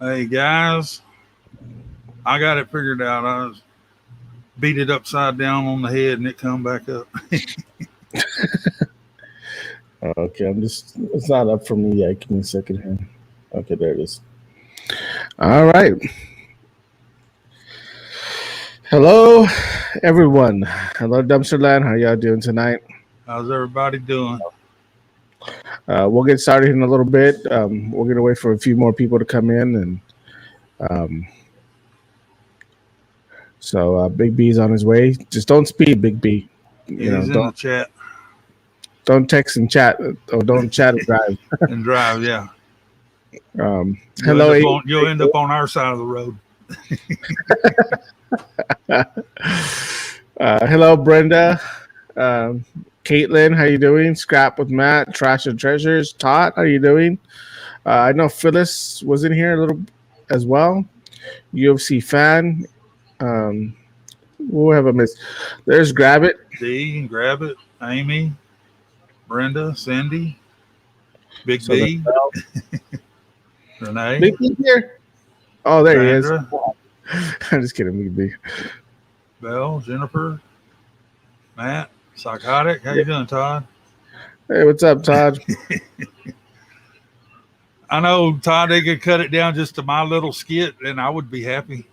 Hey guys, I got it figured out. I was beat it upside down on the head and it come back up. Okay, it's not up for me yet. Give me a second here. Okay, there it is. All right. Hello, everyone. Hello, Dumpsterland. How y'all doing tonight? How's everybody doing? We'll get started in a little bit. We're going to wait for a few more people to come in. And um, Big B's on his way. Just don't speed, Big B. You know, He's in the chat don't text and chat, or don't chat and drive. and drive. Yeah, Hello, you'll end up on our side of the road. hello, Brenda. Um, Caitlin, how you doing? Scrap with Matt, Trash and Treasures. Todd, how you doing? I know Phyllis was in here a little as well. UFC fan. Um, we'll have a miss. There's Grab It. D, grab it. Amy, Brenda, Cindy, Big So B, Renee, Big B here. Oh, there he is. Sandra, I'm just kidding, Big B. Belle, Jennifer, Matt, Psychotic. How you doing, Todd? Hey, what's up, Todd? I know, Todd, they could cut it down just to my little skit and I would be happy.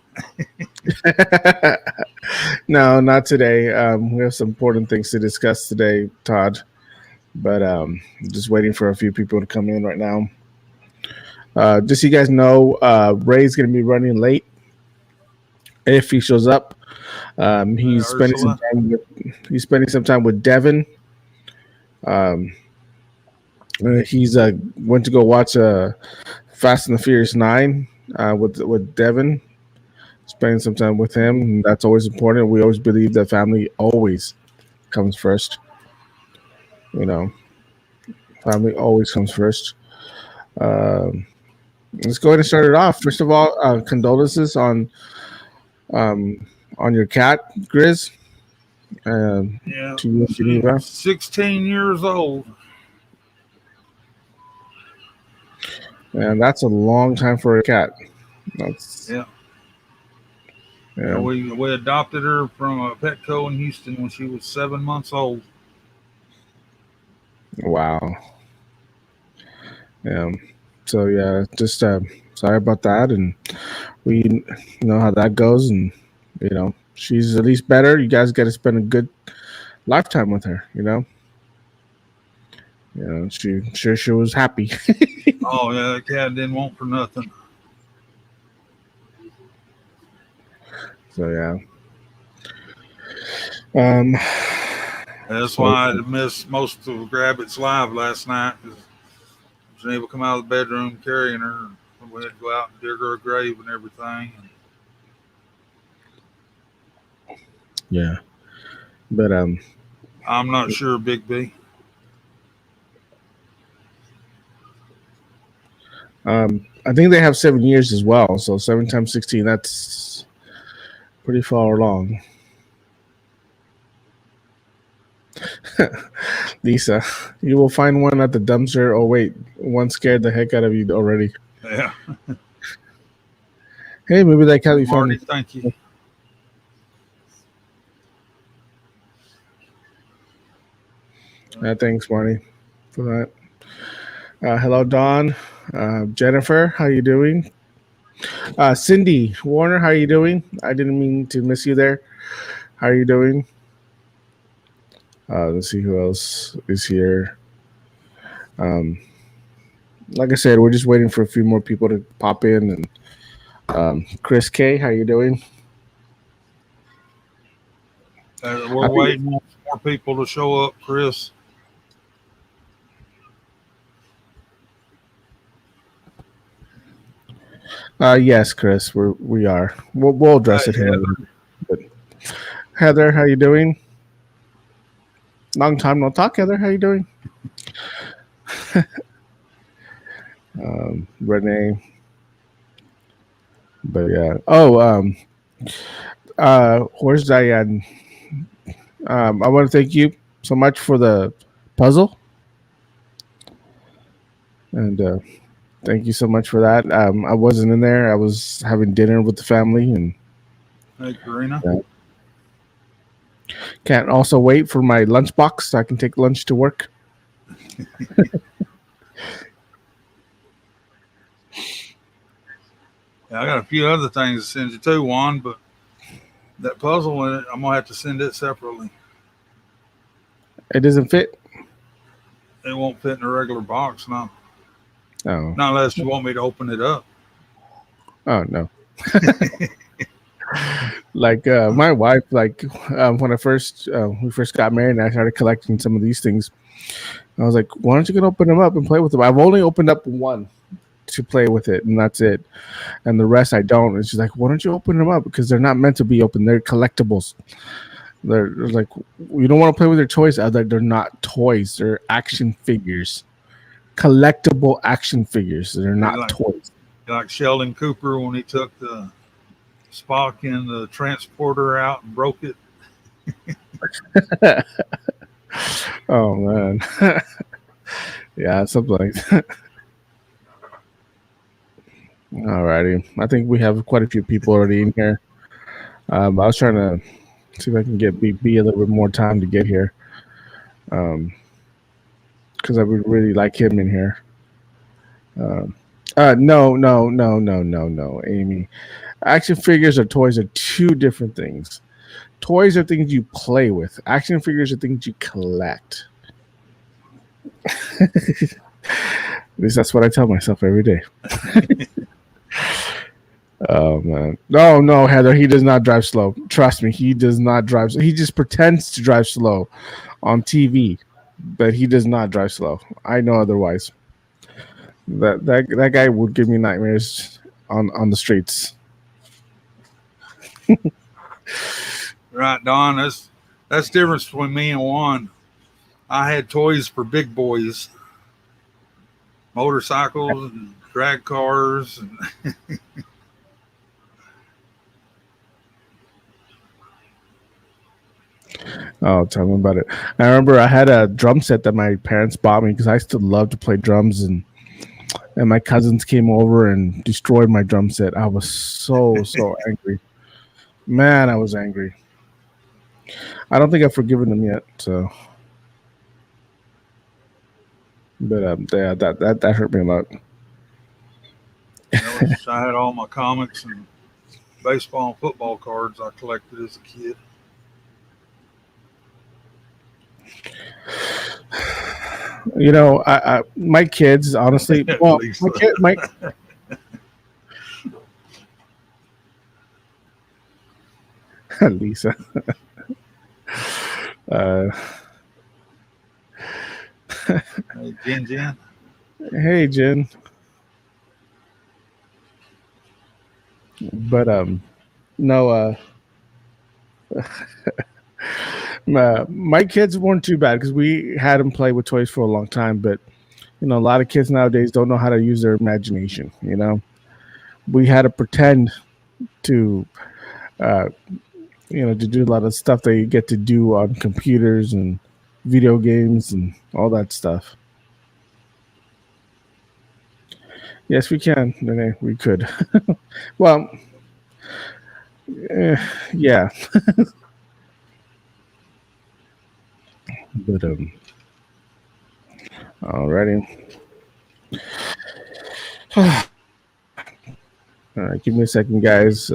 No, not today. We have some important things to discuss today, Todd. But just waiting for a few people to come in right now. Just so you guys know, Ray's going to be running late if he shows up. He's spending some time with Devin. He's went to go watch Fast and the Furious 9 with Devin. Spending some time with him. That's always important. We always believe that family always comes first. You know, family always comes first. Um, let's go ahead and start it off. First of all, condolences on your cat, Grizz. Yeah, To you and Geneva. 16 years old. And that's a long time for a cat. That's Yeah. yeah. We adopted her from a Petco in Houston when she was 7 months old. Wow. Yeah. So yeah, just sorry about that, and we know how that goes, and she's at least better. You guys got to spend a good lifetime with her. She was happy. Oh yeah, that cat didn't want for nothing. So yeah. Um. That's So why I missed most of Rabbit's live last night because I was able to come out of the bedroom carrying her. We had to go out and dig her a grave and everything. yeah, but I'm not sure, Big B. I think they have 7 years as well. So 7 times 16, that's pretty far along. Lisa, you will find one at the dumpster. Oh wait, one scared the heck out of you already. Yeah. Hey, maybe that cat you Marty, found. thank you. Thanks, Marty, for that. Hello, Dawn. Jennifer, how you doing? Cindy Warner, how you doing? I didn't mean to miss you there. How are you doing? Let's see who else is here. Um, like I said, we're just waiting for a few more people to pop in. And Chris K, how you doing? We're waiting on more people to show up, Chris. Yes, Chris, we are. We'll address it here. But Heather, how you doing? Long time no talk, Heather. How you doing? Renee. But yeah. Oh, where's Diane? I want to thank you so much for the puzzle, and Thank you so much for that. I wasn't in there. I was having dinner with the family, and Hey, Karina. uh, can't also wait for my lunchbox so I can take lunch to work. Yeah, I got a few other things to send you too, Juan, but that puzzle, I'm gonna have to send it separately. It doesn't fit. It won't fit in a regular box, no. Oh, Not unless you want me to open it up. oh no. Like my wife, like when I first we first got married, and I started collecting some of these things. I was like, "Why don't you go open them up and play with them?" I've only opened up one to play with it, and that's it. And the rest I don't. And she's like, "Why don't you open them up? Because they're not meant to be open. They're collectibles. They're like you don't want to play with their toys. I was like, they're not toys. They're action figures, collectible action figures. They're You not like toys." you like Sheldon Cooper when he took the Spock in the transporter out and broke it. Oh man, yeah, something like that. Alrighty, I think we have quite a few people already in here. I was trying to see if I can get B a little bit more time to get here, because I would really like him in here. Um, no, no, no, no, no, no, Amy. Action figures or toys are two different things. Toys are things you play with. Action figures are things you collect. At least that's what I tell myself every day. Oh man, no, no, Heather. He does not drive slow. Trust me, he does not drive. He just pretends to drive slow on TV, but he does not drive slow. I know otherwise. That guy would give me nightmares on the streets. Right, Don. That's the difference between me and Juan. I had toys for big boys, motorcycles and drag cars. And Oh, tell me about it. I remember I had a drum set that my parents bought me because I still love to play drums, and my cousins came over and destroyed my drum set. I was so angry. Man, I was angry. I don't think I've forgiven them yet. So, but yeah, that hurt me a lot. I had all my comics and baseball and football cards I collected as a kid. You know, my kids, honestly, well, Lisa. my Lisa. Uh, Hey, Jen Jen. hey, Jen. But no, my kids weren't too bad because we had them play with toys for a long time. But you know, a lot of kids nowadays don't know how to use their imagination. You know, we had to pretend to, uh, to do a lot of stuff they get to do on computers and video games and all that stuff. Yes, we can, Renee. We could. Well, eh, yeah, but alrighty. All right, give me a second, guys.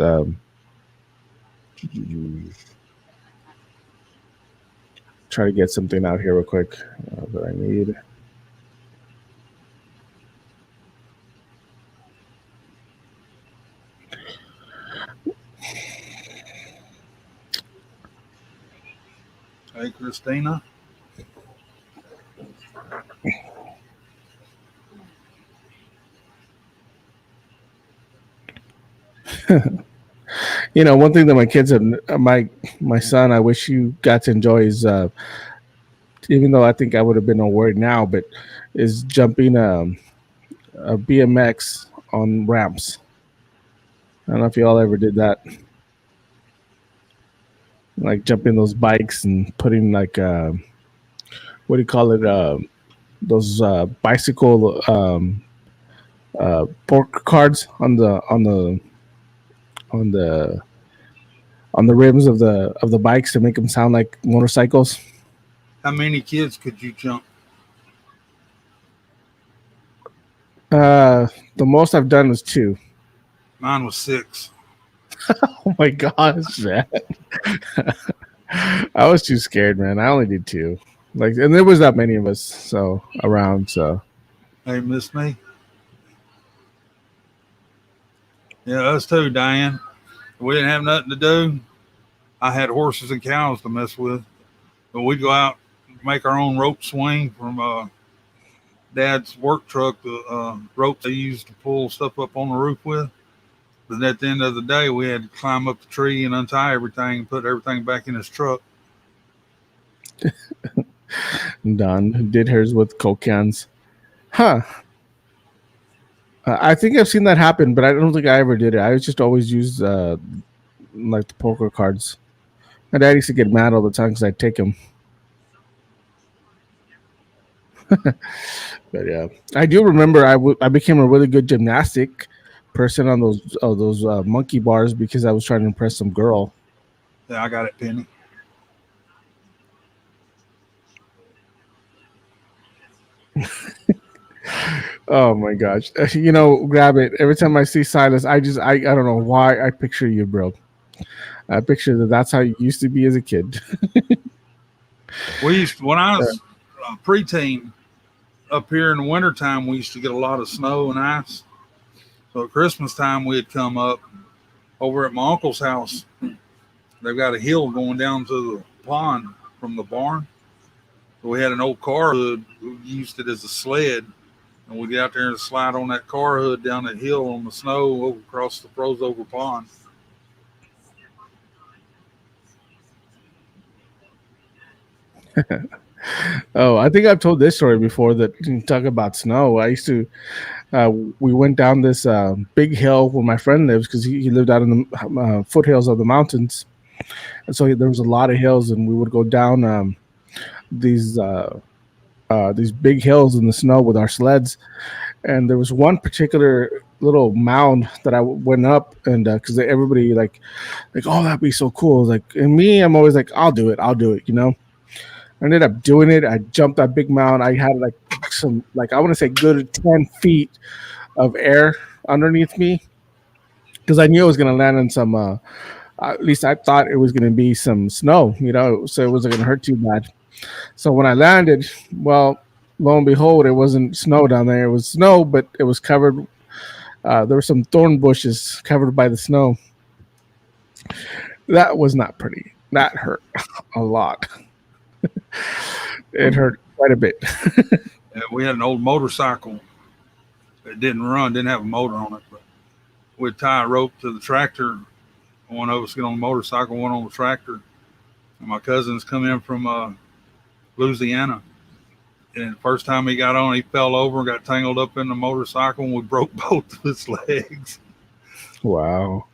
Try to get something out here real quick that I need. Hey, Christina. You know, one thing that my kids have, my son, I wish you got to enjoy is, even though I think I would have been aware now, but is jumping a BMX on ramps. I don't know if you all ever did that, like jumping those bikes and putting like what do you call it? Those bicycle. poker cards on the on the rims of the bikes to make them sound like motorcycles. How many kids could you jump? Uh, the most I've done was two. Mine was 6. Oh my gosh, man. I was too scared, man. I only did two. Like, and there was that many of us so around. So Hey, miss me? Yeah, us too, Diane. We didn't have nothing to do. I had horses and cows to mess with. But we'd go out, make our own rope swing from Dad's work truck, the ropes they used to pull stuff up on the roof with. But at the end of the day, we had to climb up the tree and untie everything and put everything back in his truck. Don did hers with Coke cans. Huh. I think I've seen that happen, but I don't think I ever did it. I just always used like the poker cards. My dad used to get mad all the time because I'd take him. But yeah, I do remember I became a really good gymnastic person on those monkey bars because I was trying to impress some girl. Yeah, I got it, Penny. Oh my gosh. Grab it. Every time I see Silas, I don't know why I picture you, bro. I picture that's how you used to be as a kid. We used to, when I was preteen up here in the wintertime, we used to get a lot of snow and ice. So at Christmas time, we'd come up over at my uncle's house. They've got a hill going down to the pond from the barn. So we had an old car hood. We used it as a sled. And we'd get out there and slide on that car hood down that hill on the snow over across the froze over pond. Oh, I think I've told this story before that you talk about snow. I used to we went down this big hill where my friend lives because he lived out in the foothills of the mountains, and so there was a lot of hills, and we would go down these these big hills in the snow with our sleds. And there was one particular little mound that I went up, and because everybody like, oh, that'd be so cool. Like, and me, I'm always like, I'll do it. I ended up doing it. I jumped that big mound. I had like some, like, I want to say good 10 feet of air underneath me because I knew I was going to land on some, at least I thought it was going to be some snow, so it wasn't going to hurt too bad. So when I landed, well, lo and behold, it wasn't snow down there. It was snow, but it was covered. There were some thorn bushes covered by the snow. That was not pretty. That hurt a lot. It hurt quite a bit. We had an old motorcycle that didn't run, didn't have a motor on it, but we'd tie a rope to the tractor. One of us get on the motorcycle, one on the tractor. And my cousins come in from Louisiana. And the first time he got on, he fell over and got tangled up in the motorcycle, and we broke both of his legs. Wow.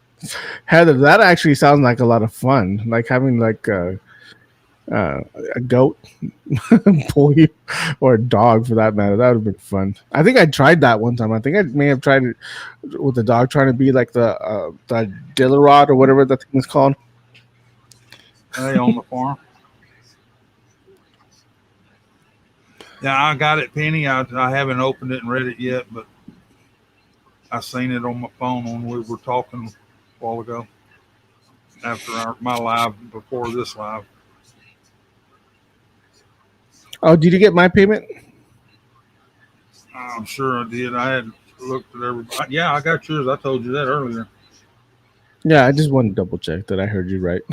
Heather, that actually sounds like a lot of fun. Like having like a goat pull you, or a dog for that matter. That would have been fun. I think I tried that one time. I think I may have tried it with the dog trying to be like the Dillarod or whatever that thing is called. Hey, on the farm. Yeah, I got it, Penny. I haven't opened it and read it yet, but I seen it on my phone when we were talking a while ago after my live, before this live. Oh, did you get my payment? I'm sure I did. I had looked at everybody. Yeah, I got yours. I told you that earlier. Yeah, I just want to double check that I heard you right.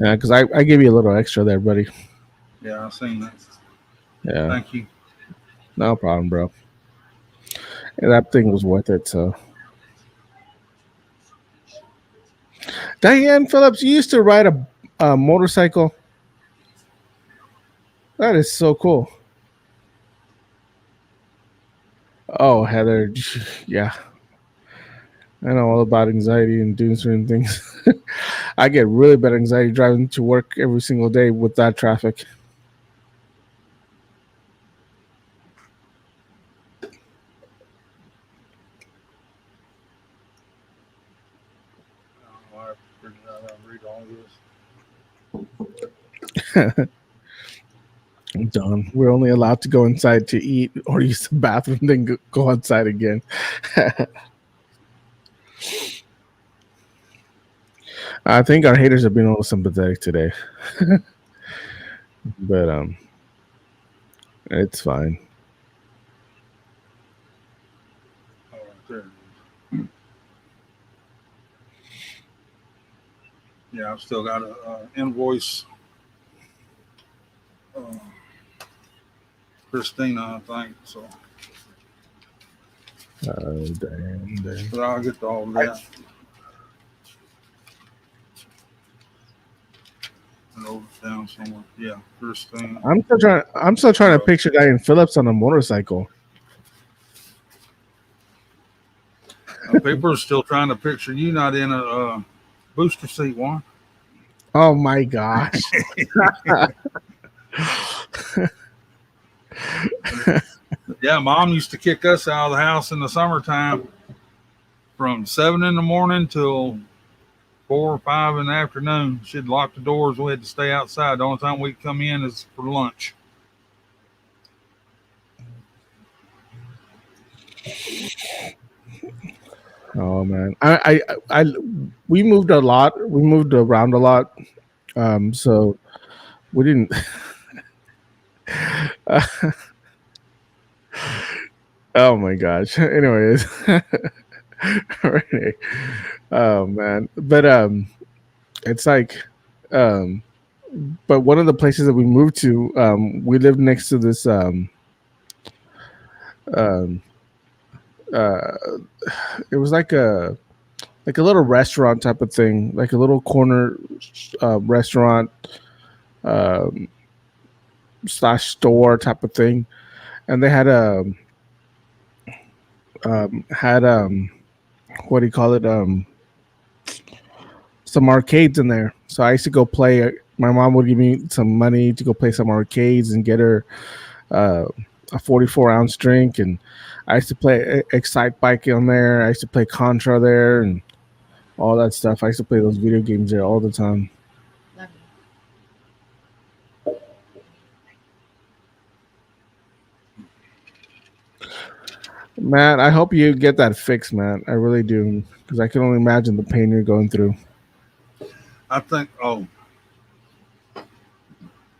Yeah, because I gave you a little extra there, buddy. Yeah, I seen that. Yeah, Thank you. no problem, bro. Yeah, that thing was worth it. So, Diane Phillips, you used to ride a motorcycle. That is so cool. Oh, Heather, yeah, I know all about anxiety and doing certain things. I get really bad anxiety driving to work every single day with that traffic. I have to figure out how to read all this. Done. We're only allowed to go inside to eat or use the bathroom, then go outside again. I think our haters are being a little sympathetic today, but it's fine. Oh, right there. Yeah, I've still got a invoice. Christina, I think so. Damn. But I'll get to all of that. And over down somewhere. Yeah, Christina. I'm still trying to picture Diane Phillips on a motorcycle. People are still trying to picture you not in a booster seat, one. Oh my gosh. Yeah, Mom used to kick us out of the house in the summertime from 7 in the morning till 4 or 5 in the afternoon. She'd lock the doors. We had to stay outside. The only time we'd come in is for lunch. Oh man, we moved a lot. We moved around a lot, so we didn't. Oh my gosh. Anyways, right. Oh man, but it's like, but one of the places that we moved to, we lived next to this um, uh, it was like a little restaurant type of thing, like a little corner restaurant um, slash store type of thing, and they had a had what do you call it, some arcades in there. So I used to go play. My mom would give me some money to go play some arcades and get her uh, a 44-ounce drink, and I used to play Excite Bike on there. I used to play Contra there and all that stuff. I used to play those video games there all the time. Man, I hope you get that fixed, man. I really do, because I can only imagine the pain you're going through. I think, I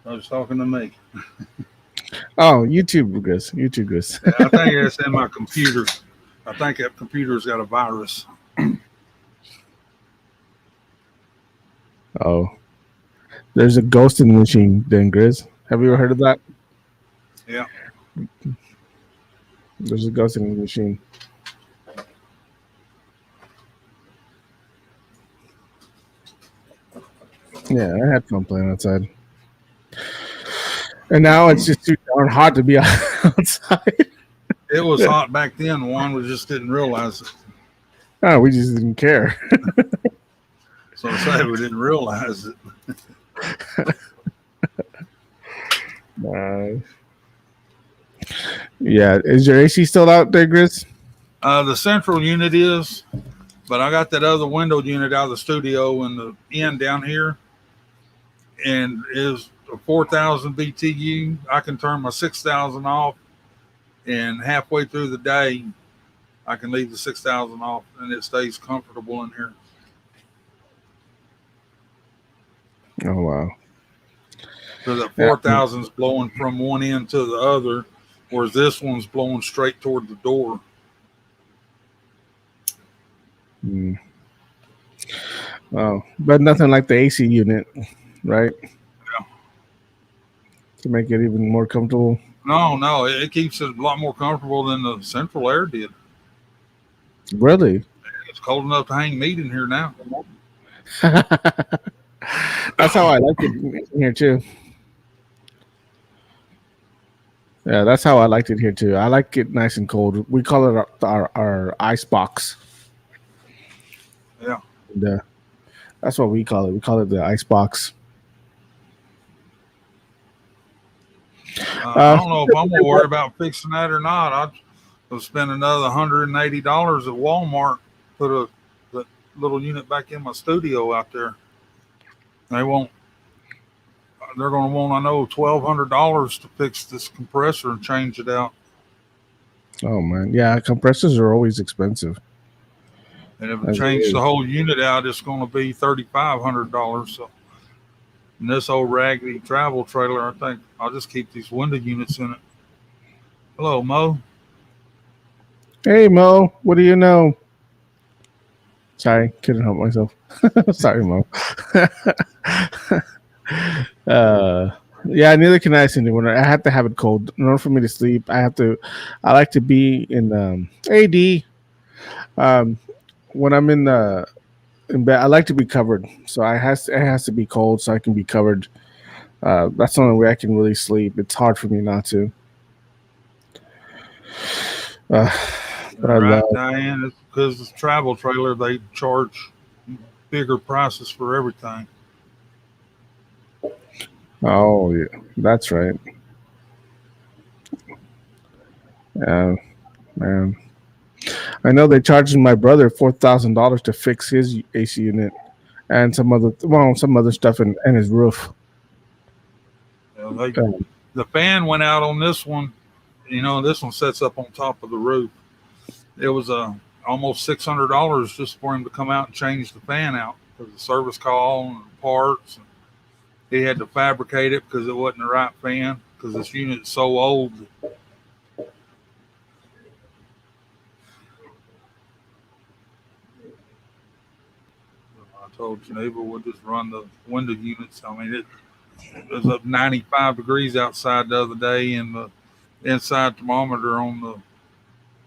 was talking to me. Oh, YouTube goes. YouTube goes. I think it's in my computer. I think that computer's got a virus. Oh, there's a ghost in the machine, then, Grizz. Have you ever heard of that? Yeah. There's a ghost in the machine. Yeah, I had fun playing outside. And now it's just too darn hot to be outside. It was hot back then. One we just didn't realize it. Oh, we just didn't care. So I say we didn't realize it. Yeah, is your AC still out there, Grizz? The central unit is, but I got that other window unit out of the studio in the end down here, and is a 4,000 BTU. I can turn my 6,000 off, and halfway through the day, I can leave the 6,000 off, and it stays comfortable in here. Oh wow! So that 4,000 is blowing from one end to the other, whereas this one's blowing straight toward the door. Oh, but nothing like the AC unit, right? Yeah. To make it even more comfortable. No, it keeps it a lot more comfortable than the central air did. Really? It's cold enough to hang meat in here now. That's how I like it in here too. Yeah, that's how I liked it here too. I like it nice and cold. We call it our ice box. Yeah. And, That's what we call it. We call it the ice box. I don't know if I'm gonna worry about fixing that or not. I'll spend another $180 at Walmart, put the little unit back in my studio out there. They won't. They're going to want, I know, $1,200 to fix this compressor and change it out. Oh man, yeah, compressors are always expensive. And if it change the whole unit out, it's going to be $3,500. So, in this old raggedy travel trailer, I think I'll just keep these window units in it. Hello, Mo. Hey Mo, what do you know? Sorry, couldn't help myself. Sorry, Mo. Yeah, neither can I send you. I have to have it cold in order for me to sleep. I like to be in AD. When I'm in bed, I like to be covered. So it has to be cold so I can be covered. That's the only way I can really sleep. It's hard for me not to. But I Right, love. Diane. It's because it's travel trailer. They charge bigger prices for everything. Oh yeah, that's right. Yeah, man. I know they charged my brother $4,000 to fix his AC unit and some other stuff in his roof. The fan went out on this one. This one sets up on top of the roof. It was almost $600 just for him to come out and change the fan out because the service call and the parts. And he had to fabricate it because it wasn't the right fan because this unit is so old. I told Geneva we'll just run the window units. I mean, it was up 95 degrees outside the other day, and the inside thermometer on the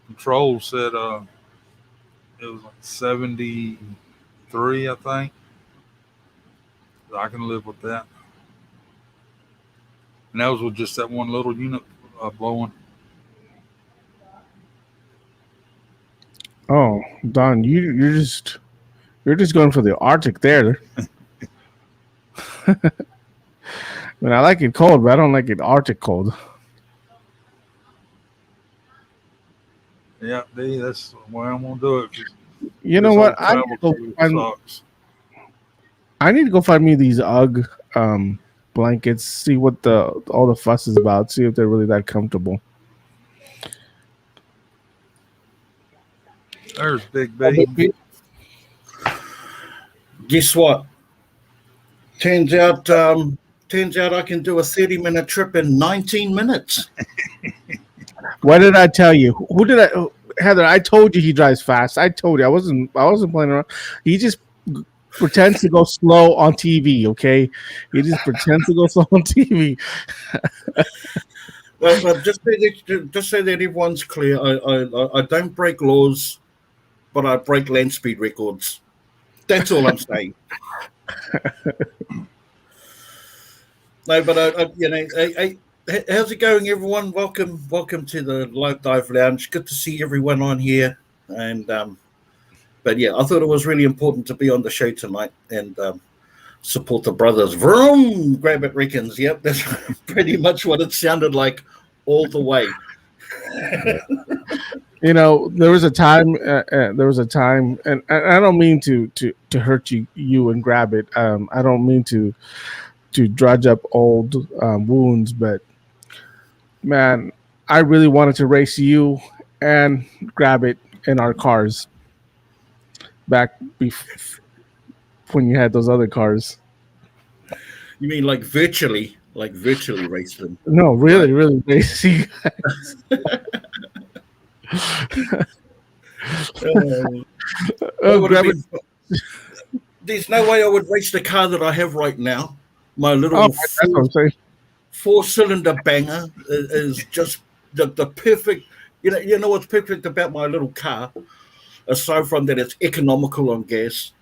control said it was like 73, I think. I can live with that. And that was with just that one little unit blowing. Oh, Don, you're just going for the Arctic there. I mean, I like it cold, but I don't like it Arctic cold. Yeah, that's the way I'm gonna do it. You know what? I need to go find me these UGG blankets. See what all the fuss is about. See if they're really that comfortable. There's Big B. Guess what? Turns out I can do a 30-minute trip in 19 minutes. What did I tell you? Who did I? Heather, I told you he drives fast. I told you I wasn't playing around. He just pretends to go slow on TV. Okay, he just pretends to go slow on TV. Well, just so that everyone's clear, I don't break laws, but I break land speed records. That's all I'm saying. No, but how's it going, everyone? Welcome to the Live Dive Lounge. Good to see everyone on here. And but yeah, I thought it was really important to be on the show tonight and support the brothers. Vroom, grab it, reckons. Yep, that's pretty much what it sounded like all the way. There was a time, and I don't mean to hurt you and grab it. I don't mean to drudge up old wounds, but man, I really wanted to race you and grab it in our cars back when you had those other cars. You mean like virtually race them? No, really race you guys. There's no way I would race the car that I have right now. My little four-cylinder banger is just the perfect. You know what's perfect about my little car, aside from that it's economical on gas,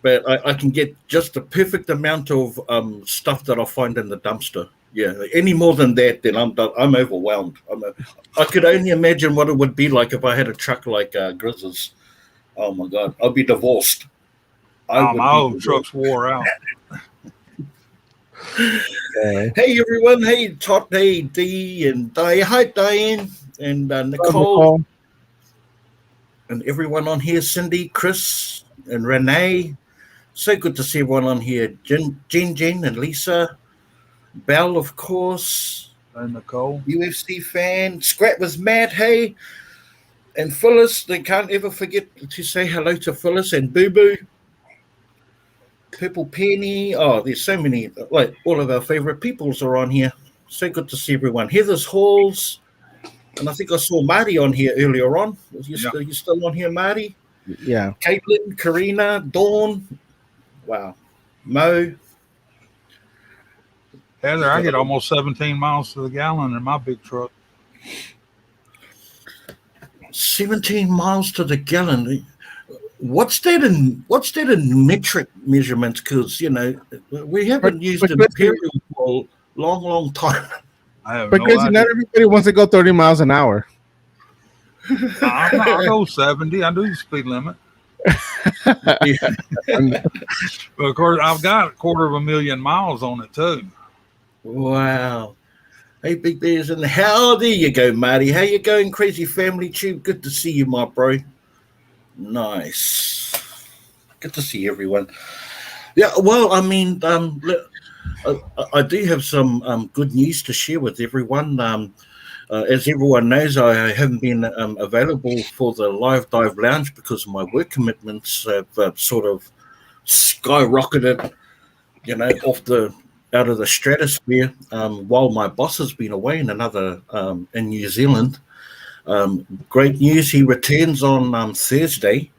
but I can get just the perfect amount of stuff that I find in the dumpster. Yeah, any more than that, then I'm done. I'm overwhelmed. I could only imagine what it would be like if I had a truck like Grizz's. Oh my God, I'd be divorced. I would my be old truck's wore out. Hey everyone, hey Todd, hey Dee and Diane, hi Diane and Nicole Nicole. and everyone on here, Cindy, Chris and Renee. So good to see everyone on here. Jen and Lisa, Belle of course, And Nicole. UFC fan, Scrap was mad, hey, and Phyllis. They can't ever forget to say hello to Phyllis and Boo Boo. Purple Penny. Oh, there's so many. Like all of our favorite peoples are on here. So good to see everyone. Heather's Halls, and I think I saw Marty on here earlier on. You still on here, Marty? Yeah. Caitlin, Karina, Dawn. Wow, Mo. Heather, I get almost 17 miles to the gallon in my big truck. 17 miles to the gallon. What's that in metric measurements? Because we haven't used imperial for a long time. I have But no crazy, idea. not everybody wants to go 30 miles an hour. I go 70. I do the speed limit. But of course, I've got 250,000 miles on it too. Wow. Hey, Big Bears, and how there you go, Marty. How you going, Crazy Family Tube? Good to see you, my bro. Nice. Good to see everyone. Yeah, well, I mean, I do have some good news to share with everyone. As everyone knows, I haven't been available for the Live Dive Lounge because my work commitments have sort of skyrocketed, out of the stratosphere. While my boss has been away in New Zealand. Great news! He returns on Thursday,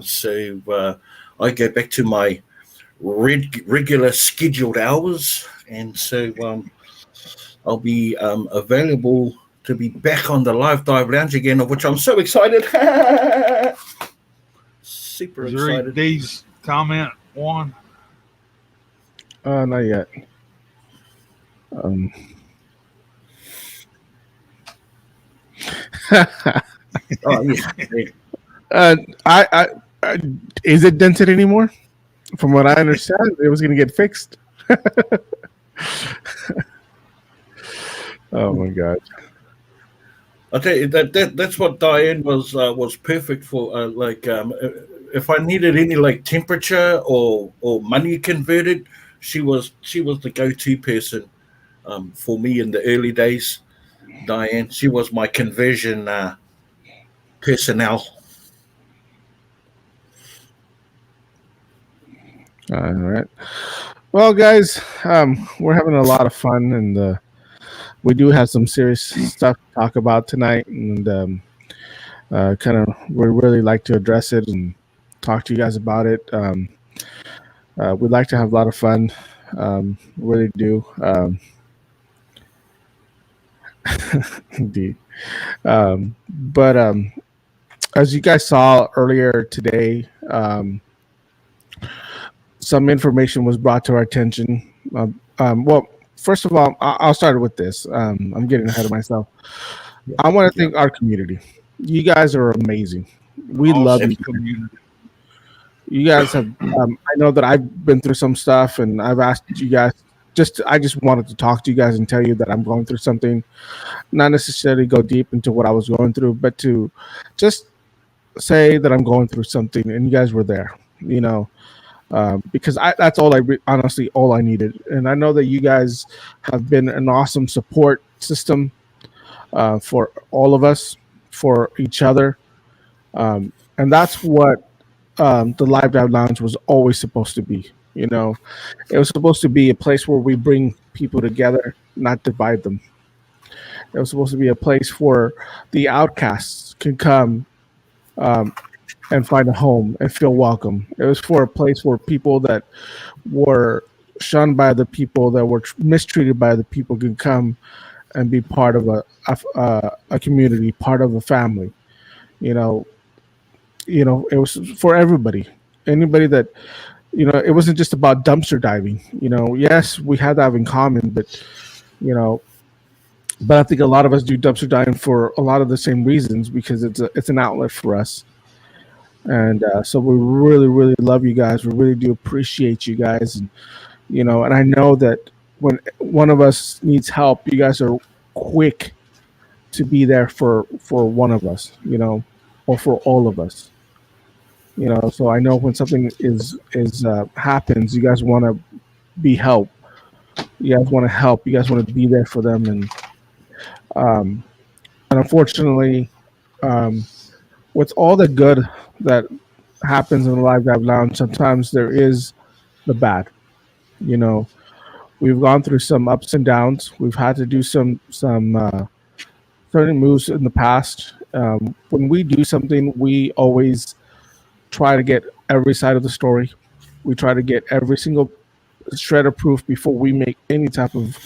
so I go back to my regular scheduled hours, and so I'll be available to be back on the Live Dive Lounge again, of which I'm so excited. Super excited. D's comment one. Not yet. Oh yeah. I is it dented anymore? From what I understand, it was going to get fixed. Oh my god! I'll tell you that's what Diane was perfect for. If I needed any like temperature or money converted, she was the go-to person for me in the early days. Diane, she was my conversion personnel. All right. Well, guys, we're having a lot of fun, and we do have some serious stuff to talk about tonight, and we really like to address it and talk to you guys about it. We'd like to have a lot of fun, really do. Indeed. But as you guys saw earlier today, some information was brought to our attention. Well, first of all, I'll start with this. I'm getting ahead of myself. I want to thank our community. You guys are amazing. We love you. Community. You guys have. I know that I've been through some stuff, and I've asked you guys. I just wanted to talk to you guys and tell you that I'm going through something. Not necessarily go deep into what I was going through, but to just say that I'm going through something, and you guys were there. Because that's honestly all I needed. And I know that you guys have been an awesome support system for all of us, for each other. And that's what the Live Dive Lounge was always supposed to be. It was supposed to be a place where we bring people together, not divide them. It was supposed to be a place where the outcasts can come and find a home and feel welcome. It was for a place where people that were shunned by the people, that were mistreated by the people, could come and be part of a community, part of a family. It was for everybody. Anybody that, it wasn't just about dumpster diving. Yes, we had that in common, but I think a lot of us do dumpster diving for a lot of the same reasons, because it's an outlet for us. And so we really, really love you guys. We really do appreciate you guys, and and I know that when one of us needs help, you guys are quick to be there for one of us, or for all of us. So I know when something is happens, you guys want to be help. You guys want to help. You guys want to be there for them, um, and unfortunately, um, with all the good that happens in the Live Dive Lounge, sometimes there is the bad. You know, we've gone through some ups and downs. We've had to do some certain moves in the past. When we do something, we always try to get every side of the story. We try to get every single shred of proof before we make any type of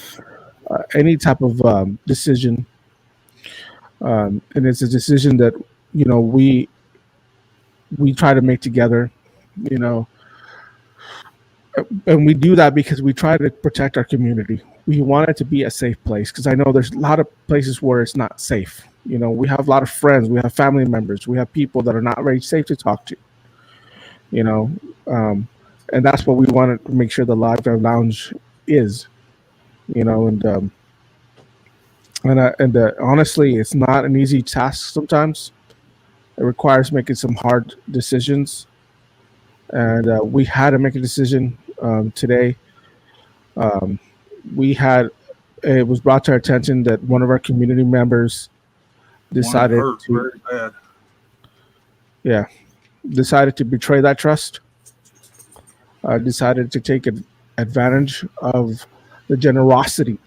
decision. And it's a decision that we try to make together. You know, and we do that because we try to protect our community. We want it to be a safe place because I know there's a lot of places where it's not safe. We have a lot of friends, we have family members, we have people that are not very safe to talk to. You know, um, and that's what we want to make sure the Live Drive Lounge is. You know, and honestly, it's not an easy task sometimes. It requires making some hard decisions, and we had to make a decision today. Um, we had it was brought to our attention that one of our community members One that decided hurt to very bad. yeah decided to betray that trust. Decided to take advantage of the generosity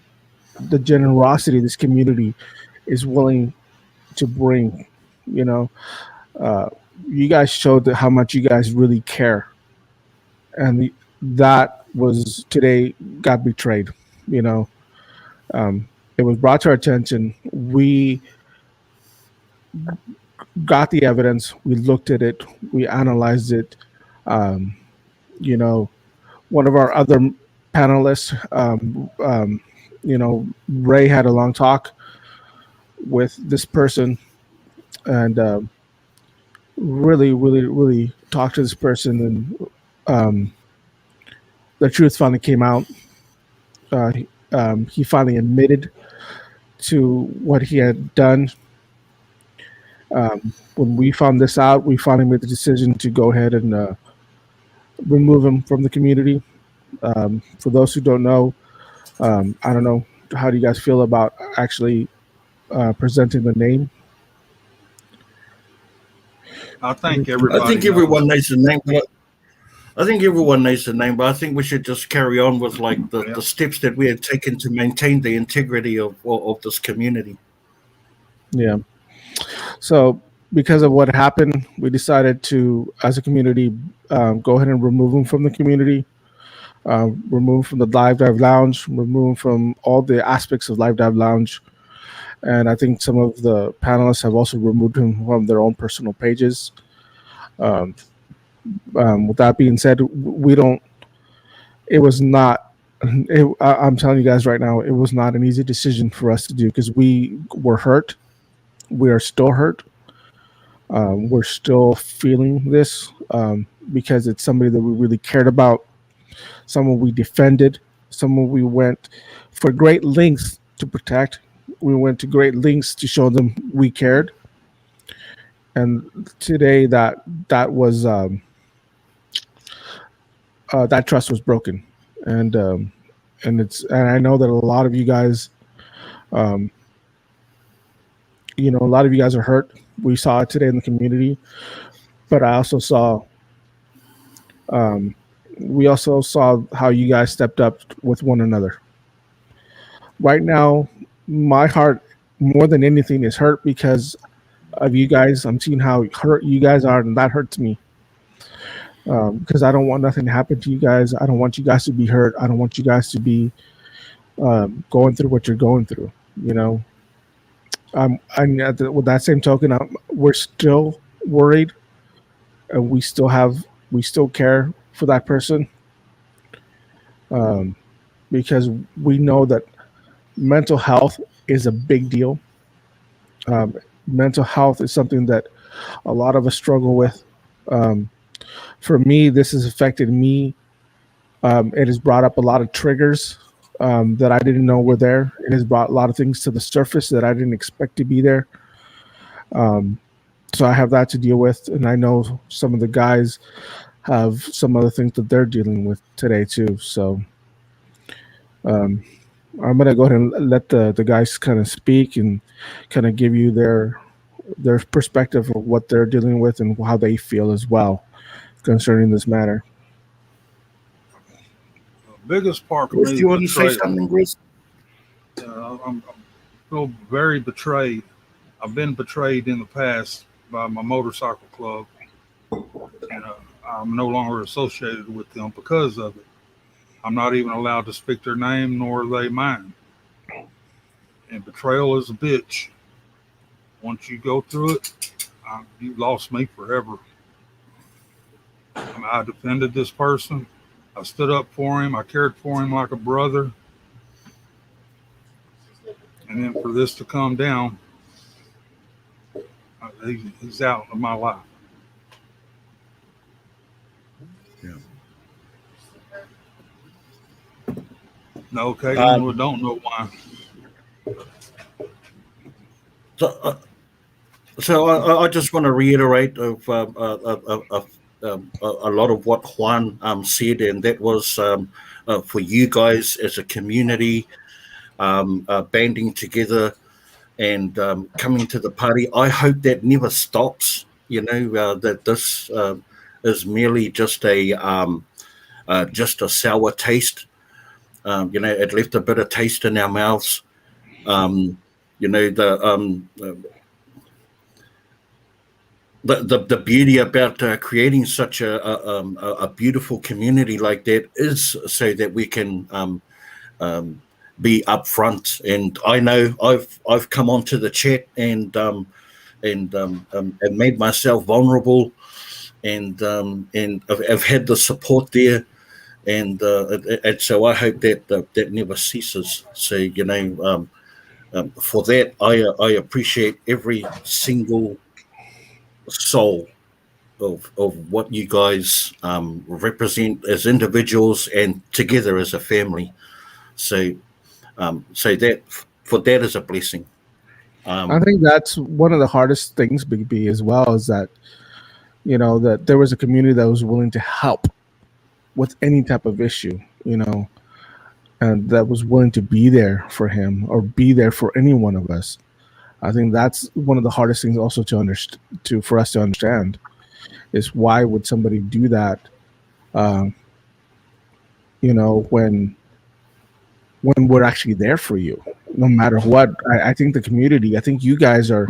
this community is willing to bring. You know, uh, you guys showed how much you guys really care, and that was today got betrayed. You know, it was brought to our attention. We got the evidence. We looked at it. We analyzed it. Um, you know, one of our other panelists, Ray had a long talk with this person and really, really, really talked to this person, and the truth finally came out. He finally admitted to what he had done. When we found this out, we finally made the decision to go ahead and remove him from the community. For those who don't know, I don't know, how do you guys feel about actually presenting the name? I think I everybody think knows. everyone knows the name, but I think everyone knows the name. But I think we should just carry on with like Yeah. the steps that we have taken to maintain the integrity of this community. Yeah. So because of what happened, we decided to, as a community, go ahead and remove him from the community, remove from the Live Dive Lounge, remove from all the aspects of Live Dive Lounge. And I think some of the panelists have also removed him from their own personal pages. Um, with that being said, we don't. It was not. I'm telling you guys right now, it was not an easy decision for us to do because we were hurt. We are still hurt. We're still feeling this because it's somebody that we really cared about, someone we defended, someone we went for great lengths to protect. We went to great lengths to show them we cared. And today, that trust was broken, and and I know that a lot of you guys, um, a lot of you guys are hurt. We saw it today in the community, but I also saw we also saw how you guys stepped up with one another. Right now, my heart, more than anything, is hurt because of you guys. I'm seeing how hurt you guys are, and that hurts me. Because I don't want nothing to happen to you guys. I don't want you guys to be hurt. I don't want you guys to be going through what you're going through. You know, with that same token, we're still worried, and we still care for that person, um, because we know that mental health is a big deal. Um, Mental health is something that a lot of us struggle with. For me, this has affected me. It has brought up a lot of triggers that I didn't know were there. It has brought a lot of things to the surface that I didn't expect to be there. So I have that to deal with, and I know some of the guys have some other things that they're dealing with today too. So I'm gonna go ahead and let the guys kind of speak and kind of give you their perspective of what they're dealing with and how they feel as well concerning this matter. The biggest part for Chris, me do is you want to say betrayal. something, Chris? I feel very betrayed. I've been betrayed in the past by my motorcycle club, and I'm no longer associated with them because of it. I'm not even allowed to speak their name, nor are they mine. And betrayal is a bitch. Once you go through it, you lost me forever. I defended this person. I stood up for him. I cared for him like a brother. And then for this to come down, he's out of my life. Yeah. No, Caitlin, we don't know why. So I just want to reiterate of a lot of what Juan said, and that was for you guys as a community banding together and coming to the party. I hope that never stops. That this is merely just a sour taste. It left a bitter taste in our mouths. Um, the beauty about creating such a beautiful community like that is so that we can be upfront. And I know I've come onto the chat and made myself vulnerable, and I've had the support there, and so I hope that never ceases. So for that, I appreciate every single soul of what you guys represent as individuals and together as a family. So that for that is a blessing. I think that's one of the hardest things, Big B, as well, is that that there was a community that was willing to help with any type of issue, and that was willing to be there for him or be there for any one of us. I think that's one of the hardest things also for us to understand is why would somebody do that, when we're actually there for you, no matter what. I think the community, I think you guys are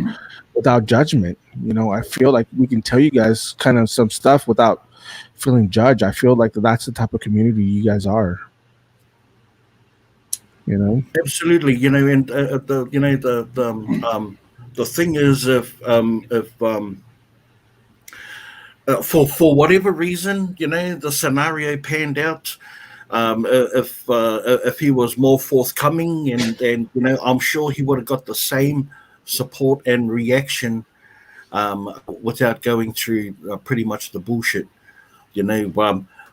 without judgment. I feel like we can tell you guys kind of some stuff without feeling judged. I feel like that's the type of community you guys are. Absolutely, and the thing is, if for whatever reason, the scenario panned out. If he was more forthcoming, and I'm sure he would have got the same support and reaction without going through pretty much the bullshit.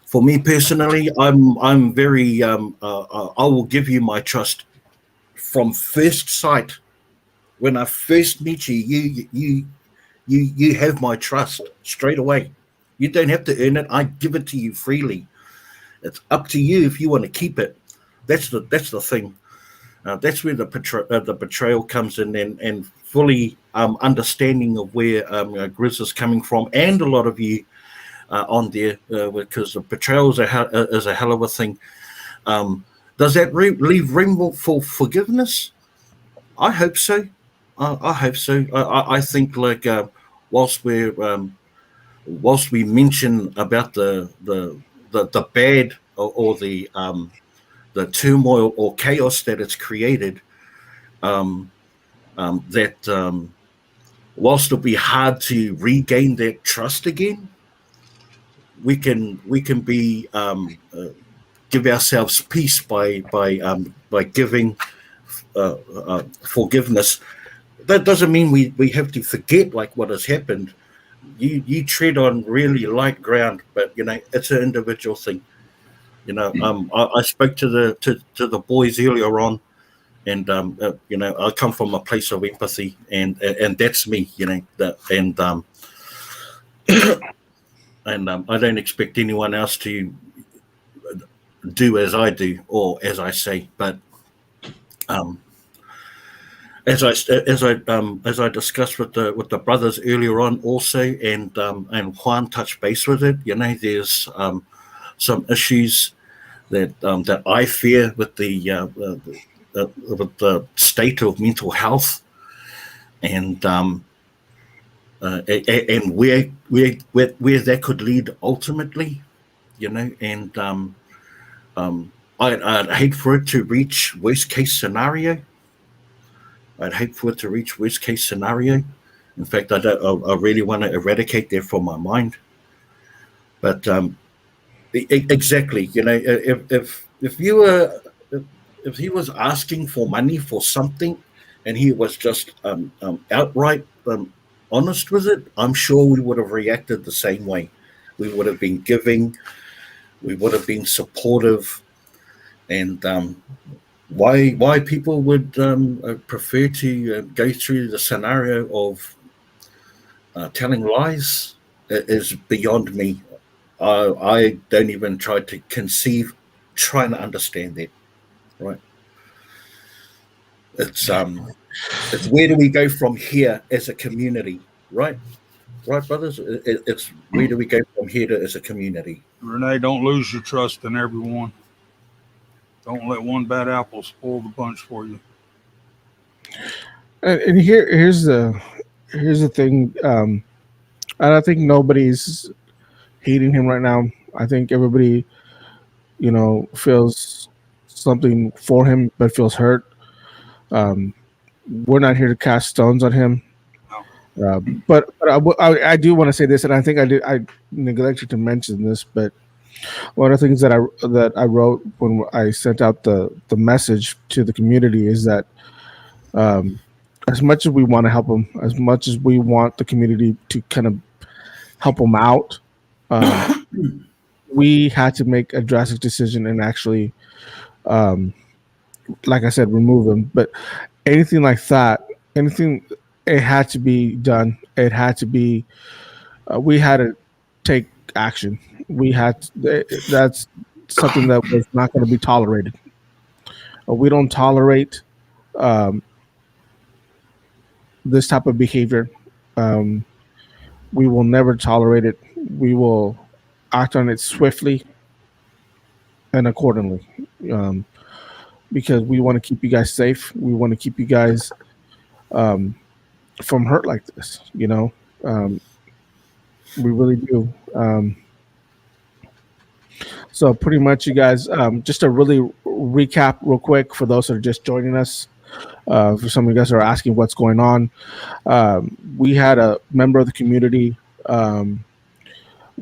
For me personally, I'm very I will give you my trust from first sight. When I first meet you, you have my trust straight away. You don't have to earn it. I give it to you freely. It's up to you if you want to keep it. That's the thing. That's where the betrayal comes in, and fully understanding of where Grizz is coming from, and a lot of you on there, because the betrayal is a hell of a thing. Does that leave room for forgiveness? I hope so. I hope so. I think like whilst we mention about the bad or the turmoil or chaos that it's created, that whilst it'll be hard to regain that trust again, we can be give ourselves peace by giving forgiveness. That doesn't mean we have to forget like what has happened, you tread on really light ground, but it's an individual thing. I spoke to the boys earlier on, and I come from a place of empathy, and that's me, and I don't expect anyone else to do as I do or as I say, but um, as I discussed with the brothers earlier on also, and Juan touched base with it. There's some issues that I fear with with the state of mental health, and and where that could lead ultimately, and I'd hate for it to reach worst case scenario. I'd hate for it to reach worst case scenario. In fact, I really want to eradicate that from my mind. But exactly, if you were if he was asking for money for something, and he was just outright honest with it, I'm sure we would have reacted the same way. We would have been giving, we would have been supportive, and why people would prefer to go through the scenario of telling lies is beyond me. I don't even try to conceive, trying to understand that. Right? It's where do we go from here as a community? Right, brothers. It's where do we go from here as a community? Renee, don't lose your trust in everyone. Don't let one bad apple spoil the bunch for you. And here's the thing. And I think nobody's hating him right now. I think everybody, feels something for him, but feels hurt. We're not here to cast stones on him. But I do want to say this, and I think I neglected to mention this, but one of the things that I wrote when I sent out the message to the community is that as much as we want to help them, as much as we want the community to kind of help them out, we had to make a drastic decision and actually, like I said, remove them. But anything like that, it had to be done. It had to be. We had to take action. That's something that was not going to be tolerated. We don't tolerate this type of behavior. We will never tolerate it. We will act on it swiftly and accordingly, because we want to keep you guys safe. We want to keep you guys from hurt like this. We really do. So pretty much, you guys, just to really recap real quick for those that are just joining us. For some of you guys who are asking what's going on, we had a member of the community.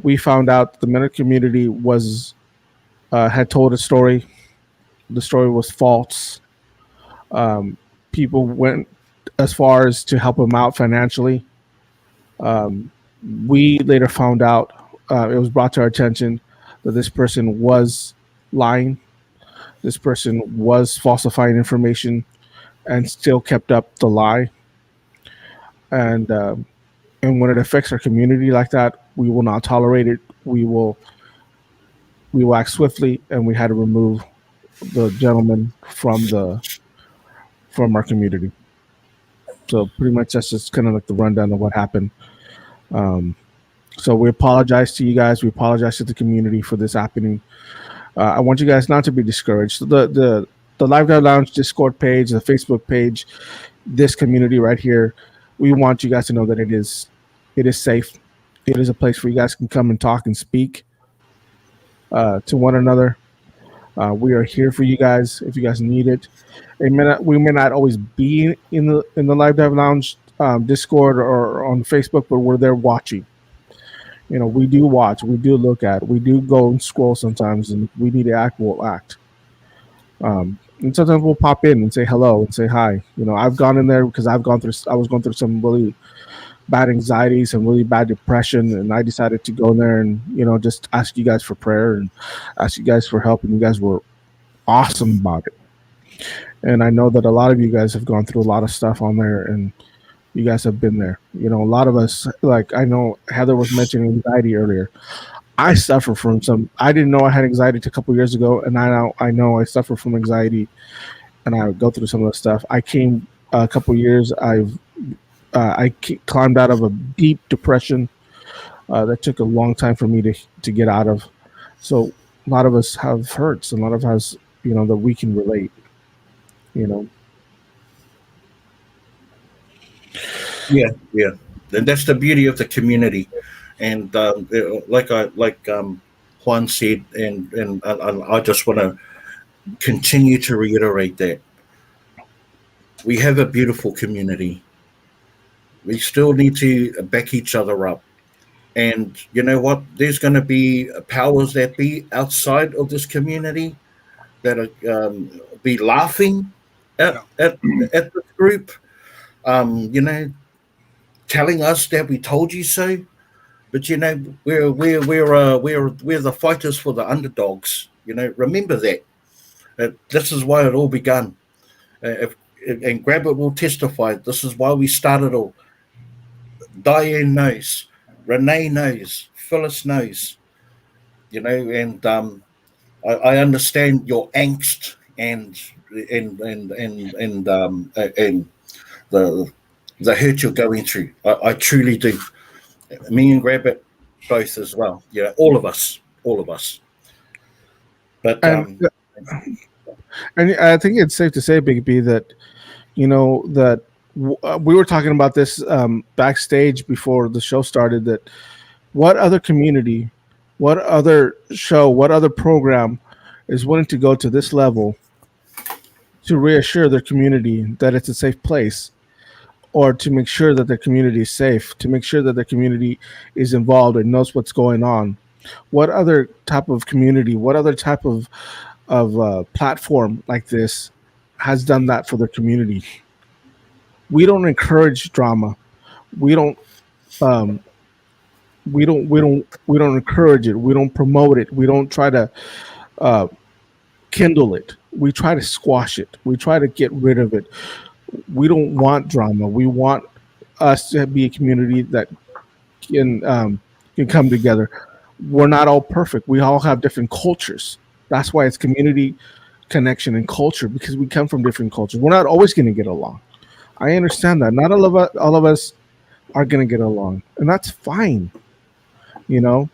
We found out the member of the community had told a story. The story was false. People went as far as to help him out financially. We later found out, it was brought to our attention that this person was lying. This person was falsifying information and still kept up the lie. And when it affects our community like that, we will not tolerate it. We will act swiftly, and we had to remove the gentleman from our community. So pretty much that's just kind of like the rundown of what happened. So we apologize to you guys. We apologize to the community for this happening. I want you guys not to be discouraged. The Live Dive Lounge Discord page, the Facebook page, this community right here, we want you guys to know that it is safe. It is a place where you guys can come and talk and speak to one another. We are here for you guys if you guys need it. We may not always be in the Live Dive Lounge Discord or on Facebook, but we're there watching. We do watch, we do look at, we do go and scroll sometimes, and if we need to act, we'll act. And sometimes we'll pop in and say hello and say hi. I've gone in there because I was going through some really bad anxiety, some really bad depression, and I decided to go in there and just ask you guys for prayer and ask you guys for help, and you guys were awesome about it. And I know that a lot of you guys have gone through a lot of stuff on there, and you guys have been there. A lot of us, like I know Heather was mentioning anxiety earlier. I suffer from some. I didn't know I had anxiety a couple years ago, and I know I suffer from anxiety, and I go through some of the stuff. I came a couple years. Climbed out of a deep depression that took a long time for me to get out of. So a lot of us have hurts, and a lot of us, that we can relate. You know, Yeah, and that's the beauty of the community. And like Juan said, and I just want to continue to reiterate that we have a beautiful community. We still need to back each other up. And you know what? There's going to be powers that be outside of this community that are be laughing at Yeah. at this group. You know, telling us that we told you so. But you know, we're the fighters for the underdogs. You know, remember that. This is why it all began. And Grabbit will testify. This is why we started all. Diane knows, Renee knows, Phyllis knows. You know, and I understand your angst and the hurt you're going through. I truly do. Me and Grabbit both as well. Yeah, all of us, all of us. But and and I think it's safe to say, Big B, that that we were talking about this backstage before the show started. That what other community, what other show, what other program is willing to go to this level to reassure their community that it's a safe place, or to make sure that their community is safe, to make sure that their community is involved and knows what's going on. What other type of community, what other type of platform like this has done that for their community? We don't encourage drama. We don't um, we don't encourage it. We don't promote it. We don't try to uh, kindle it. We try to squash it. We try to get rid of it. We don't want drama. We want us to be a community that can come together. We're not all perfect. We all have different cultures. That's why it's community connection and culture, because we come from different cultures. We're not always going to get along. I understand that. Not all of us are going to get along, and that's fine. You know,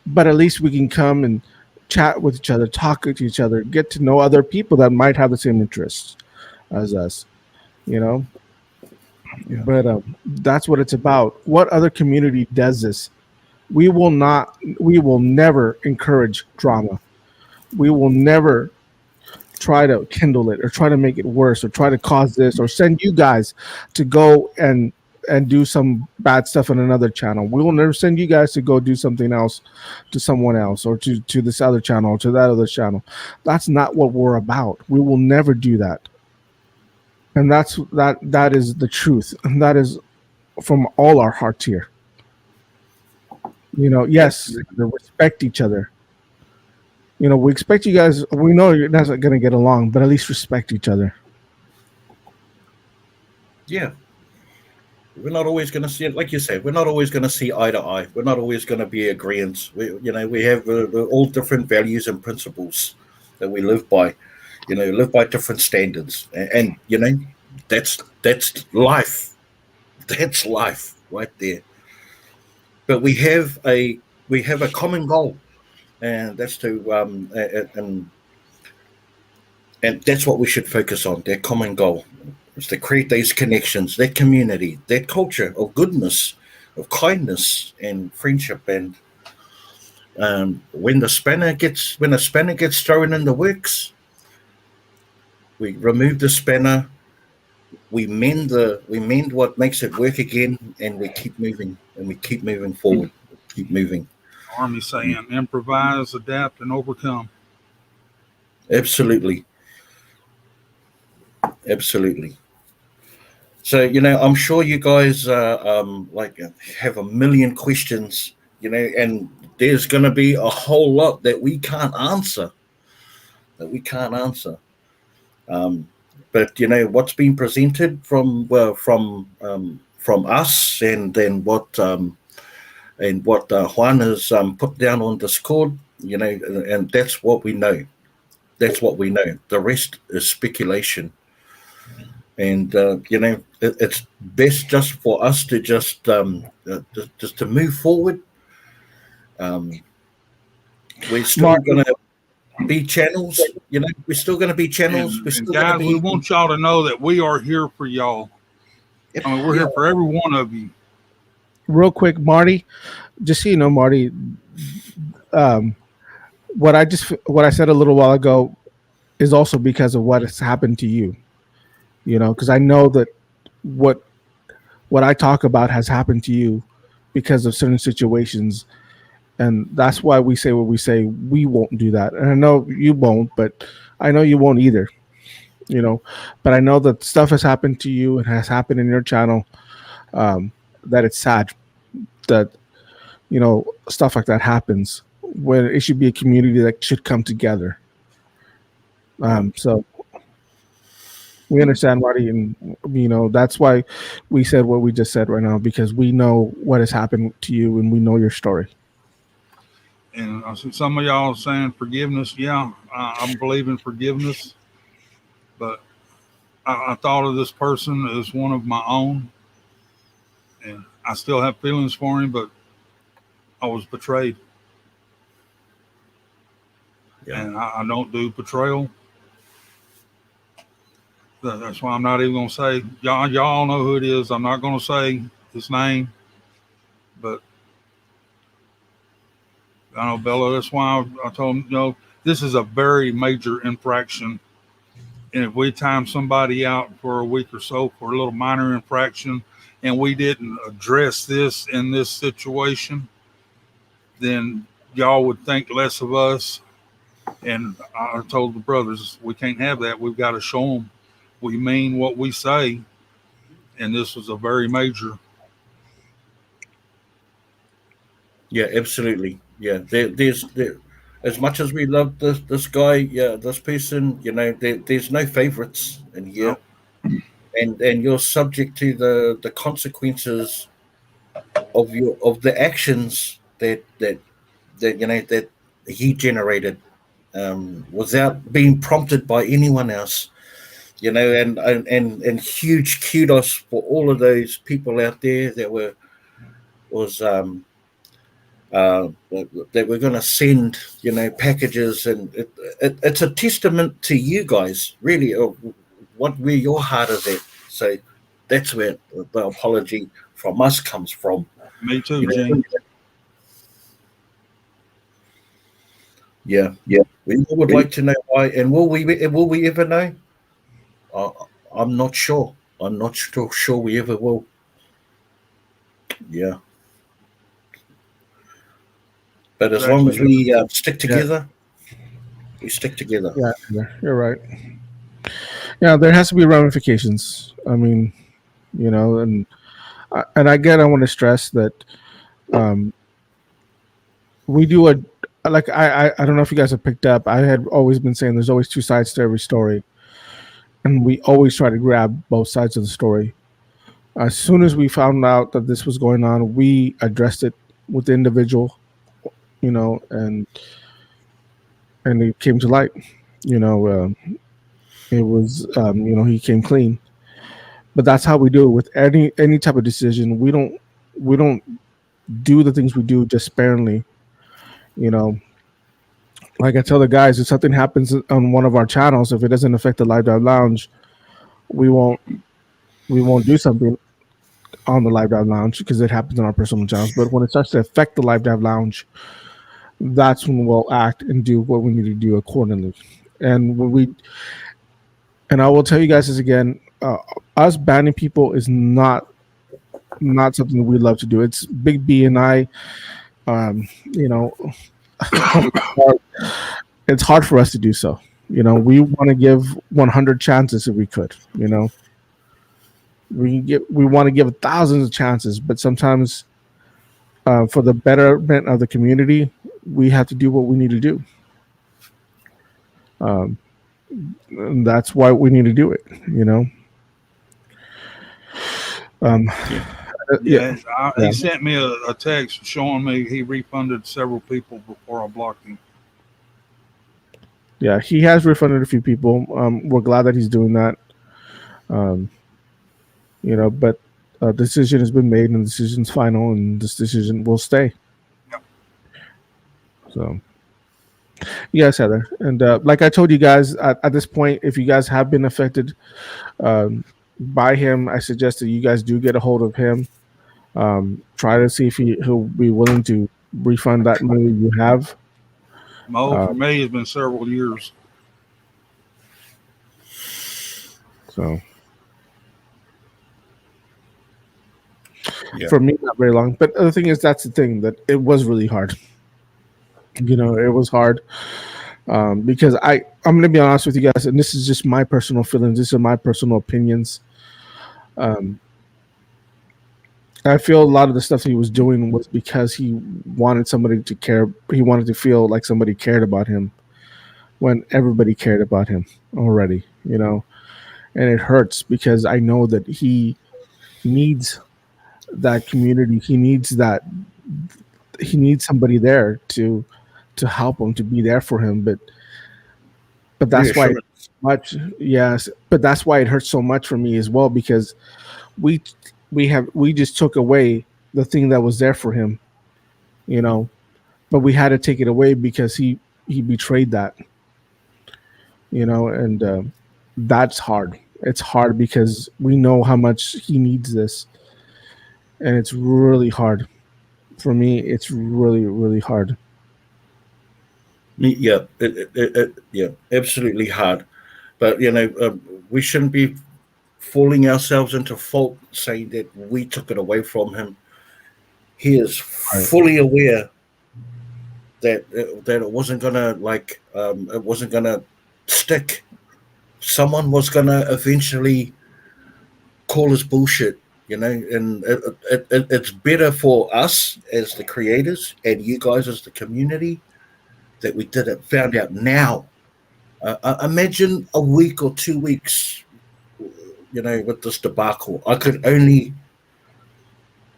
but at least we can come and chat with each other, talk with each other, get to know other people that might have the same interests as us. You know, Yeah. but that's what it's about. What other community does this? We will not. We will never encourage drama. We will never try to kindle it or try to make it worse or try to cause this or send you guys to go and do some bad stuff on another channel. We will never send you guys to go do something else to someone else or to this other channel or to that other channel. That's not what we're about. We will never do that. And that is the truth. And that is from all our hearts here. Yes, respect each other. We expect you guys. We know you're not going to get along, but at least respect each other. yeah, we're not always going to see it, like you said. We're not always going to see eye to eye. We're not always going to be agreeants. We have all different values and principles that we live by. Live by different standards, and that's life. That's life right there. But we have a common goal, and that's to and that's what we should focus on. That common goal is to create those connections, that community, that culture of goodness, of kindness and friendship. And when a spanner gets thrown in the works, we remove the spanner, we mend what makes it work again, and we keep moving forward, keep moving. Army saying improvise, adapt, and overcome. Absolutely, absolutely. So I'm sure you guys have a million questions, and there's going to be a whole lot that we can't answer. Um, but what's been presented from us, and then what Juan has put down on Discord, and that's what we know. That's what we know. The rest is speculation. And it's best just for us to just to move forward. We're still going to be channels. We're still going to be channels. We're And still going to guys, be. we want y'all to know that we are here for y'all. I mean, we're here for every one of you. Real quick, Marty, just so you know, Marty, what I said a little while ago is also because of what has happened to you. Because I know that what I talk about has happened to you because of certain situations, and that's why we say what we say. We won't do that, and I know you won't, but I know you won't either. But I know that stuff has happened to you and has happened in your channel. That it's sad that stuff like that happens when it should be a community that should come together. So we understand, Marty, and that's why we said what we just said right now, because we know what has happened to you and we know your story. And I see some of y'all saying forgiveness. Yeah, I'm believing forgiveness, but I thought of this person as one of my own, and I still have feelings for him, but I was betrayed. Yeah. And I don't do betrayal. That's why I'm not even going to say, y'all know who it is. I'm not going to say his name, but I know Bella, that's why I told him, this is a very major infraction. And if we time somebody out for a week or so for a little minor infraction and we didn't address this in this situation, then y'all would think less of us. And I told the brothers, we can't have that. We've got to show them we mean what we say. And this was a very major. Yeah, absolutely. Yeah, there's as much as we love this guy, this person, there's no favorites in here. Nope. And you're subject to the consequences of the actions that he generated, without being prompted by anyone else. And huge kudos for all of those people out there that that we're going to send, packages, and it's a testament to you guys, really, of where your heart is at. So that's where the apology from us comes from. Me too, Gene. Yeah. We would like to know why, and will we ever know? I'm not sure. I'm not sure we ever will. Yeah. But as long as we stick together, we stick together. Yeah, you're right. Yeah, there has to be ramifications. I mean, and again, I want to stress that we do I don't know if you guys have picked up. I had always been saying there's always two sides to every story, and we always try to grab both sides of the story. As soon as we found out that this was going on, we addressed it with the individual, and it came to light. It was, he came clean. But that's how we do it with any type of decision. We don't do the things we do just sparingly. Like I tell the guys, if something happens on one of our channels, if it doesn't affect the Live Dive Lounge, we won't do something on the Live Dive Lounge because it happens on our personal channels. But when it starts to affect the Live Dive Lounge, that's when we'll act and do what we need to do accordingly. And I will tell you guys this again, us banning people is not something we love to do. It's Big B and I, it's hard for us to do so. We want to give 100 chances if we could, We want to give thousands of chances, but sometimes for the betterment of the community, we have to do what we need to do. Um, and that's why we need to do it. You know. Um, Yeah, yeah, he sent me a text showing me he refunded several people before I blocked him. yeah. He has refunded a few people. We're glad that he's doing that. Um, you know, but decision has been made, and the decision's final, and this decision will stay. Yep. So, yes, Heather, and like I told you guys at this point, if you guys have been affected by him, I suggest that you guys do get a hold of him. Try to see if he'll be willing to refund that money you have. Mo, for me, it's been several years. So Yeah. for me, not very long. But the thing is, that's the thing, that it was really hard. You know, it was hard because I'm going to be honest with you guys, and this is just my personal feelings. These are my personal opinions. Um, I feel a lot of the stuff he was doing was because he wanted somebody to care. He wanted to feel like somebody cared about him when everybody cared about him already, you know. And it hurts because I know that he needs that community. He needs somebody there to help him, to be there for him. But that's why much, yes, but that's why it hurts so much for me as well, because we we just took away the thing that was there for him, you know, but we had to take it away because he betrayed that, you know. And that's hard. It's hard because we know how much he needs this, and it's really hard for me. It's really hard. Yeah, yeah, absolutely hard. But we shouldn't be falling ourselves into fault saying that we took it away from him. He is Right. fully aware that it wasn't gonna stick. Someone was gonna eventually call us bullshit, and it's better for us as the creators and you guys as the community that we found out now. Imagine a week or 2 weeks, with this debacle.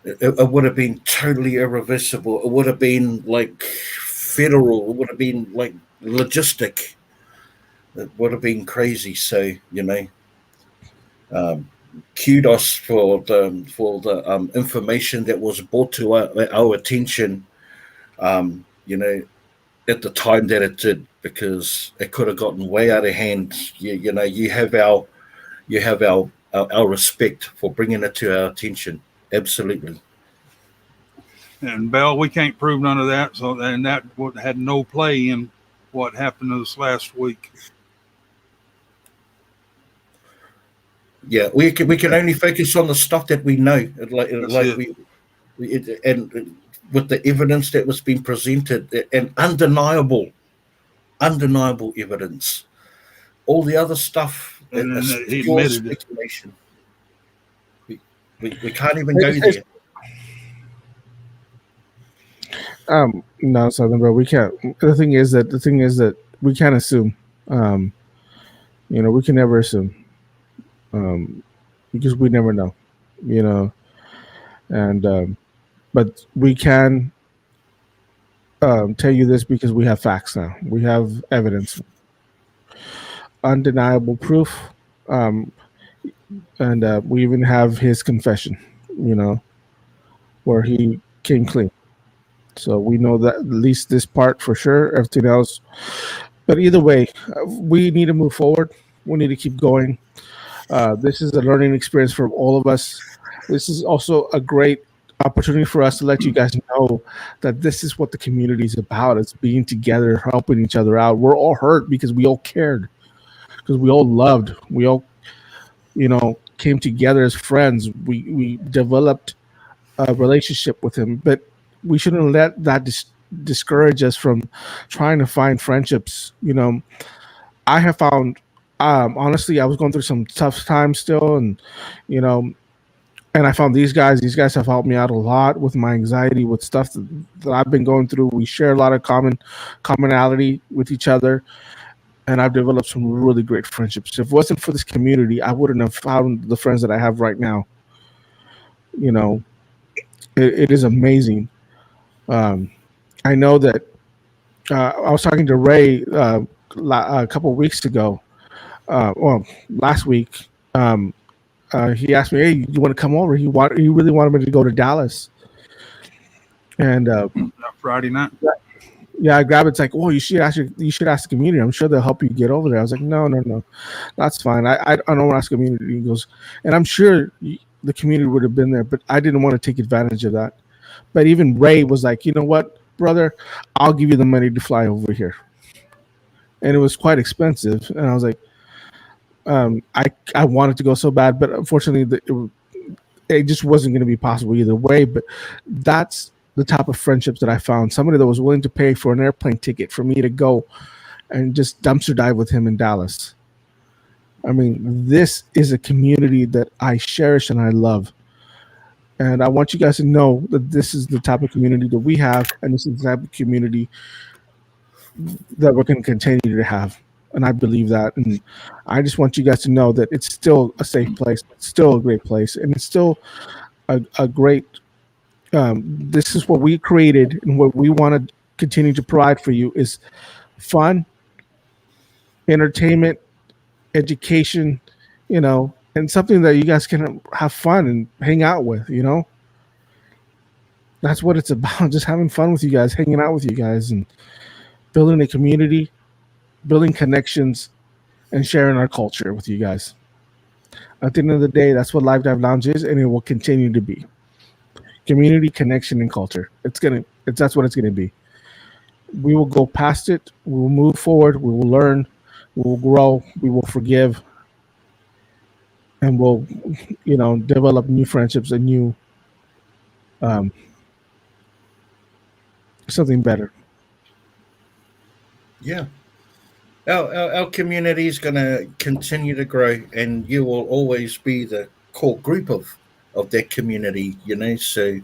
It would have been totally irreversible. It would have been like federal. It would have been like logistic. It would have been crazy. So, um, kudos for the information that was brought to our attention. At the time that it did, because it could have gotten way out of hand. You have our respect for bringing it to our attention. Absolutely. And Bell, we can't prove none of that. So, and that had no play in what happened this last week. Yeah, we can only focus on the stuff that we know, and with the evidence that was being presented, and undeniable evidence. All the other stuff And is then he pure admitted it. speculation. We can't even go there. No, Southern Bro, we can't. The thing is that we can't assume. You know, we can never assume, because we never know. You know, and but we can tell you this because we have facts now. We have evidence, undeniable proof, and we even have his confession. You know, where he came clean. So we know that at least this part for sure. Everything else, but either way, we need to move forward. We need to keep going. This is a learning experience for all of us. This is also a great opportunity for us to let you guys know that this is what the community is about. It's being together, helping each other out. We're all hurt because we all cared, because we all loved. We all, you know, came together as friends. We developed a relationship with him, but we shouldn't let that discourage us from trying to find friendships. You know, I have found, honestly, I was going through some tough times still, and you know, And I found these guys. These guys have helped me out a lot with my anxiety, with stuff that I've been going through. We share a lot of commonality with each other, and I've developed some really great friendships. If it wasn't for this community, I wouldn't have found the friends that I have right now. You know, it is amazing. Um, I know that I was talking to Ray a couple of weeks ago. Well, last week. He asked me, "Hey, you want to come over?" He really wanted me to go to Dallas, and Friday night. yeah, I grabbed it. It's like, "Oh, you should ask the community. I'm sure they'll help you get over there." I was like, "No, no, no, that's fine. I don't want to ask the community." He goes, and I'm sure the community would have been there, but I didn't want to take advantage of that. But even Ray was like, "You know what, brother? I'll give you the money to fly over here," and it was quite expensive. And I was like, I wanted to go so bad, but unfortunately, it just wasn't going to be possible either way. But that's the type of friendships that I found. Somebody that was willing to pay for an airplane ticket for me to go and just dumpster dive with him in Dallas. I mean, this is a community that I cherish and I love. And I want you guys to know that this is the type of community that we have, and this is the type of community that we're going to continue to have. And I believe that. And I just want you guys to know that it's still a safe place, it's still a great place, and it's still a great. This is what we created, and what we want to continue to provide for you is fun, entertainment, education, and something that you guys can have fun and hang out with. That's what it's about. Just having fun with you guys, hanging out with you guys, and building a community, building connections, and sharing our culture with you guys. At the end of the day, that's what Live Dive Lounge is, and it will continue to be. Community, connection, and culture. That's what it's gonna be. We will go past it. We will move forward. We will learn. We will grow. We will forgive, and we'll, develop new friendships and new, um, something better. Yeah. Our community is going to continue to grow, and you will always be the core group of that community. So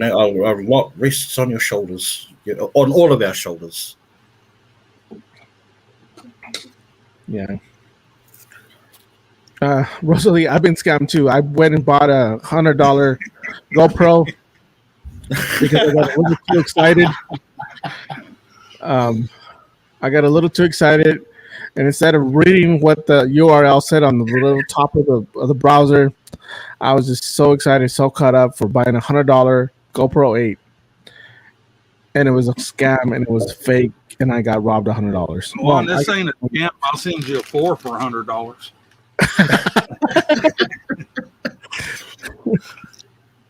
our lot rests on your shoulders, on all of our shoulders. Yeah. Rosalie, I've been scammed too. I went and bought a $100 GoPro because I got a little too excited. I got a little too excited, and instead of reading what the URL said on the little top of the browser, I was just so excited, so caught up for buying a $100 GoPro 8, and it was a scam, and it was fake, and I got robbed $100. Well, this ain't a scam. I'll send you a 4 for $100.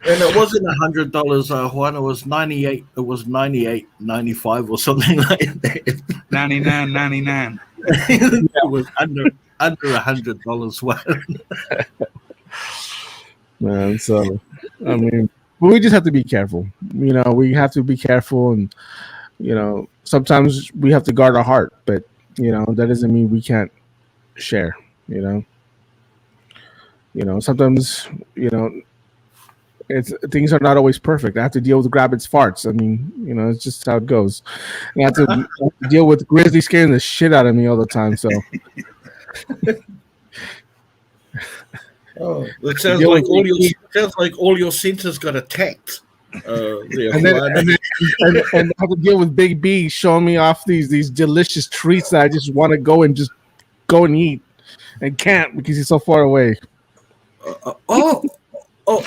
And it wasn't $100, Juan. It was 98. It was 98.95 or something like that. 99.99. It was under $100, Juan. Man, so I mean, we just have to be careful. We have to be careful, and sometimes we have to guard our heart, but that doesn't mean we can't share. Sometimes things are not always perfect. I have to deal with Grabbit's farts. I mean, it's just how it goes. And I have to deal with Grizzly scaring the shit out of me all the time. So. Oh, it sounds like all your senses got attacked. And I have to deal with Big B showing me off these delicious treats that I just want to go and eat, and can't because he's so far away.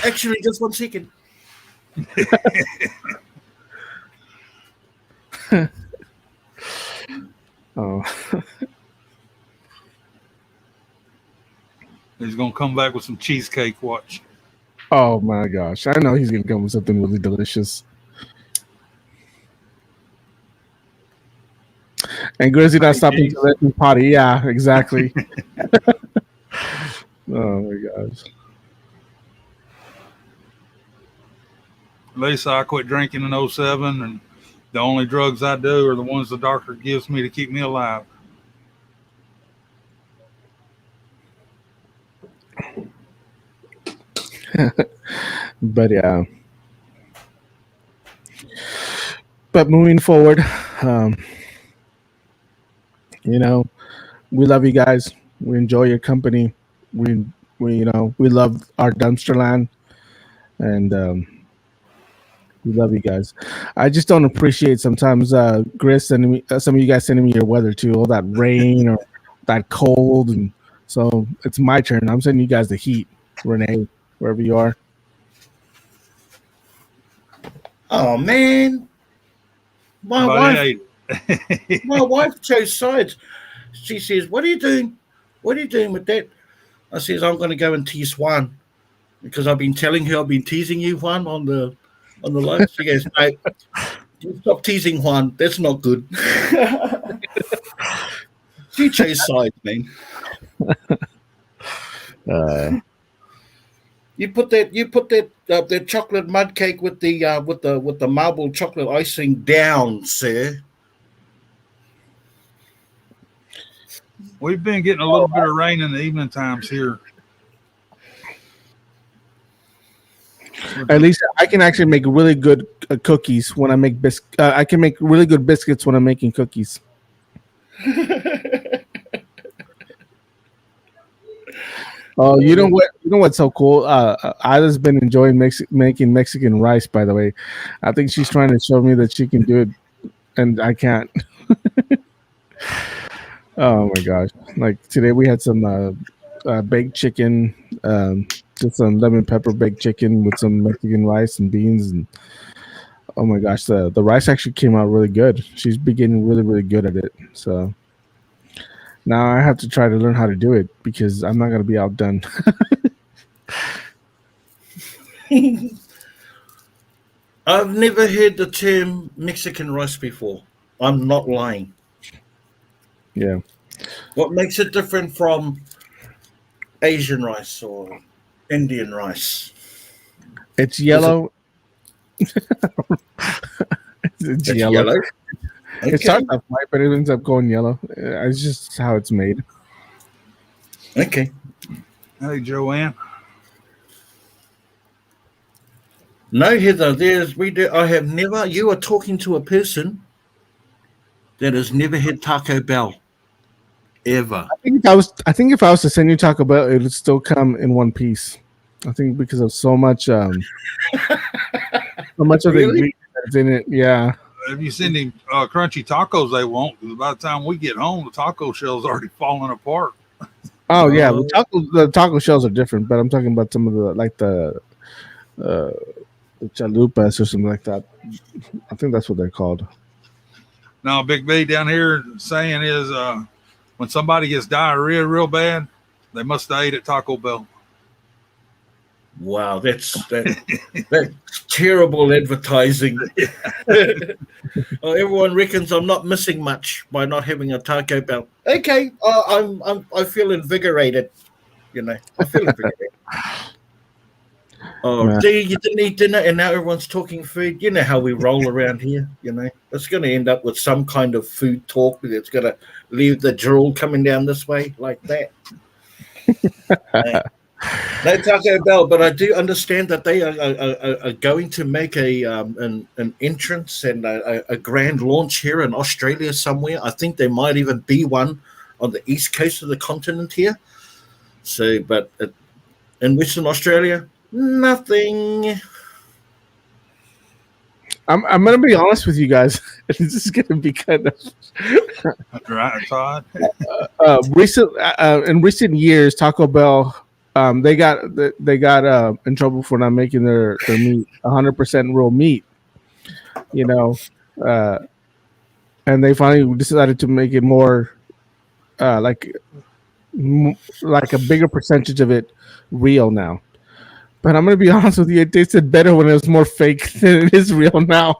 Actually, just 1 second. Oh. He's gonna come back with some cheesecake. Watch. Oh my gosh! I know he's gonna come with something really delicious. And Grizzly not stopping to let me potty. Yeah, exactly. Oh my gosh. Lisa, I quit drinking in 2007, and the only drugs I do are the ones the doctor gives me to keep me alive. But yeah. But moving forward, um, you know, we love you guys. We enjoy your company. We we love our dumpster land, and we love you guys. I just don't appreciate sometimes Chris sending me some of you guys sending me your weather too, all that rain or that cold, and so it's my turn. I'm sending you guys the heat, Renee, wherever you are. Oh man, my But wife, it ain't. my wife chose sides. She says, "What are you doing? What are you doing with that?" I says, "I'm going to go and tease Juan because I've been telling her I've been teasing you, Juan, on the live." She goes, "No, you stop teasing Juan. That's not good." She chose sides, man. You put that chocolate mud cake with the marble chocolate icing down, sir. We've been getting a little bit of rain in the evening times here. At least I can actually make really good cookies when I make I can make really good biscuits when I'm making cookies. Oh, you know what? You know what's so cool? Ida's been enjoying making Mexican rice. By the way, I think she's trying to show me that she can do it, and I can't. Oh my gosh! Like today, we had some baked chicken, just some lemon pepper baked chicken with some Mexican rice and beans, and oh my gosh, the rice actually came out really good. She's beginning really good at it. So now I have to try to learn how to do it because I'm not gonna be outdone. I've never heard the term Mexican rice before. I'm not lying. Yeah. What makes it different from Asian rice or Indian rice? It's yellow. It's It's yellow. yellow. It Okay. starts off white, but it ends up going yellow. It's just how it's made. Okay. Hey, Joanne. No, Heather, I have never, you are talking to a person that has never had Taco Bell. Ever. I think if I was to send you Taco Bell, it would still come in one piece. I think because of so much of the Really? ingredients that's in it. Yeah. If you send him crunchy tacos, they won't. Because by the time we get home, the taco shell's already falling apart. Oh yeah, the taco shells are different, but I'm talking about some of the chalupas or something like that. I think that's what they're called. Now, Big B down here saying is when somebody gets diarrhea real bad, they must have ate at Taco Bell. Wow, that's terrible advertising. Oh, everyone reckons I'm not missing much by not having a Taco Bell. Okay, I feel invigorated. You know, I feel invigorated. Oh, Yeah. gee, you didn't eat dinner, and now everyone's talking food. You know how we roll around here. You know, it's going to end up with some kind of food talk that's going to leave the drool coming down this way like that. No Taco Bell, but I do understand that they are going to make an entrance and a grand launch here in Australia somewhere. I think there might even be one on the east coast of the continent here. So, but in Western Australia, nothing. I'm gonna be honest with you guys. This is gonna be kind of Right, Todd? in recent years. Taco Bell, they got in trouble for not making their meat 100% real meat. You know, and they finally decided to make it more like a bigger percentage of it real now. But I'm gonna be honest with you, it tasted better when it was more fake than it is real now.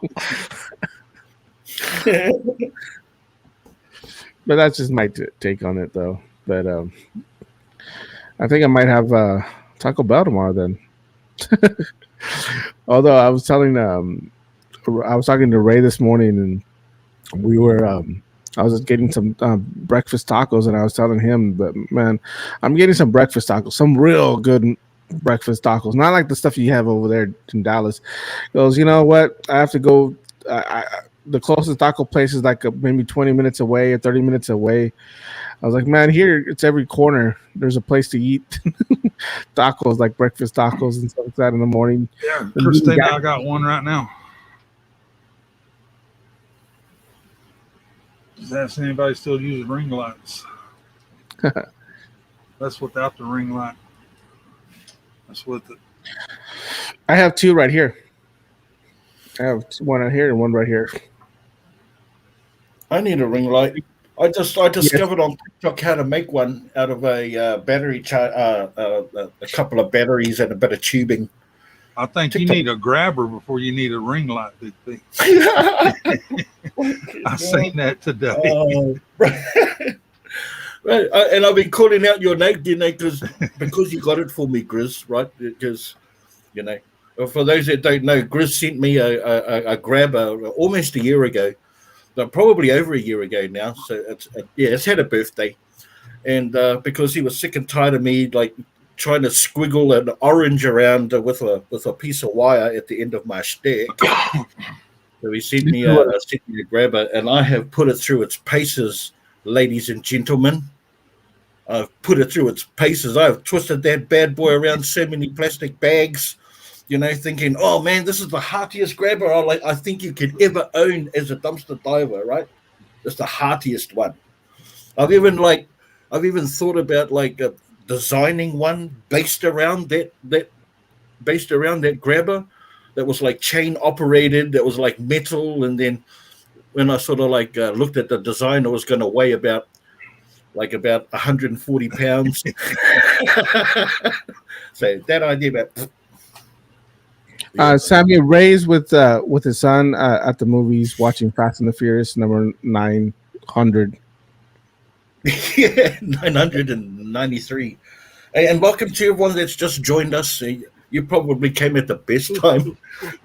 But that's just my take on it, though. But I think I might have Taco Bell tomorrow then. Although I was talking to Ray this morning, and we were I was getting some breakfast tacos, and I was telling him that, man, I'm getting some breakfast tacos, some real good breakfast tacos, not like the stuff you have over there in Dallas. He goes, you know what? I have to go. The closest taco place is like maybe 20 minutes away or 30 minutes away. I was like, man, here it's every corner. There's a place to eat tacos, like breakfast tacos and stuff like that in the morning. Yeah, Christina, I got one right now. Just ask anybody still uses ring lights. That's without the ring light. That's with it. I have two right here. I have one right here and one right here. I need a ring light. I discovered on TikTok how to make one out of a battery a couple of batteries and a bit of tubing. I think you need a grabber before you need a ring light, Big B. I seen that today. Right, and I've been calling out your name, because you got it for me, Grizz, right? Because, for those that don't know, Grizz sent me a grabber almost a year ago, probably over a year ago now. So it's had a birthday, and because he was sick and tired of me like trying to squiggle an orange around with a piece of wire at the end of my stick. So he sent me a grabber, and I have put it through its paces, ladies and gentlemen. I've put it through its paces. I've twisted that bad boy around so many plastic bags, thinking, oh man, this is the heartiest grabber I think you could ever own as a dumpster diver, right? It's the heartiest one. I've even thought about designing one based around that grabber that was like chain operated, that was like metal, and then when I sort of looked at the design, it was going to weigh about 140 pounds. So that idea about Sammy Ray's with his son at the movies watching Fast and the Furious number 900. Yeah, 993. And welcome to everyone that's just joined us. You probably came at the best time,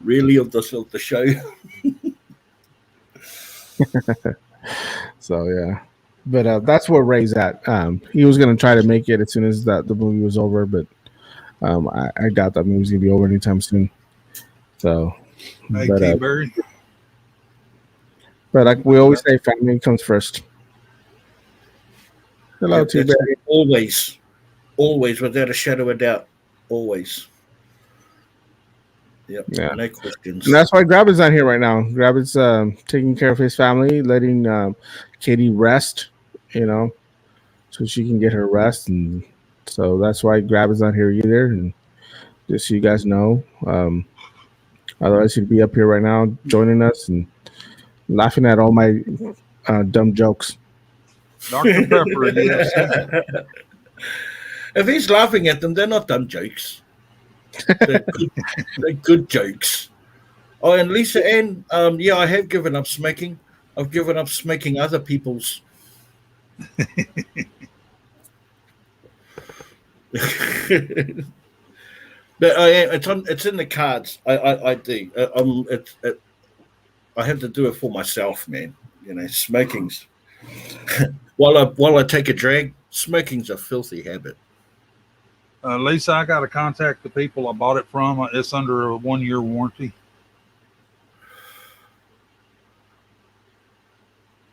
really, of the show. So yeah, but that's where Ray's at. He was gonna try to make it as soon as the movie was over, but I doubt that movie's gonna be over anytime soon. So, hey, but like we always say, family comes first. Hello, T-Berry. Always, without a shadow of doubt, always. Yep, yeah, no questions. And that's why Grabber's not here right now. Grabber's taking care of his family, letting Katie rest, so she can get her rest, and so that's why Grabber's not here either. And just so you guys know, otherwise he'd be up here right now joining us and laughing at all my dumb jokes. Dr. Pepper, yes. If he's laughing at them, they're not dumb jokes. They're good jokes. Oh, and Lisa Ann, I have given up smoking. I've given up smoking other people's. But it's in the cards. I do. I have to do it for myself, man. Smoking's while I take a drag. Smoking's a filthy habit. Lisa, I got to contact the people I bought it from. It's under a 1-year warranty.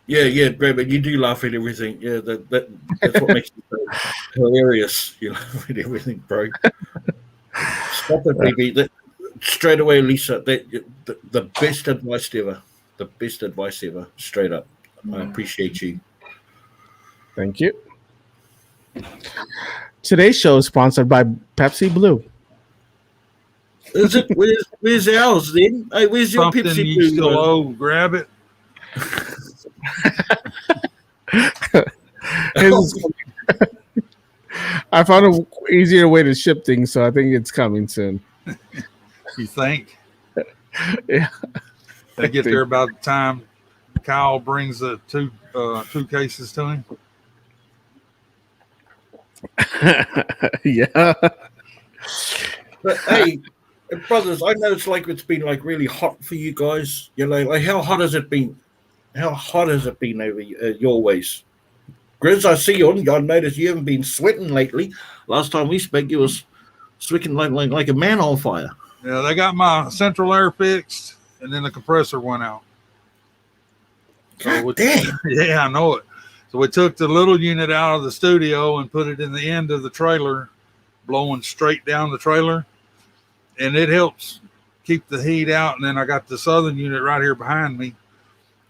Yeah, Greg, but you do laugh at everything. Yeah, that's what makes it so hilarious. You laugh at everything, bro. Stop it, baby. Straight away, Lisa. The best advice ever. The best advice ever. Straight up. I appreciate you. Thank you. Today's show is sponsored by Pepsi Blue. Is it? Where's ours then? Hey, where's your Something Pepsi you Blue? still owe, grab it. I found an easier way to ship things, so I think it's coming soon. You think? Yeah. They get there about the time Kyle brings the two cases to him. Yeah. But hey, brothers, I know it's been really hot for you guys. Like how hot has it been? How hot has it been over your ways? Grizz, I see you. I noticed you haven't been sweating lately. Last time we spoke, you was Swicking like a man on fire. Yeah, they got my central air fixed, and then the compressor went out. God damn. Yeah, I know it. So we took the little unit out of the studio and put it in the end of the trailer, blowing straight down the trailer, and it helps keep the heat out. And then I got this other unit right here behind me.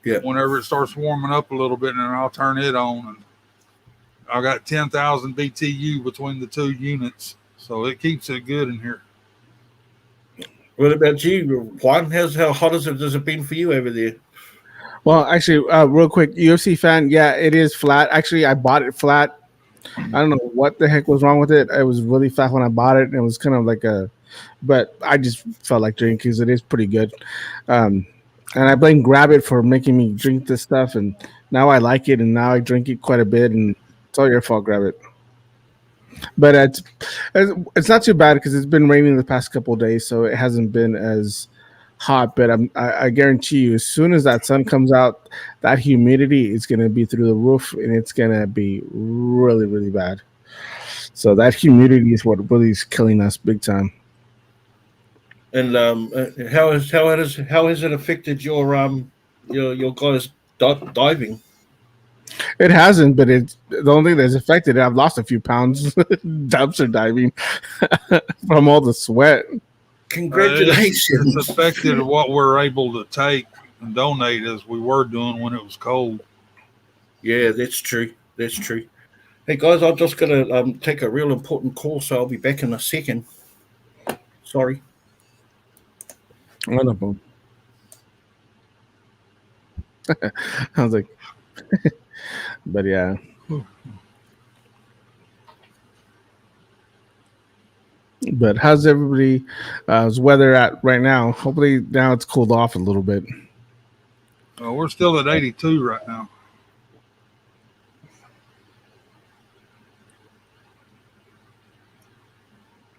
Yeah. Whenever it starts warming up a little bit, and then I'll turn it on. And I got 10,000 BTU between the two units, so it keeps it good in here. What about you, Juan? How hot has it been for you over there? Well, actually, real quick, UFC fan, yeah, it is flat. Actually, I bought it flat. I don't know what the heck was wrong with it. It was really flat when I bought it, and it was kind of like but I just felt like drinking because it is pretty good. And I blame Grab It for making me drink this stuff, and now I like it, and now I drink it quite a bit, and it's all your fault, Grab It. But it's not too bad because it's been raining the past couple of days, so it hasn't been as hot. But I guarantee you, as soon as that sun comes out, that humidity is going to be through the roof, and it's going to be really, really bad. So that humidity is what really is killing us big time. And how has it affected your guys diving? It hasn't, but it's the only thing that's affected it. I've lost a few pounds dumpster diving from all the sweat. Congratulations! It's affected what we're able to take and donate as we were doing when it was cold. Yeah, that's true. That's true. Hey guys, I'm just gonna take a real important call, so I'll be back in a second. Sorry. Wonderful. I was like, but yeah. But how's everybody's weather at right now? Hopefully now it's cooled off a little bit. We're still at 82 right now.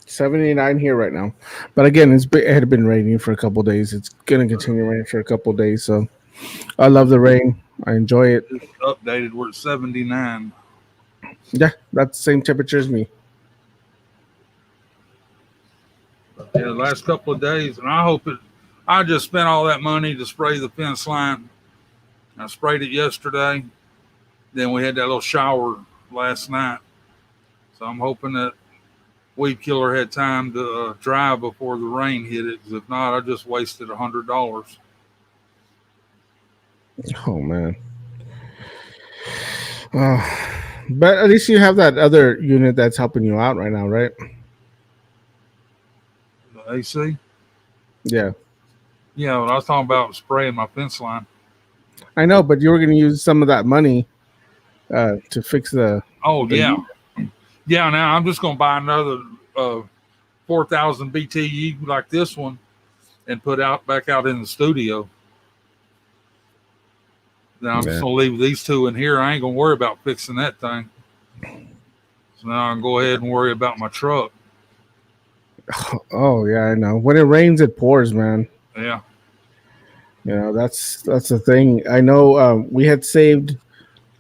$79 here right now, but again, it had been raining for a couple of days. It's gonna continue raining for a couple of days, so I love the rain. I enjoy it. It's updated. We're at 79. Yeah, that's the same temperature as me. Yeah, the last couple of days, and I just spent all that money to spray the fence line. I sprayed it yesterday. Then we had that little shower last night. So I'm hoping that weed killer had time to dry before the rain hit it. Because if not, I just wasted $100. Oh man. But at least you have that other unit that's helping you out right now, right? The AC? Yeah. Yeah, what I was talking about spraying my fence line. I know, but you were going to use some of that money to fix the. Oh, yeah. Yeah, now I'm just going to buy another 4,000 BTU like this one and put back out in the studio. Then I'm just going to leave these two in here. I ain't going to worry about fixing that thing. So now I can go ahead and worry about my truck. Oh, yeah, I know. When it rains, it pours, man. Yeah. You know, that's the thing. I know we had saved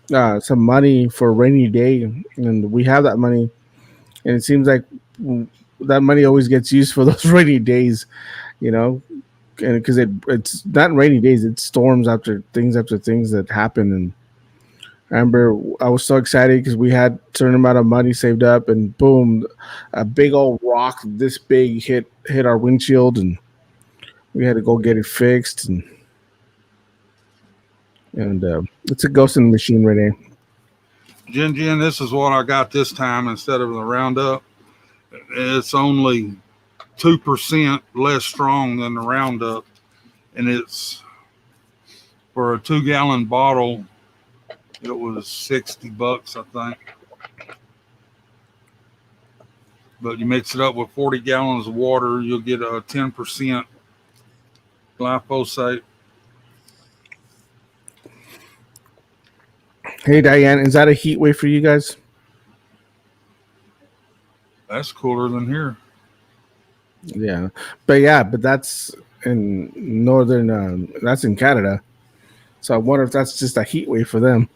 some money for a rainy day, and we have that money. And it seems like that money always gets used for those rainy days, you know, and because it's not rainy days, it's storms after things that happen. And I remember I was so excited because we had a certain amount of money saved up, and boom, a big old rock this big hit our windshield, and we had to go get it fixed. And it's a ghost in the machine right now. Jen, this is what I got this time instead of the Roundup. It's only 2% less strong than the Roundup, and it's for a 2-gallon bottle. It was $60, I think. But you mix it up with 40 gallons of water, you'll get a 10% glyphosate. Hey, Diane, is that a heat wave for you guys? That's cooler than here. Yeah, but that's in northern. That's in Canada, so I wonder if that's just a heat wave for them.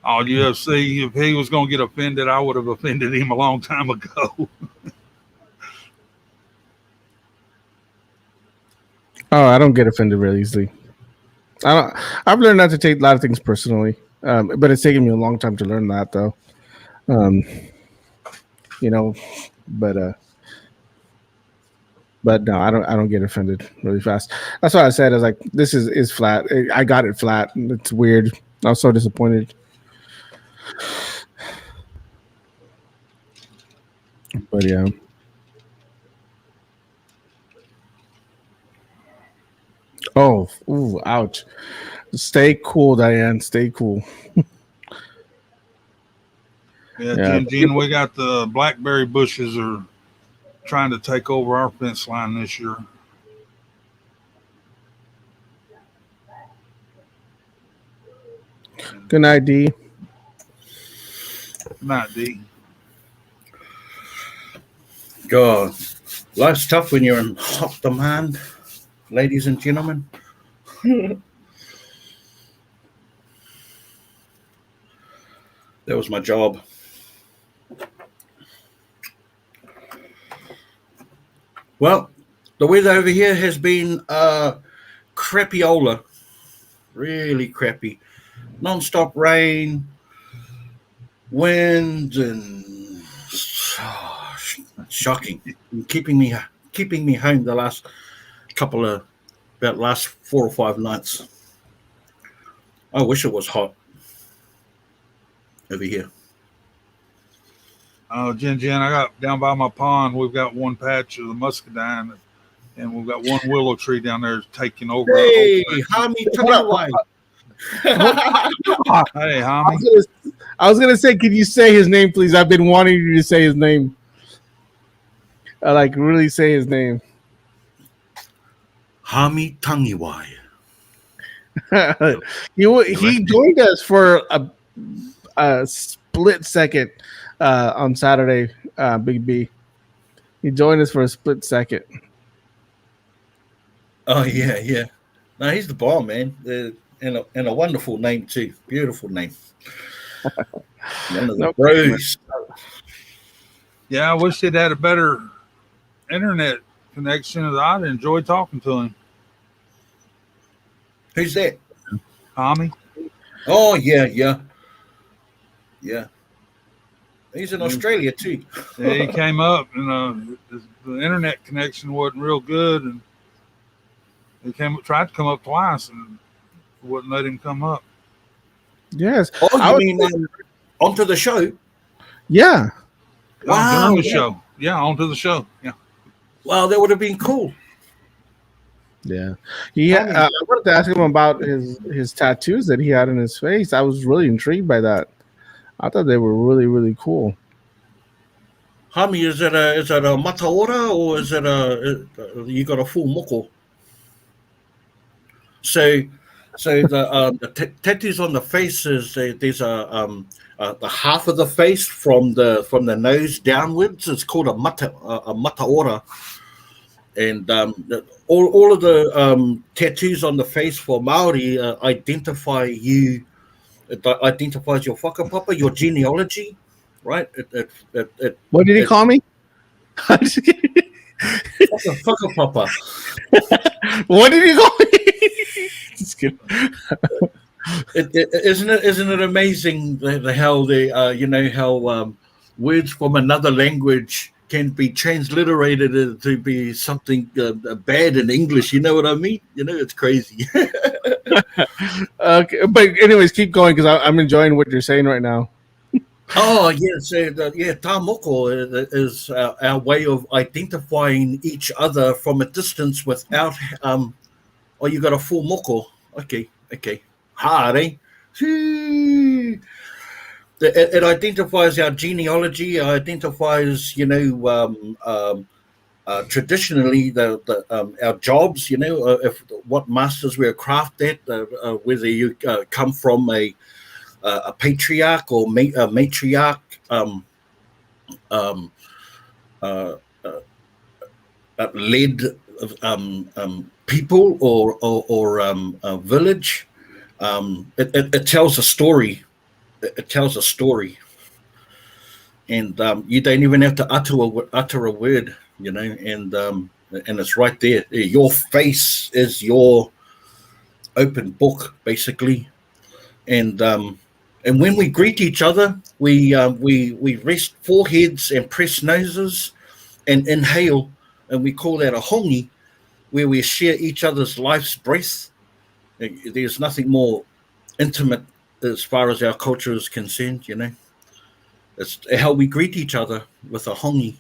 All UFC, if he was going to get offended, I would have offended him a long time ago. Oh, I don't get offended really easily. I've learned not to take a lot of things personally, but it's taken me a long time to learn that, though. Um, you know, but no, I don't get offended really fast. That's why I said I was like, this is flat. I got it flat. It's weird. I was so disappointed. But yeah. Oh, ooh, ouch. Stay cool, Diane. Stay cool. Yeah, Jen, we got the blackberry bushes are trying to take over our fence line this year. Good night, D. Good night, D. God, life's tough when you're in hot demand, ladies and gentlemen. That was my job. Well, the weather over here has been crappiola, really crappy. Non-stop rain, wind, and shocking. Keeping me home the last last 4 or 5 nights. I wish it was hot over here. Oh, Jen, I got down by my pond. We've got one patch of the muscadine, and we've got one willow tree down there taking over. Hey, Hami Taniwai. Hey, Hami. I was gonna say, can you say his name, please? I've been wanting you to say his name. I like really say his name. Hami Tangiwai. He joined us for a split second on Saturday. Big B. He joined us for a split second. Oh yeah. No, he's the bomb, man. And a wonderful name too. Beautiful name. One of the bros. Yeah, I wish he'd had a better internet connection. I'd enjoy talking to him. Who's that? Tommy. Oh yeah. He's in Australia too. Yeah, he came up, and the internet connection wasn't real good, and he tried to come up twice, and wouldn't let him come up. Yes. Oh, you mean onto the show? Yeah. Wow. During the show. Yeah, onto the show. Yeah. Wow, that would have been cool. Yeah. I wanted to ask him about his tattoos that he had in his face. I was really intrigued by that. I thought they were really, really cool. Hami, is it a mataora, or is it you got a full moko? So the tattoos on the face is there's the half of the face from the nose downwards. It's called a mataora, and all of the tattoos on the face for Maori identify you. It identifies your whakapapa, your genealogy, right? What did he call me? Whakapapa. What did he call me? Just kidding. Isn't it amazing how how words from another language can be transliterated to be something bad in English? You know what I mean? It's crazy. Okay, but anyways, keep going because I'm enjoying what you're saying right now. Oh yes, tā moko is our way of identifying each other from a distance without. Oh, you got a full moko. Okay. Hard, eh? It identifies our genealogy. It identifies, traditionally our jobs. If what masters we're craft at, whether you come from a patriarch or a matriarch, led people or a village. It tells a story it tells a story, and you don't even have to utter a word, and it's right there. Your face is your open book, basically, and when we greet each other, we rest foreheads and press noses and inhale, and we call that a hongi, where we share each other's life's breath. There's nothing more intimate as far as our culture is concerned, It's how we greet each other with a hongi,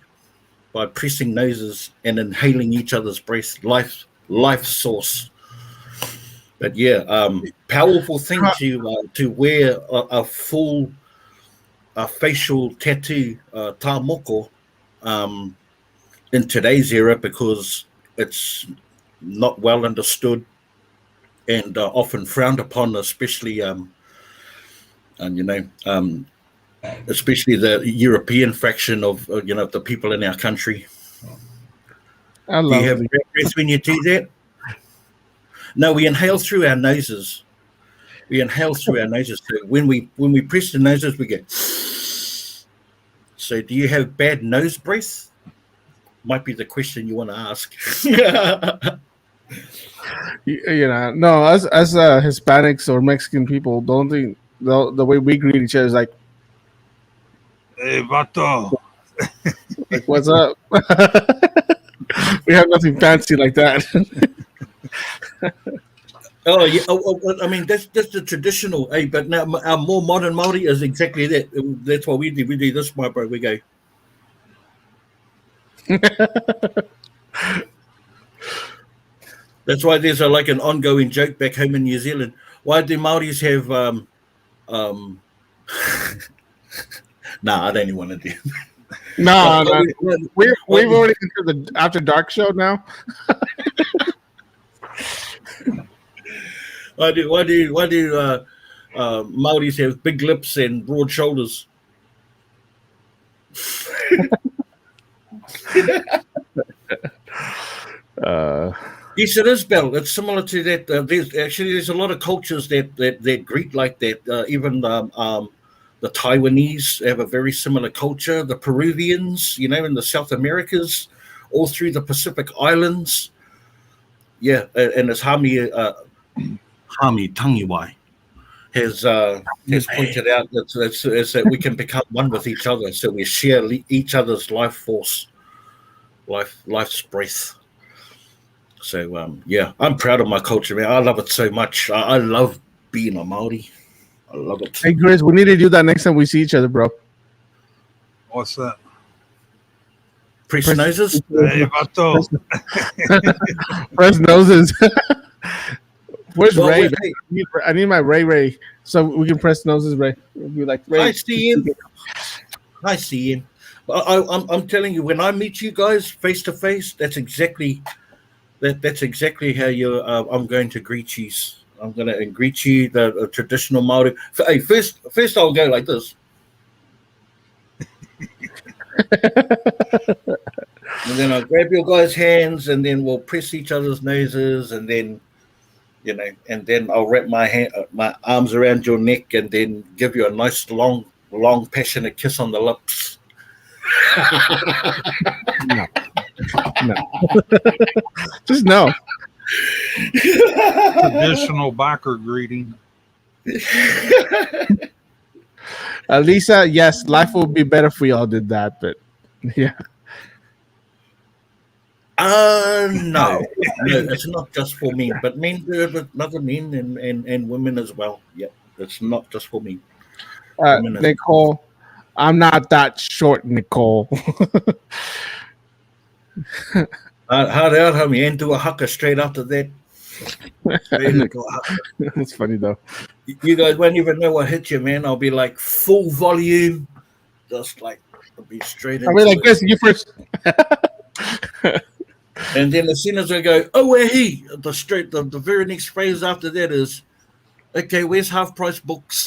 by pressing noses and inhaling each other's breath, life source. But yeah, powerful thing to wear a full facial tattoo, tā moko, in today's era, because it's not well understood and often frowned upon, especially especially the European fraction of the people in our country. I Do love you have it. breath when you do that? No, we inhale through our noses. We inhale through our noses. So when we press the noses, we go. So do you have bad nose breath? Might be the question you want to ask. No, as Hispanics or Mexican people, don't think the way we greet each other is like Hey, vato. what's up? We have nothing fancy like that. Oh yeah, I mean that's the traditional. Hey, but now our more modern Māori is exactly that. That's what we do. We do this, my bro. We go. That's why there's like an ongoing joke back home in New Zealand. Why do Māoris have Nah, I don't even want to do. No, we've already considered the After Dark show now. Why do Māoris have big lips and broad shoulders? Yes, it is, Bell. It's similar to that. There's a lot of cultures that greet like that. Even the Taiwanese have a very similar culture. The Peruvians, in the South Americas, all through the Pacific Islands. Yeah, and as Hami Tangiwai has pointed out that we can become one with each other. So we share each other's life force, life's breath. So yeah, I'm proud of my culture, man. I love it so much. I love being a Māori. I love it. Hey, Chris, we need to do that next time we see each other, bro. What's that? Press noses. Hey, vato. Press noses. Where's Well, Ray? hey. I need my Ray, so we can press noses, Ray. We'll be like, Ray. I see him. I'm telling you, when I meet you guys face to face, that's exactly how you. I'm going to greet you. I'm going to greet you the traditional Māori. Hey, first I'll go like this, and then I'll grab your guys' hands, and then we'll press each other's noses, and then and then I'll wrap my arms around your neck, and then give you a nice long, passionate kiss on the lips. No. Just no. Traditional biker greeting. Lisa, yes, life would be better if we all did that, but yeah. No, it's not just for men, but men do it with other men and women as well. Yep, it's not just for me. Nicole, I'm not that short, Nicole. Hard out, homie, and do a haka straight after that. It's funny though. You guys won't even know what hit you, man. I'll be like full volume, just like I'll be straight into I mean, like this, you first. And then as soon as I go, oh, where he? The very next phrase after that is, okay, where's half price books?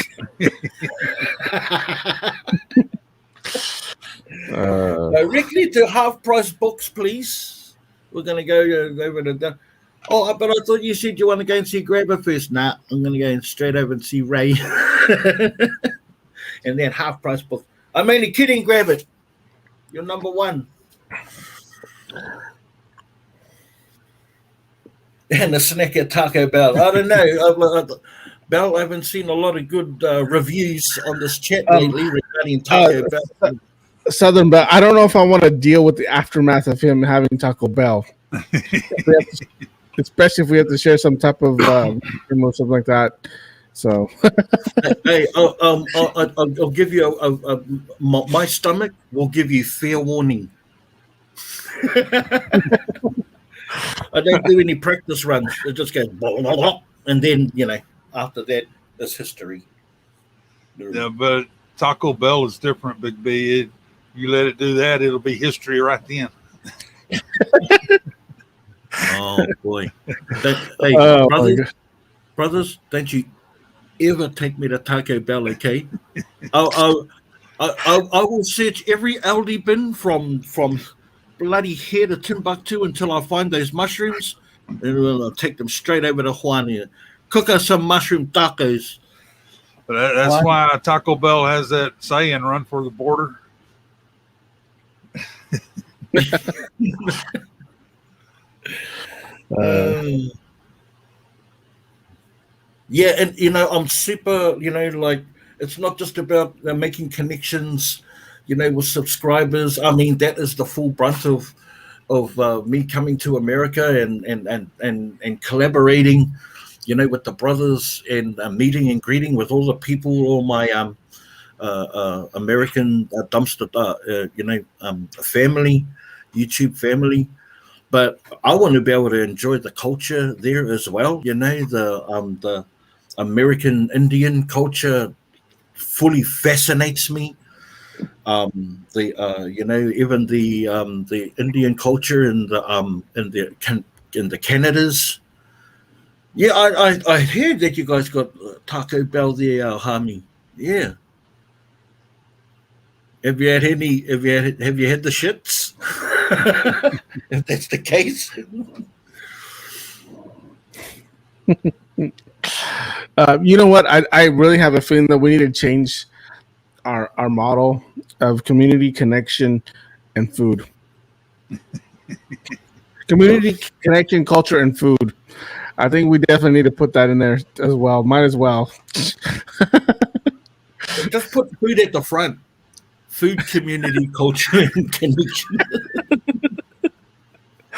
Directly to half price books, please. We're gonna go over to. Oh, but I thought you said you want to go and see Grabber first. Nah, I'm gonna go straight over and see Ray. and then half price book. I'm only kidding. Grab it. You're number one. And the snack at Taco Bell. I don't know. Bell, I haven't seen a lot of good reviews on this chat lately regarding Taco Bell. Southern Bell. I don't know if I want to deal with the aftermath of him having Taco Bell, especially if we have to share some type of or something like that. So, hey, I'll give you my stomach will give you fair warning. I don't do any practice runs. It just goes blah, blah, blah, and then after that is history. Yeah, but Taco Bell is different, Big B. You let it do that, it'll be history right then. Oh boy! Hey, brothers, don't you ever take me to Taco Bell, okay? I will search every Aldi bin from bloody here to Timbuktu until I find those mushrooms, and I'll take them straight over to Juan. Cook us some mushroom tacos. But that's why Taco Bell has that saying, "Run for the border." Yeah, and I'm super. Like it's not just about making connections. With subscribers. I mean, that is the full brunt of me coming to America and collaborating, with the brothers and meeting and greeting with all the people, all my American dumpster, family, YouTube family. But I want to be able to enjoy the culture there as well. The American Indian culture fully fascinates me. Even the Indian culture in the Canadas. Yeah, I heard that you guys got Taco Bell there, Hami. Yeah. Have you had the shits? If that's the case. You know what? I really have a feeling that we need to change our model of community connection and food. Community connection, culture, and food. I think we definitely need to put that in there as well. Might as well. Just put food at the front. Food, community, culture, and connection.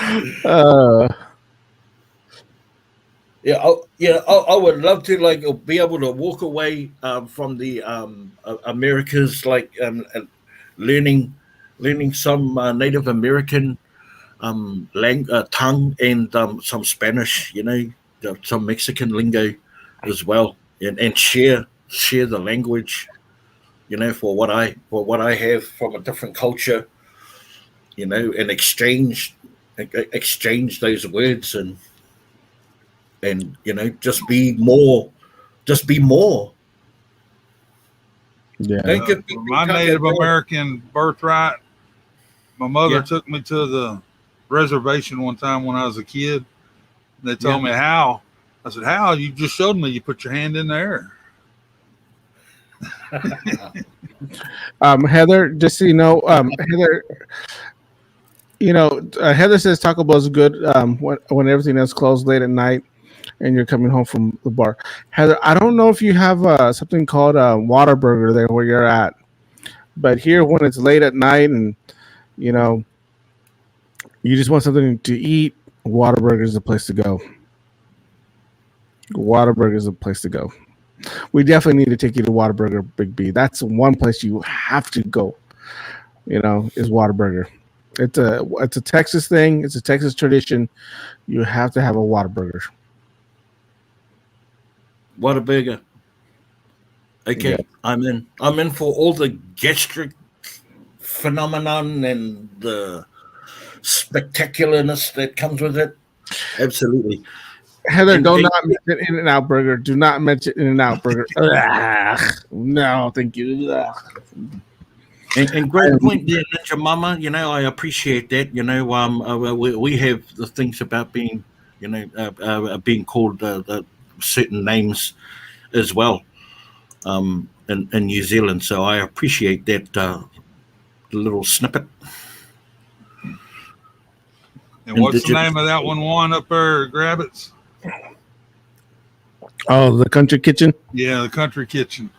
I would love to be able to walk away from the Americas, learning some Native American tongue and some Spanish, some Mexican lingo as well, and share the language, for what I have from a different culture, and exchange those words and just be more. Yeah. My Native American birthright, my mother took me to the reservation one time when I was a kid. They told me how. I said, "How? You just showed me. You put your hand in the air." Heather, just so you know, Heather says Taco Bell is good when everything else closed late at night and you're coming home from the bar. Heather, I don't know if you have something called a Whataburger there where you're at, but here when it's late at night and you just want something to eat, Whataburger is the place to go. Whataburger is the place to go. We definitely need to take you to Whataburger, Big B. That's one place you have to go. Is Whataburger. It's a Texas thing. It's a Texas tradition. You have to have a Whataburger. Whataburger. Okay, yeah. I'm in for all the gastric phenomenon and the spectacularness that comes with it. Absolutely. Heather, do not mention In-N-Out Burger. Do not mention In-N-Out Burger. No, thank you. And great point there, Ninja Mama. I appreciate that. We have the things about being, being called certain names as well. in New Zealand. So I appreciate that little snippet. And what's the name of that one up there, Grabbits? Oh, the country kitchen. Yeah, the country kitchen.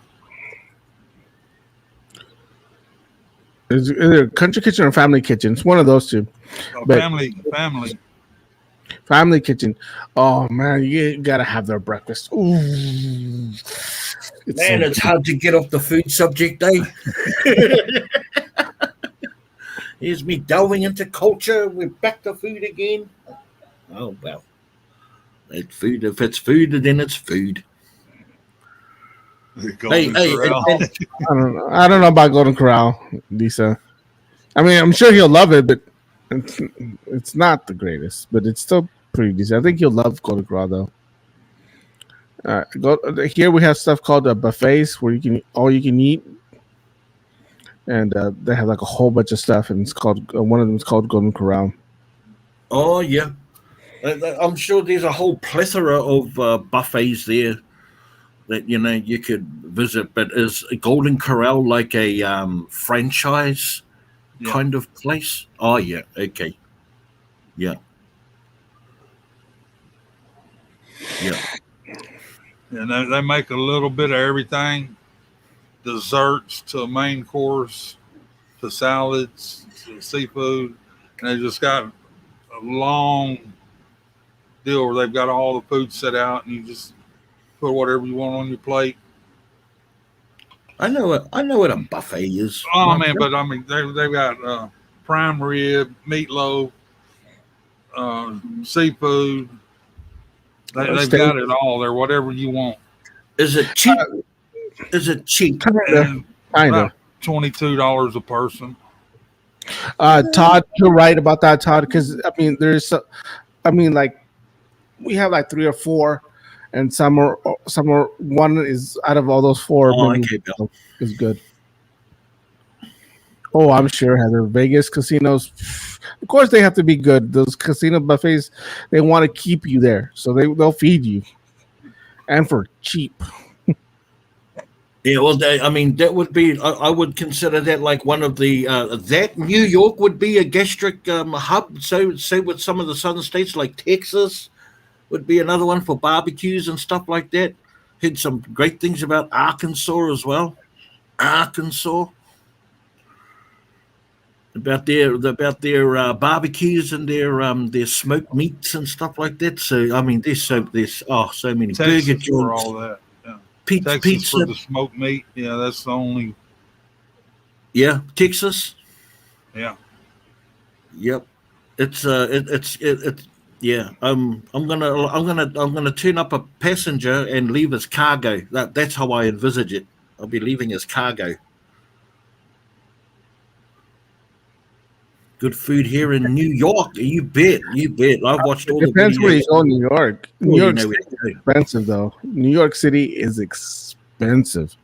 Is either country kitchen or family kitchen. It's one of those two. Family kitchen. Oh man, you gotta have their breakfast. Ooh, it's hard to get off the food subject, eh? Here's me delving into culture. We're back to food again. Oh well, it's food. If it's food, then it's food. I don't know about Golden Corral, Lisa. I mean, I'm sure he'll love it, but it's not the greatest. But it's still pretty decent. I think he'll love Golden Corral though. Here we have stuff called buffets where you can all you can eat, and they have like a whole bunch of stuff, and it's called one of them is called Golden Corral. Oh yeah, I'm sure there's a whole plethora of buffets there that you could visit. But is Golden Corral like a franchise kind of place? Oh yeah, okay, yeah. And they make a little bit of everything, desserts to main course, to salads, to seafood, and they just got a long deal where they've got all the food set out, and you just put whatever you want on your plate. I know what a buffet is. Oh man, but I mean they've got prime rib, meatloaf, seafood. They've got it all there, whatever you want. Is it cheap? Kind of. $22 a person. Todd, you're right about that, Todd. Because I mean, like we have like 3 or 4, and some are one is out of all those 4 is good. Oh, I'm sure, Heather. Vegas casinos, of course, they have to be good. Those casino buffets, they want to keep you there, so they'll feed you, and for cheap. Yeah, well, I mean, that would be. I would consider that like one of the. That New York would be a gastric hub. So, say with some of the southern states like Texas, would be another one for barbecues and stuff like that. Heard some great things about Arkansas as well. About their barbecues and their smoked meats and stuff like that. So I mean, there's so many Texas burger joints, for all that. Yeah. Texas for the smoked meat. Yeah, that's the only. Yeah, Texas. Yeah. Yep. It's yeah. I'm gonna turn up a passenger and leave as cargo. That's how I envisage it. I'll be leaving as cargo. Good food here in New York. You bet. I've watched all the videos. Depends where you go in New York. New York City is expensive, though. New York City is expensive.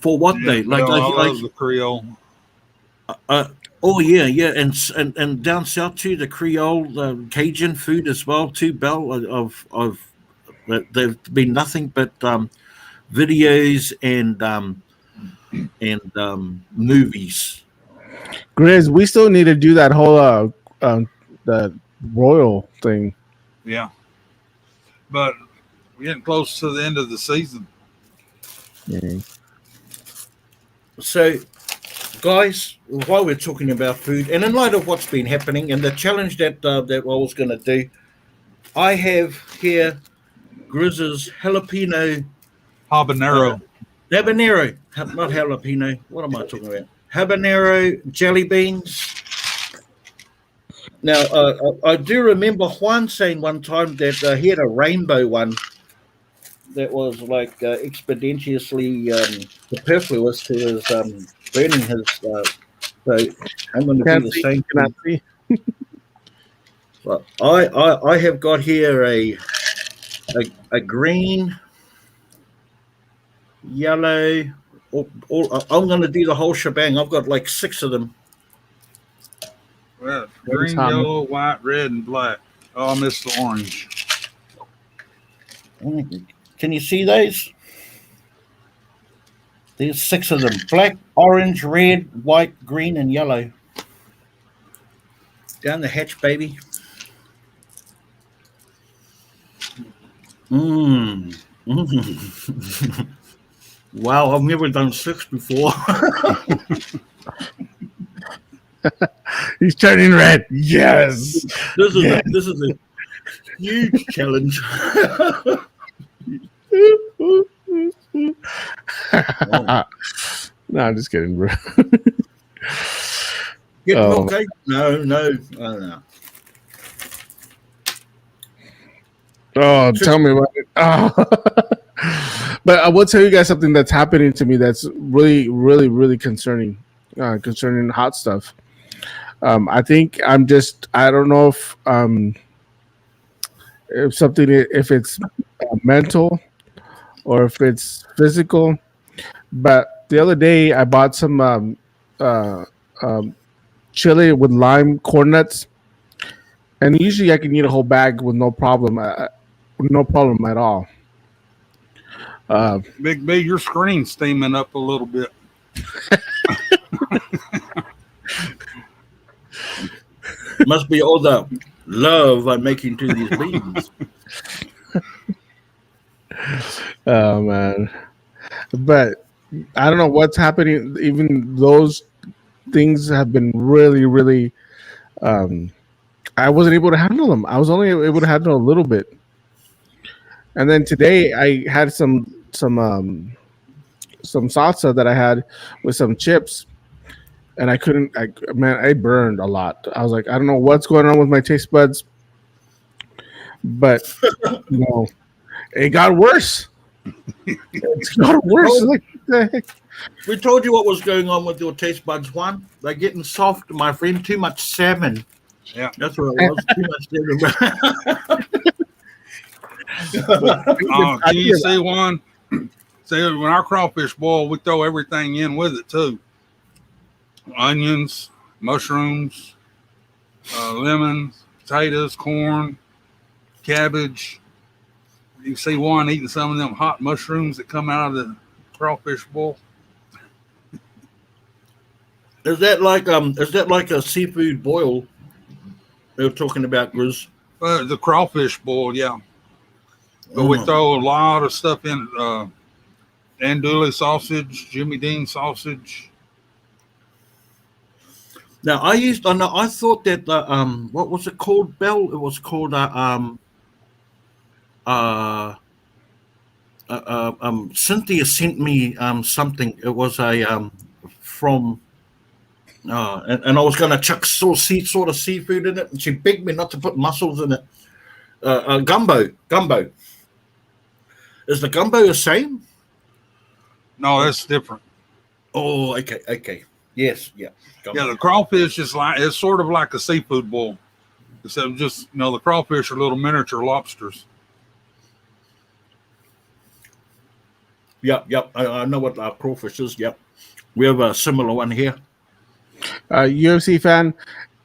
For what they like? I love the Creole. Oh yeah, and down south too, the Creole, Cajun food as well too. Bell of there've been nothing but videos and movies. Grizz, we still need to do that whole the royal thing. Yeah, but we're getting close to the end of the season. Yeah. So, guys, while we're talking about food, and in light of what's been happening and the challenge that I was going to do, I have here Grizz's Habanero, not jalapeno. What am I talking about? Habanero jelly beans. Now, I do remember Juan saying one time that he had a rainbow one that was like expeditiously superfluous to his burning his. So I'm going to do the same thing. Well, I have got here a green, yellow. I'm going to do the whole shebang. I've got like 6 of them. Well, green, yellow, white, red, and black. Oh, I missed the orange. Can you see those? There's 6 of them: black, orange, red, white, green, and yellow. Down the hatch, baby. Mm. Wow, I've never done 6 before. He's turning red. Yes. This is a huge challenge. No, I'm just kidding, bro. Get milk, eh? No. Oh, tell me about it. Oh. But I will tell you guys something that's happening to me that's really, really, really concerning. Concerning hot stuff. I think I don't know if if it's mental or if it's physical. But the other day I bought some chili with lime corn nuts, and usually I can eat a whole bag with no problem at all. Big B, your screen's steaming up a little bit. Must be all the love I'm making to these beans. Oh man, but I don't know what's happening. Even those things have been really, really. I wasn't able to handle them. I was only able to handle a little bit. And then today I had some salsa that I had with some chips, and I couldn't. I burned a lot. I was like, I don't know what's going on with my taste buds, but no, it got worse. It's got worse. Like, what the heck? We told you what was going on with your taste buds, Juan. They're getting soft, my friend. Too much salmon. Yeah, that's what it was. Too much salmon. Can you see one? See, when our crawfish boil, we throw everything in with it too. Onions, mushrooms, lemons, potatoes, corn, cabbage. You see one eating some of them hot mushrooms that come out of the crawfish boil. Is that like a seafood boil they were talking about, Grizz? The crawfish boil, yeah. But we throw a lot of stuff in. Andouille sausage, Jimmy Dean sausage. Now I thought that what was it called, Bell? It was called Cynthia sent me something. It was a from and I was going to chuck sort of seafood in it, and she begged me not to put mussels in it. Gumbo. Is the gumbo the same? No, that's different. Oh, okay. Yes, yeah. Yeah, the crawfish it's sort of like a seafood boil. Except just, the crawfish are little miniature lobsters. Yep. I know what crawfish is. Yep. We have a similar one here. UFC fan.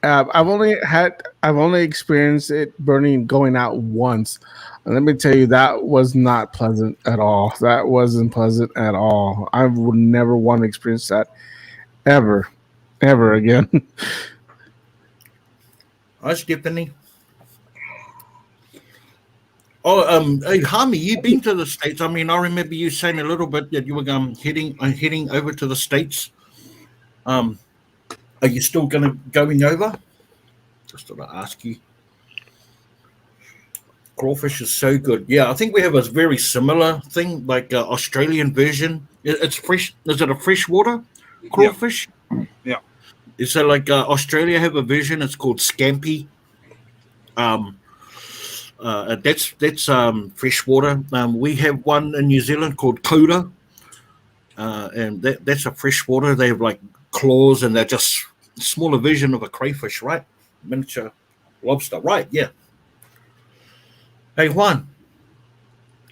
I've only experienced it going out once. And let me tell you, that was not pleasant at all. That wasn't pleasant at all. I would never want to experience that ever again. Hi, Stephanie. Oh, hey, Hami, you've been to the States. I mean, I remember you saying a little bit that you were heading over to the States. Are you still going over? Just thought I'd ask you. Crawfish is so good. Yeah, I think we have a very similar thing, like Australian version. It's fresh. Is it a freshwater crawfish? Yeah. Is it like Australia have a version? It's called scampi. That's freshwater. We have one in New Zealand called coda, and that's a freshwater. They have like claws, and they're just a smaller version of a crayfish, right? Miniature lobster, right? Yeah. Hey Juan.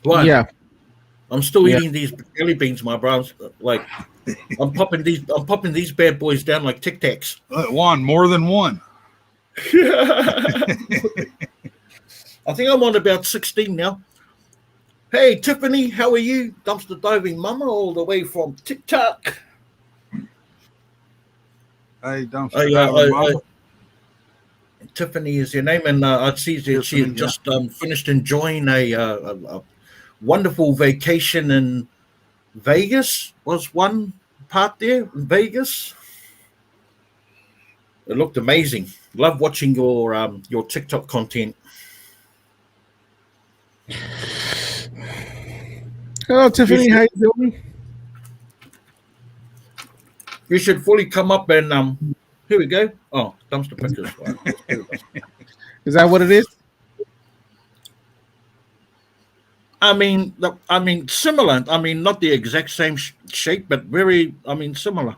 Yeah. I'm still eating these jelly beans, my bros. Like, I'm popping these bad boys down like Tic Tacs. Juan, more than one. I think I'm on about 16 now. Hey, Tiffany, how are you? Dumpster diving mama all the way from TikTok. Hey, I, dumpster uh, diving I, I, mama. Tiffany is your name, and I see that she Tiffany, had yeah. just finished enjoying a wonderful vacation in Vegas. Was one part there in Vegas? It looked amazing. Love watching your TikTok content. Hello, You Tiffany. should How you doing? you should fully come up and here we go. Oh, dumpster pickers. Right. Is that what it is? I mean, similar. I mean, not the exact same shape, but very. I mean, similar.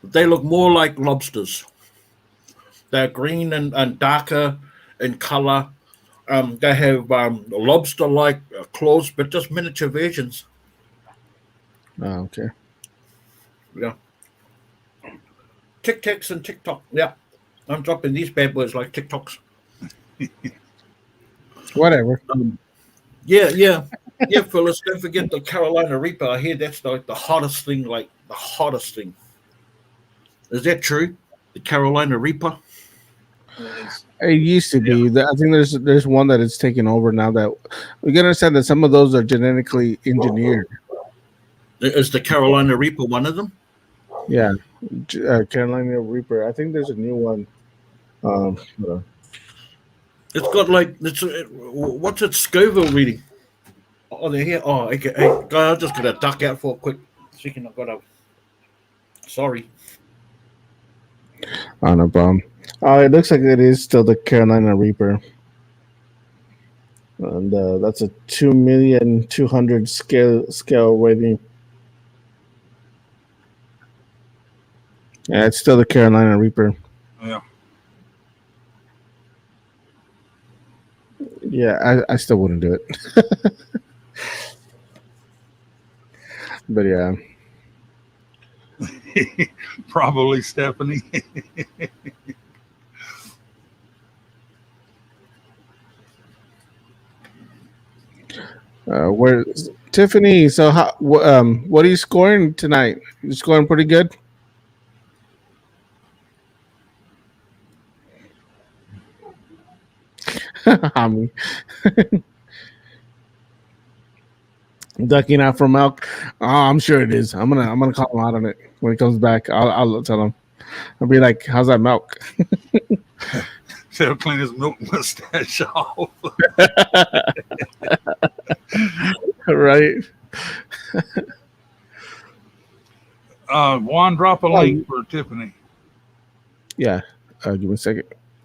They look more like lobsters. They're green and darker in color. They have lobster-like claws, but just miniature versions. Oh, okay. Yeah, Tic Tacs and TikTok. Yeah, I'm dropping these bad boys like TikToks. Whatever. Yeah, yeah, yeah, Phyllis. Don't forget the Carolina Reaper. I hear that's like the hottest thing. Like the hottest thing. Is that true? The Carolina Reaper. It used to Yeah. be. I think there's one that is taking over now. That we gotta understand that some of those are genetically engineered. Is the Carolina Reaper one of them? Yeah, Carolina Reaper. I think there's a new one. Hold on. It's got like what's its Scoville reading? Oh, they're here. Oh, okay. Hey, I'm just gonna duck out for a quick second. I've got a. Sorry. Oh, no problem. Oh, it looks like it is still the Carolina Reaper, and that's a 2,200,000 scale rating. Yeah, it's still the Carolina Reaper. Yeah. Yeah, I still wouldn't do it. But yeah. Probably Stephanie. Where Tiffany? So what are you scoring tonight? You scoring pretty good? Hami. Ducking out for milk. Oh, I'm sure it is. I'm gonna call him out on it when he comes back. I'll tell him. I'll be like, "How's that milk?" He'll clean his milk mustache off. Right. Juan, drop a link for Tiffany. Yeah. Give me a second.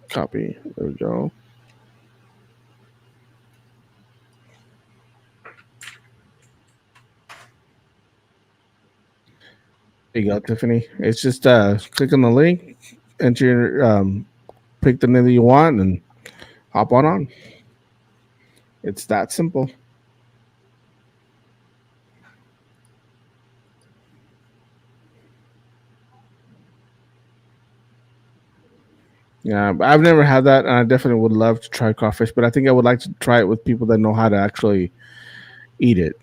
Copy. There we go. There you go, Tiffany. It's just click on the link, enter your pick the name that you want, and hop on. It's that simple. Yeah, I've never had that, and I definitely would love to try crawfish, but I think I would like to try it with people that know how to actually eat it.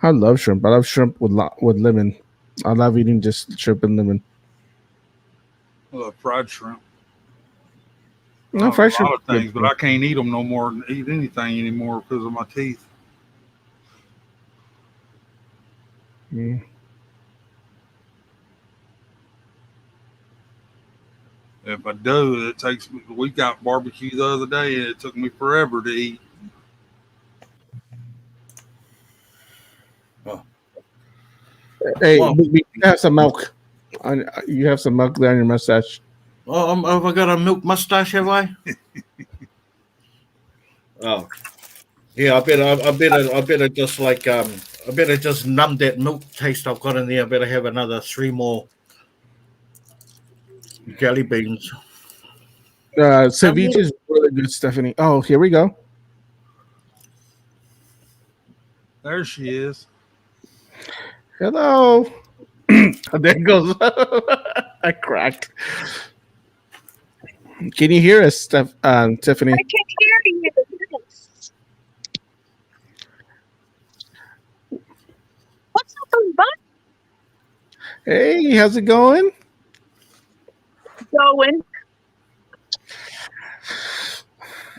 I love shrimp. I love shrimp with lemon. I love eating just shrimp and lemon. Fried shrimp. No, A fried lot shrimp. of things, but I can't eat them no more. Eat anything anymore because of my teeth. Mm. If I do, it takes me. We got barbecue the other day, and it took me forever to eat. Oh. Hey, Well, you have some milk. You have some milk there on your mustache. have I got a milk mustache? Have I? Oh, yeah. I better just like I better just numb that milk taste I've got in there. I better have another 3 more jelly beans. Ceviche is really good, Stephanie. Oh, here we go. There she is. Hello. There goes. I cracked. Can you hear us, Tiffany? I can hear you. Yes. What's up, everybody? Hey, how's it going? Going.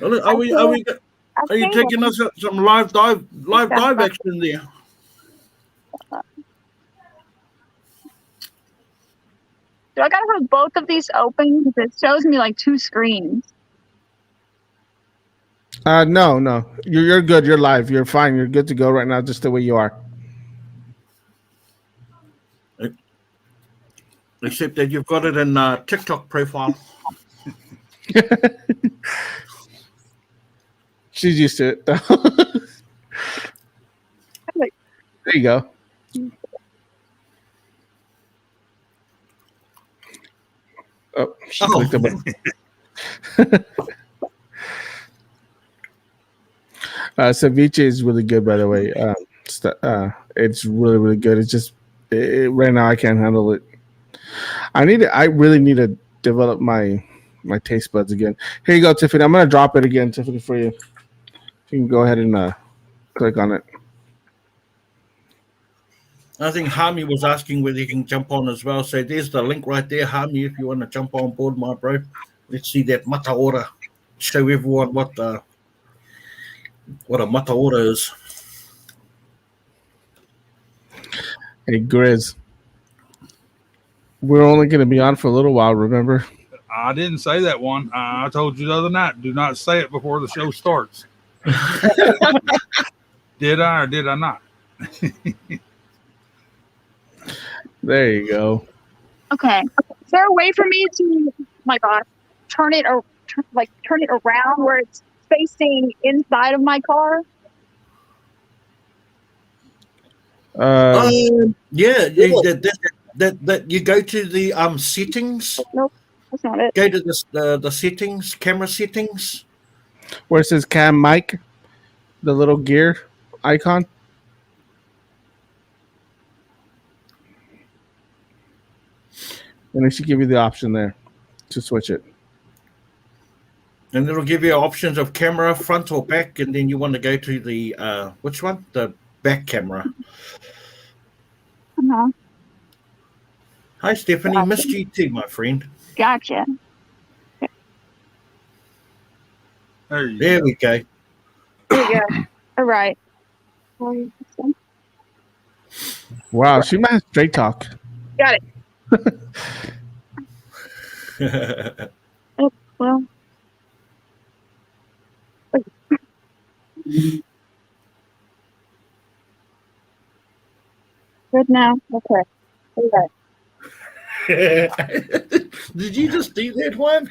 Are you taking us some live dive action there? Do I gotta have both of these open? Because it shows me like two screens. No. You're good. You're live. You're fine. You're good to go right now, just the way you are. Except that you've got it in TikTok profile. She's used to it. There you go. Oh, she clicked the button. Ceviche is really good, by the way. It's really, really good. It's just right now I can't handle it. I really need to develop my taste buds again. Here you go, Tiffany. I'm gonna drop it again, Tiffany, for you. You can go ahead and click on it. I think Hami was asking whether you can jump on as well. So there's the link right there, Hami, if you want to jump on board, my bro. Let's see that mata ora. Show everyone what a mata ora is. Hey, Grizz. We're only going to be on for a little while, remember? I didn't say that one. I told you the other night, do not say it before the show starts. Did I or did I not? There you go. Okay. Is there a way for me to, oh my God, turn it around where it's facing inside of my car? Yeah, that you go to the settings. Nope, that's not it. Go to the settings, camera settings. Where it says cam mic, the little gear icon. And it should give you the option there to switch it. And it'll give you options of camera, front or back, and then you want to go to the which one? The back camera. Uh-huh. Hi, Stephanie. Gotcha. Missed you too, my friend. Gotcha. There we go. There you go. All right. Wow, she might have straight talk. Got it. Oh, well. Good now. Okay. Okay. Did you just do that one?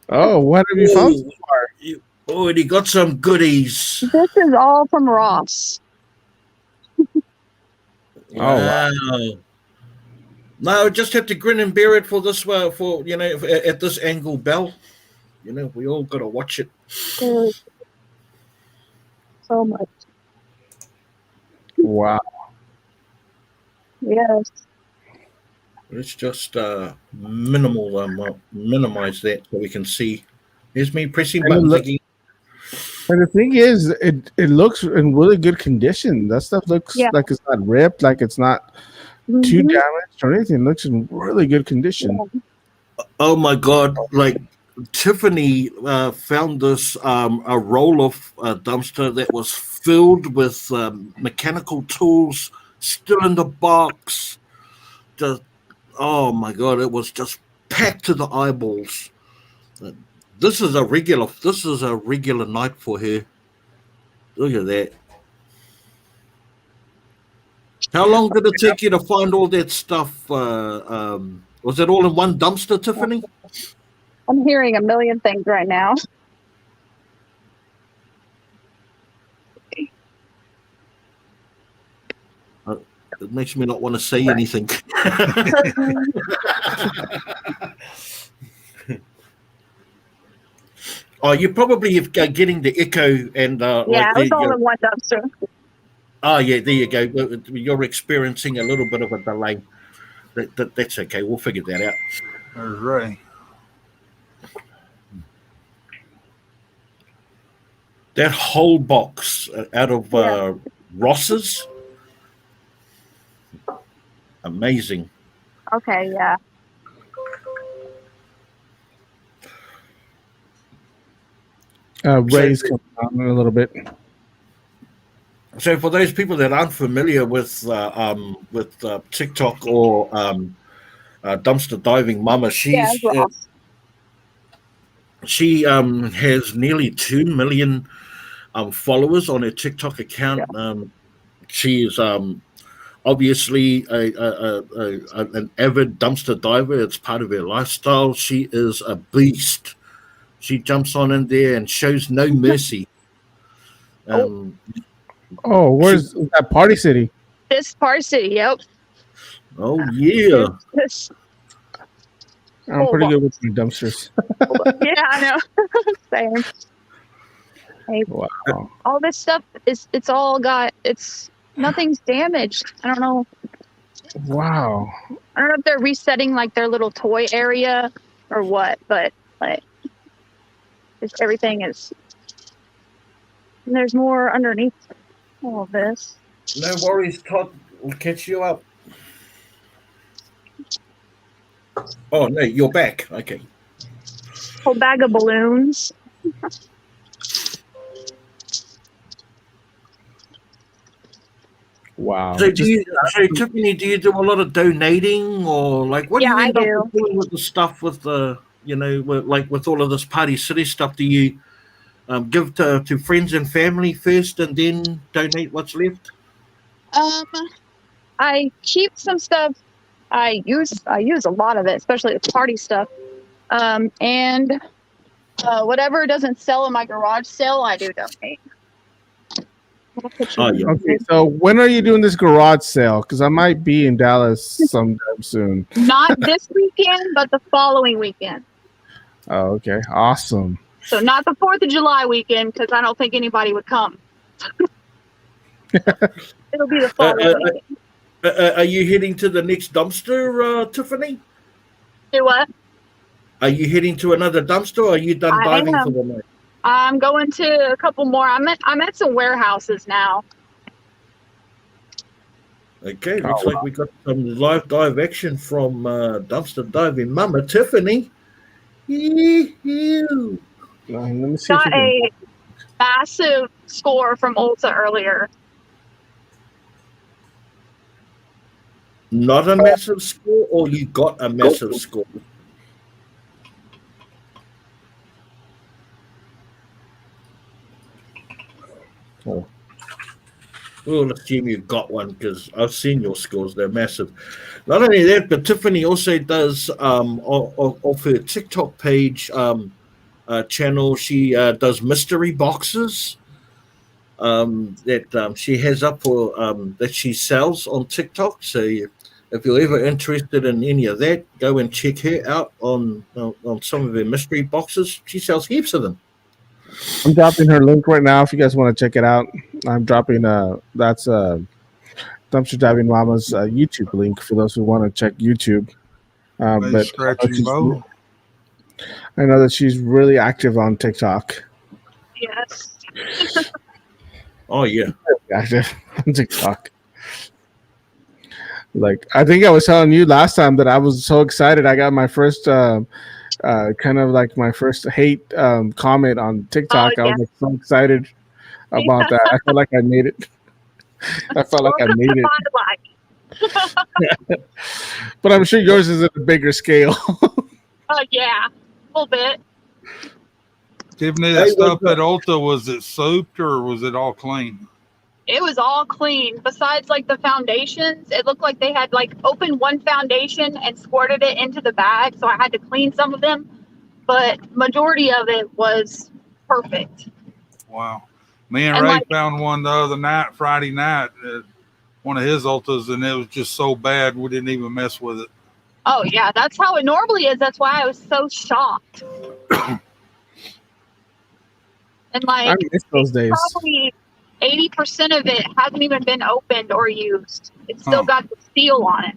Oh, what have you found so far? You already got some goodies. This is all from Ross. Wow. No, just have to grin and bear it for this for at this angle, Bell. We all got to watch it. So much. Wow. Yes. Let's just minimize that so we can see. There's me pressing buttons again. And the thing is, it looks in really good condition. That stuff looks like it's not ripped, like it's not too damaged or anything. It looks in really good condition. Oh my God! Like Tiffany found this a roll of dumpster that was filled with mechanical tools, still in the box. Oh my God! It was just packed to the eyeballs. This is a regular night for her. Look at that. How long did it take you to find all that stuff? Was it all in one dumpster, Tiffany? I'm hearing a million things right now. It makes me not want to say anything. Oh, you probably are getting the echo and it was all in one dumpster. Oh, yeah, there you go. You're experiencing a little bit of a delay. That's okay. We'll figure that out. There's Ray. That whole box out of Ross's, amazing. Okay, yeah. Ray's coming on in a little bit. So, for those people that aren't familiar with TikTok or dumpster diving mama, Yeah, Ross. she has nearly 2 million followers on her TikTok account. She is obviously an avid dumpster diver. It's part of her lifestyle. She is a beast. She jumps on in there and shows no mercy. Where's that Party City? This Party City, yep. Oh, yeah. I'm pretty good with the dumpsters. Yeah, I know. Same. Hey, Wow. all this stuff nothing's damaged. I don't know. Wow. I don't know if they're resetting like their little toy area or what, but like just everything is. And there's more underneath all of this. No worries, Todd. We'll catch you up. Oh, no, you're back. Okay. Whole bag of balloons. Wow. So, Tiffany, do you do a lot of donating, or like what do you end up doing with the stuff with the, with all of this Party City stuff? Do you give to friends and family first, and then donate what's left? I keep some stuff. I use a lot of it, especially the party stuff. And whatever doesn't sell in my garage sale, I do donate. Oh, yeah. Okay, so when are you doing this garage sale? Because I might be in Dallas sometime soon. Not this weekend, but the following weekend. Oh, okay. Awesome. So not the 4th of July weekend, because I don't think anybody would come. It'll be the following weekend. Are you heading to the next dumpster, Tiffany? Do what? Are you heading to another dumpster, or are you done diving for the night? I'm going to a couple more. I'm at some warehouses now. Okay, looks like we got some live dive action from dumpster diving mama Tiffany. Let me see. Got a massive score from Ulta earlier. Not a massive score, or you got a massive score? We'll assume you got one because I've seen your scores. They're massive. Not only that, but Tiffany also does off her TikTok page channel. She does mystery boxes that she has up for that she sells on TikTok. So if you're ever interested in any of that, go and check her out on some of her mystery boxes. She sells heaps of them. I'm dropping her link right now if you guys want to check it out. I'm dropping that's Dumpster Diving Mama's YouTube link for those who want to check YouTube. But I know that she's really active on TikTok. Yes. Oh yeah, active on TikTok. Like I think I was telling you last time that I was so excited. I got my first kind of like my first hate comment on TikTok. I was like, so excited about that. I felt like I made it. I felt like I made it. But I'm sure yours is at a bigger scale. Yeah, a little bit. Tiffany, that stuff at Ulta, was it soaped or was it all clean? It was all clean. Besides, like the foundations, it looked like they had like opened one foundation and squirted it into the bag, so I had to clean some of them. But majority of it was perfect. Wow. Me and Ray found one the other night, Friday night, at one of his Ultas, and it was just so bad we didn't even mess with it. Oh yeah, that's how it normally is. That's why I was so shocked. And like, I miss those days. 80% of it hasn't even been opened or used. It's still got the seal on it.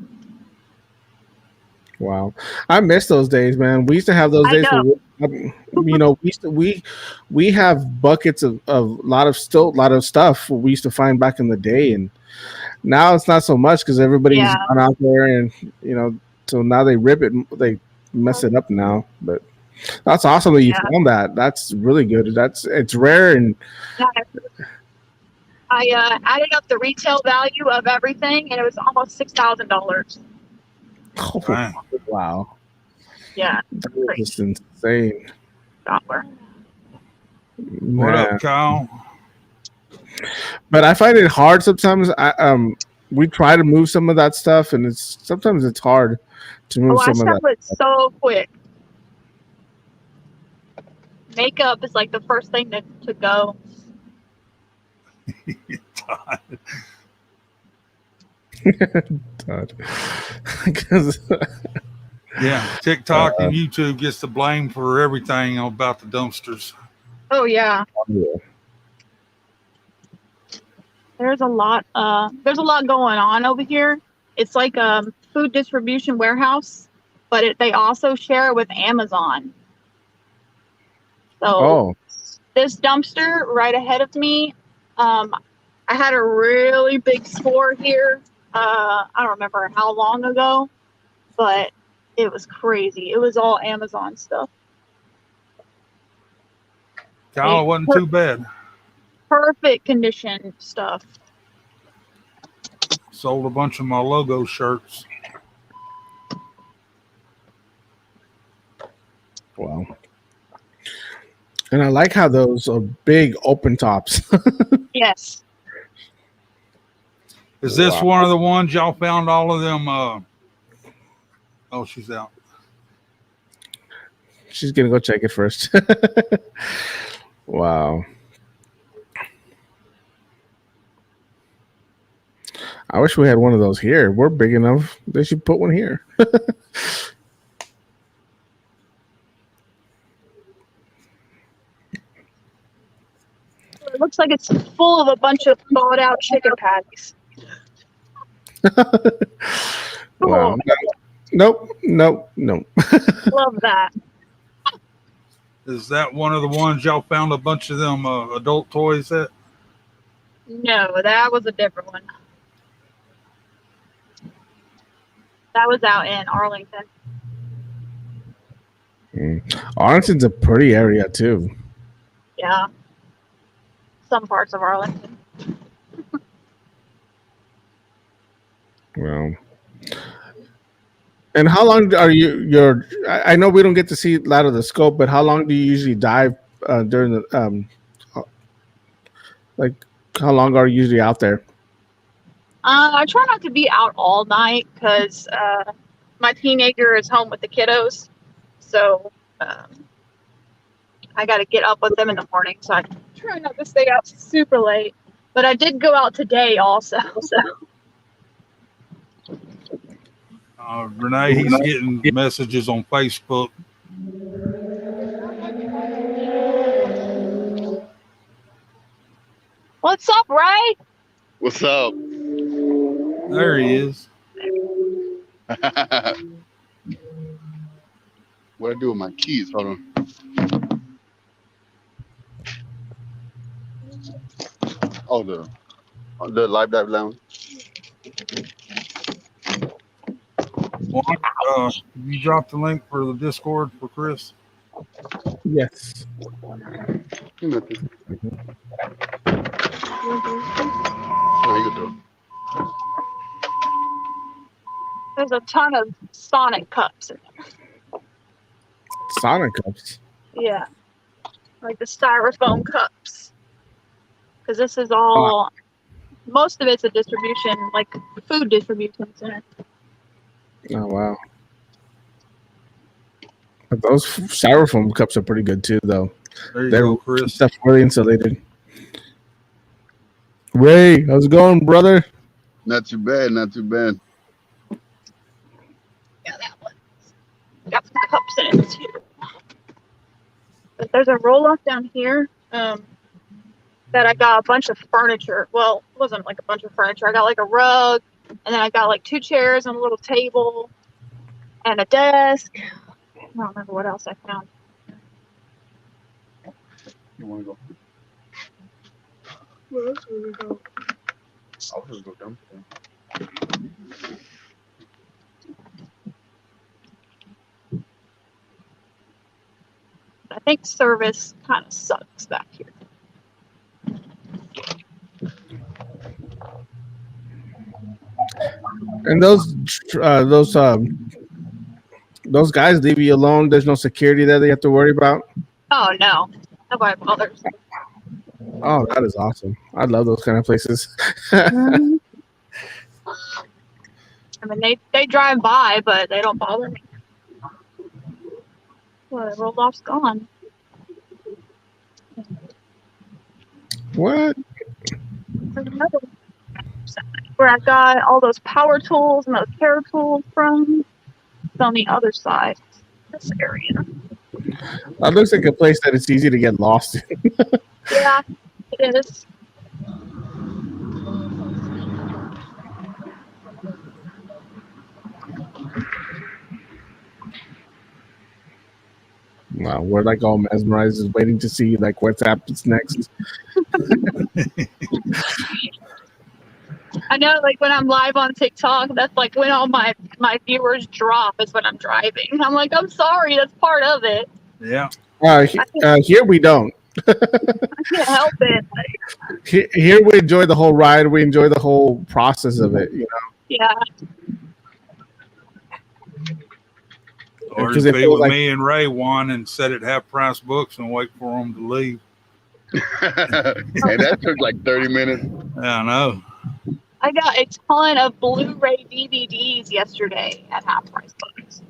Wow, I miss those days, man. We used to have those I days know. where we have buckets of lot of stuff we used to find back in the day, and now it's not so much because everybody's Yeah. gone out there, and so now they rip it, they mess it up now. But that's awesome that you Yeah. found that. That's really good. It's rare, and I added up the retail value of everything, and it was almost $6,000. Dang. wow, Yeah, that is just insane. dollar. What Man. up, Kyle? But I find it hard sometimes. We try to move some of that stuff, and sometimes it's hard to move Oh, I some of stuff that. it so quick. Makeup is like the first thing to go. Todd. 'Cause- Yeah, TikTok and YouTube gets the blame for everything about the dumpsters. Oh yeah, yeah. there's a lot going on over here. It's like a food distribution warehouse, but they also share it with Amazon. So this dumpster right ahead of me, I had a really big store here. I don't remember how long ago, but it was crazy. It was all Amazon stuff. Kyle, it wasn't too bad. Perfect condition stuff. Sold a bunch of my logo shirts. Wow. And I like how those are big open tops. Yes. Is this one of the ones y'all found all of them? Oh, she's out. She's going to go check it first. Wow. I wish we had one of those here. We're big enough. They should put one here. It looks like it's full of a bunch of thawed out chicken patties. Wow. Nope. Love that. Is that one of the ones y'all found a bunch of them adult toys at? No, that was a different one. That was out in Arlington. Arlington's a pretty area too. Yeah. Some parts of Arlington. Well, and how long are you're I know we don't get to see a lot of the scope, but how long do you usually dive during the like how long are you usually out there? I try not to be out all night because my teenager is home with the kiddos. So I got to get up with them in the morning. So I try not to stay out super late. But I did go out today also. So. Renee, he's getting messages on Facebook. What's up, Ray? What's up? There he is. What I do with my keys? Hold on. Oh, the Live Dive Lounge. You dropped the link for the Discord for Chris? Yes. Nothing. Oh, you can throw. There's a ton of Sonic cups in there. Sonic cups. Yeah. Like the styrofoam cups. Because this is all, most of it's a distribution, like food distribution center. Oh, wow. But those styrofoam cups are pretty good too, though. There you They're go, Chris. stuff really insulated. Ray, how's it going, brother? Not too bad. Not too bad. Yeah, that one. Got some cups in it too. But there's a roll off down here. That that I got a bunch of furniture. Well, it wasn't like a bunch of furniture. I got like a rug, and then I got like 2 chairs and a little table and a desk. I don't remember what else I found. You want to go? Where else did we go? I'll just go down. I think service kind of sucks back here. And those guys leave you alone. There's no security that they have to worry about. Oh no, nobody bothers. Oh, that is awesome. I love those kind of places. I mean, they drive by, but they don't bother me. Well, the rolled off's gone. What? There's another side where I got all those power tools and those care tools from. It's on the other side, this area. That looks like a place that it's easy to get lost in. Yeah, it is. Wow, we're like all mesmerized, just waiting to see like what's happens next. I know, like when I'm live on TikTok, that's like when all my viewers drop is when I'm driving. I'm like, I'm sorry, that's part of it. Yeah. Here we don't. I can't help it. Like, Here we enjoy the whole ride. We enjoy the whole process of it. You know. yeah. Or Because just it be feels with like- me and Ray one and sit at half price books and wait for them to leave. Hey, that took like 30 minutes. Yeah, I know. I got a ton of Blu-ray DVDs yesterday at half price books.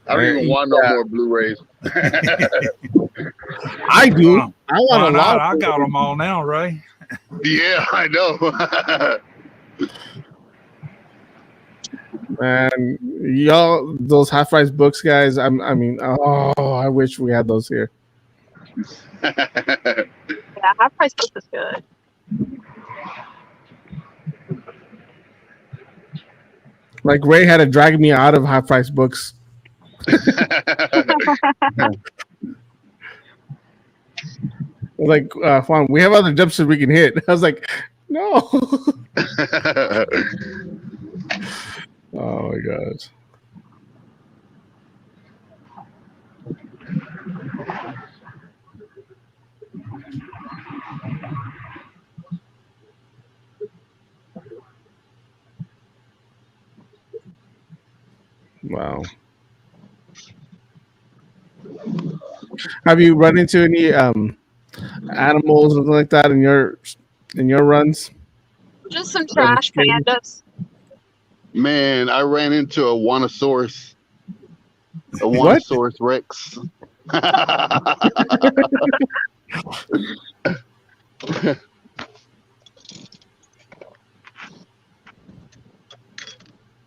I don't even want no more Blu-rays. I do. Wow. I want Why a not? lot. I got them all now, Ray. Yeah, I know. Man, y'all, those half price books, guys. I mean, I wish we had those here. Yeah, half price books is good. Like Ray had to drag me out of half price books. Like, Juan, we have other jumps that we can hit. I was like, no. Oh my god. Wow. Have you run into any animals or something like that in your runs? Just some trash pandas. Man, I ran into a Wanosaurus. A What? Wanosaurus Rex.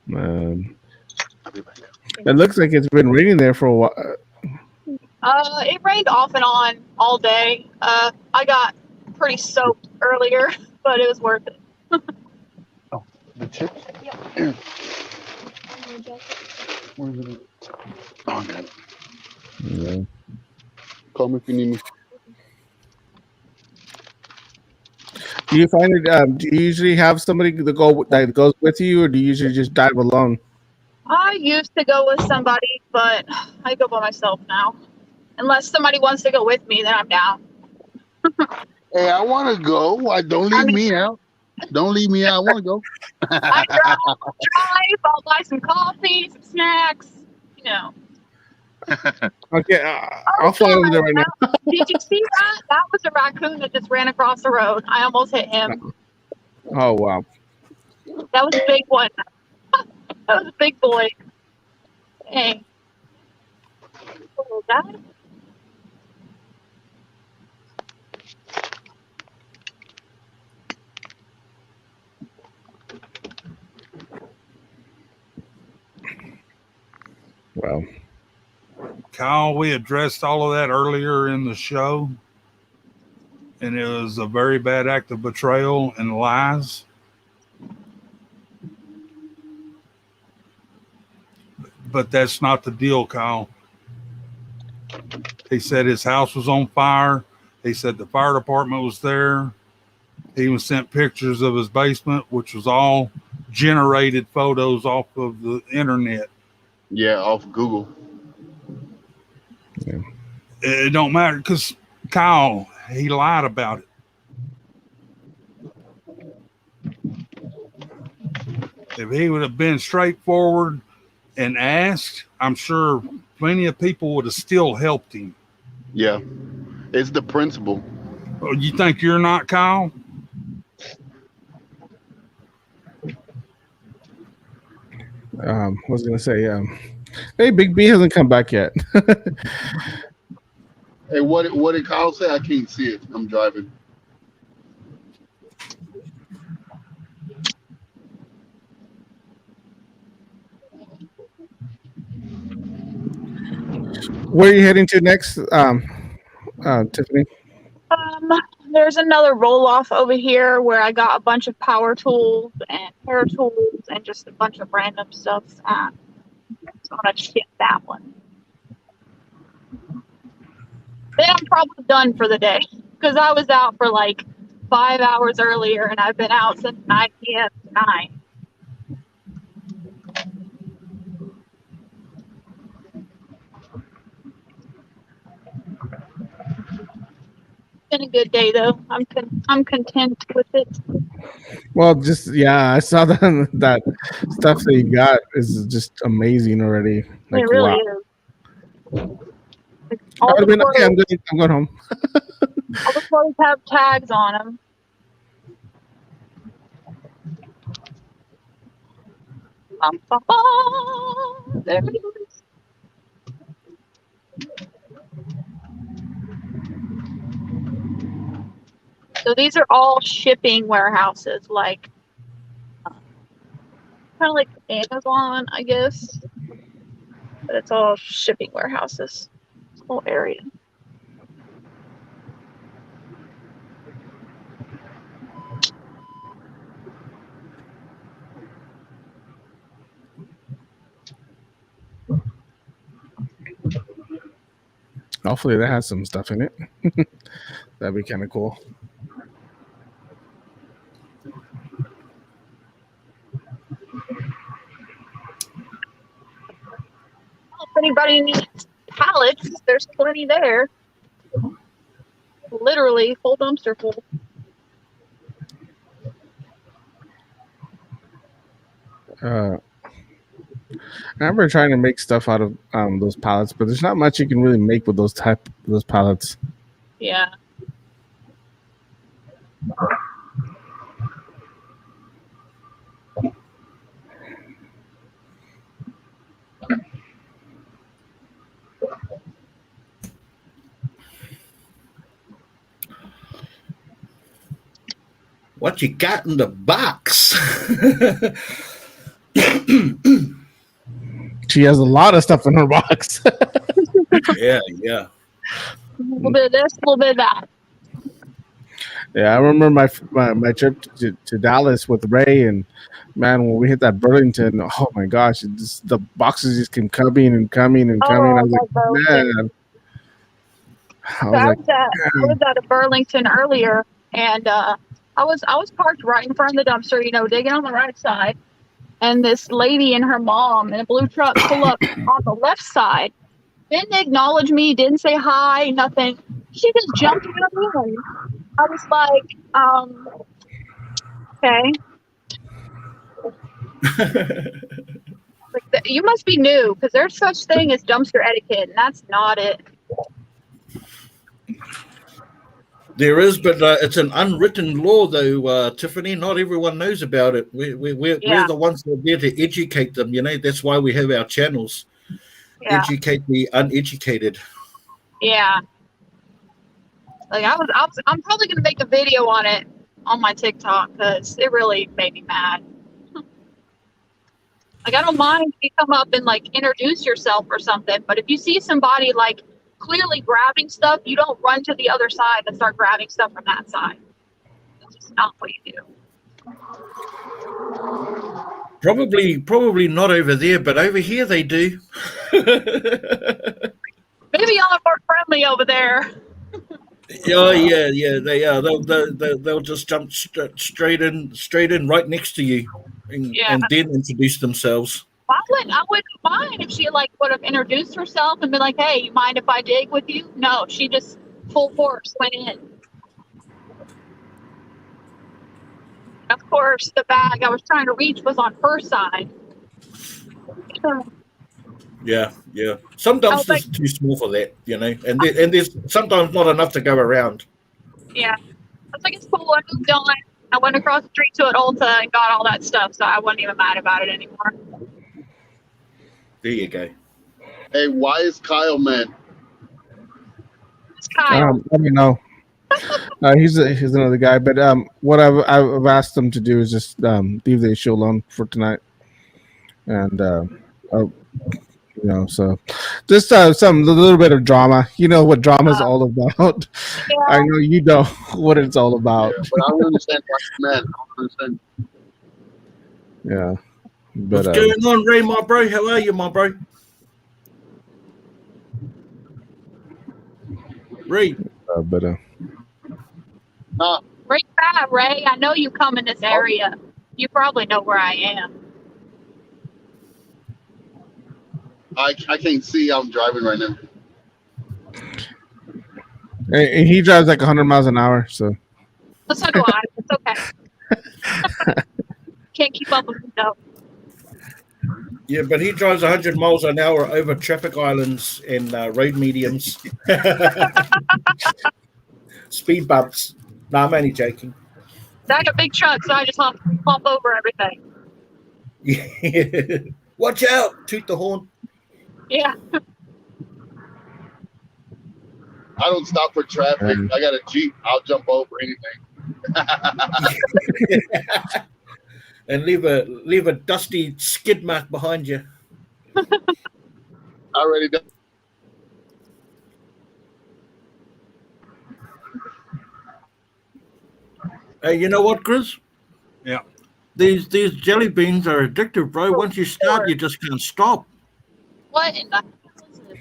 Man, it looks like it's been raining there for a while. It rained off and on all day. I got pretty soaked earlier, but it was worth it. The chips? Yep. Here. Where is it? Oh, I got it. Yeah. Call me if you need me. Do you find it? Do you usually have somebody that goes with you, or do you usually just dive alone? I used to go with somebody, but I go by myself now. Unless somebody wants to go with me, then I'm down. Hey, I want to go. Don't leave me out. Don't leave me out. I want to go. I drive, I'll buy some coffee, some snacks, you know. Okay, I'll fly over there right now. Did you see that? That was a raccoon that just ran across the road. I almost hit him. Oh wow! That was a big one. That was a big boy. Dang. What was that? Wow. Kyle, we addressed all of that earlier in the show, and it was a very bad act of betrayal and lies. But that's not the deal, Kyle. He said his house was on fire. He said the fire department was there. He even sent pictures of his basement, which was all generated photos off of the internet. Yeah, off Google. Yeah. It don't matter because Kyle, he lied about it. If he would have been straightforward and asked, I'm sure plenty of people would have still helped him. Yeah, it's the principle. Oh, you think you're not, Kyle? I was gonna say, hey, Big B hasn't come back yet. Hey, what did Kyle say? I can't see it. I'm driving. Where are you heading to next, Tiffany? There's another roll off over here where I got a bunch of power tools and hair tools and just a bunch of random stuff. So I'm gonna ship that one. Then I'm probably done for the day because I was out for like 5 hours earlier and I've been out since 9 p.m. tonight. Been a good day though. I'm content with it. Well, just I saw that stuff that you got is just amazing already. Like, It really wow. is. Like, all I would have the been okay. I'm going home. all the clothes have tags on them. There it is. So these are all shipping warehouses, like kind of like Amazon, I guess. But it's all shipping warehouses. This whole area. Hopefully that has some stuff in it. That'd be kind of cool. If anybody needs pallets, there's plenty there. Literally, full dumpster full. I remember trying to make stuff out of those pallets, but there's not much you can really make with those pallets. Yeah. What you got in the box? She has a lot of stuff in her box. Yeah. A little bit of this, a little bit of that. Yeah, I remember my trip to Dallas with Ray, and man, when we hit that Burlington, oh my gosh, the boxes just kept coming and coming and coming. I was like, man. I was at a Burlington earlier, and I was parked right in front of the dumpster, digging on the right side, and this lady and her mom in a blue truck pull up on the left side. Didn't acknowledge me, didn't say hi, nothing. She just jumped in the room. I was like, okay. Like you must be new because there's such thing as dumpster etiquette, and that's not it. There is, but it's an unwritten law, though, Tiffany. Not everyone knows about it. We're the ones that are there to educate them. That's why we have our channels. Yeah. Educate the uneducated. Yeah. Like I'm probably gonna make a video on it on my TikTok because it really made me mad. Like, I don't mind if you come up and like introduce yourself or something, but if you see somebody like clearly grabbing stuff, you don't run to the other side and start grabbing stuff from that side. That's just not what you do. Probably not over there, but over here they do. Maybe y'all are more friendly over there. Oh yeah, they are. They'll just jump straight in right next to you, and then introduce themselves. I wouldn't mind if she like would have introduced herself and been like, "Hey, you mind if I dig with you?" No, she just full force went in. Of course, the bag I was trying to reach was on her side. Yeah. Some dumpsters are too small for that, and there's sometimes not enough to go around. Yeah, I was like, it's cool. I moved on. I went across the street to an Ulta and got all that stuff, so I wasn't even mad about it anymore. There you go. Hey, why is Kyle mad? It's Kyle. Let me know. He's another guy, but what I've asked him to do is just leave the issue alone for tonight, and so just a little bit of drama. You know what drama is all about. Yeah. I know you know what it's all about. Yeah, but I don't understand why he's mad. I don't understand. Yeah. But, what's going on, Ray, my bro? How are you, my bro? Ray. Ray, Ray, I know you come in this area. You probably know where I am. I can't see. I'm driving right now. And he drives like 100 miles an hour, so. So do I. It's okay. Can't keep up with him, though. Yeah, but he drives 100 miles an hour over traffic islands and road mediums. Speed bumps. No, I'm only joking. I got a big truck, so I just hop over everything. Yeah. Watch out! Toot the horn. Yeah. I don't stop for traffic. I got a Jeep. I'll jump over anything. And leave a dusty skid mark behind you. Already done. Hey, you know what, Chris? Yeah. These jelly beans are addictive, bro. Once you start, you just can't stop. What in the hell is this?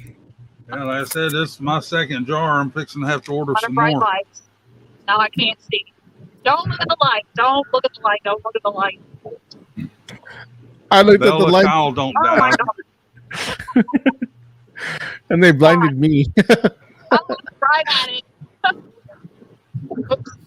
Yeah, like I said, this is my second jar. I'm fixing to have to order some bright more. Lights. Now I can't see. Don't look at the light. Don't look at the light. Don't look at the light. I looked at the light. Kyle don't die. And they blinded me. I looked right at it. Oops.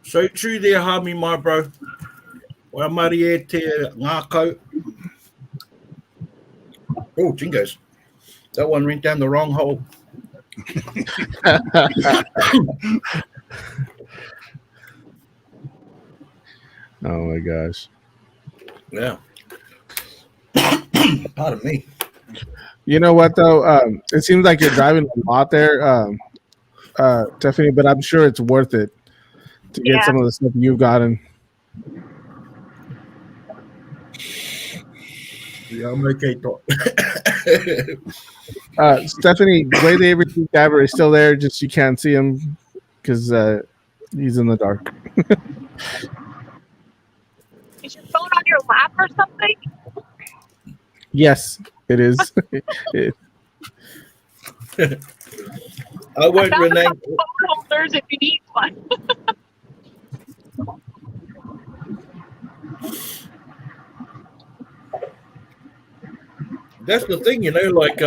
So true there, Hami, my bro. Wa marie te ngākau. Oh, jingos. That one went down the wrong hole. Oh my gosh. Yeah. Pardon me. You know what though? It seems like you're driving a lot there, Tiffany, but I'm sure it's worth it to get some of the stuff you've gotten. Yeah, I'm okay. Stephanie, Lady Avery Gabber is still there, just you can't see him because he's in the dark. Is your phone on your lap or something? Yes, it is. I won't rename phone holders if you need one. That's the thing, like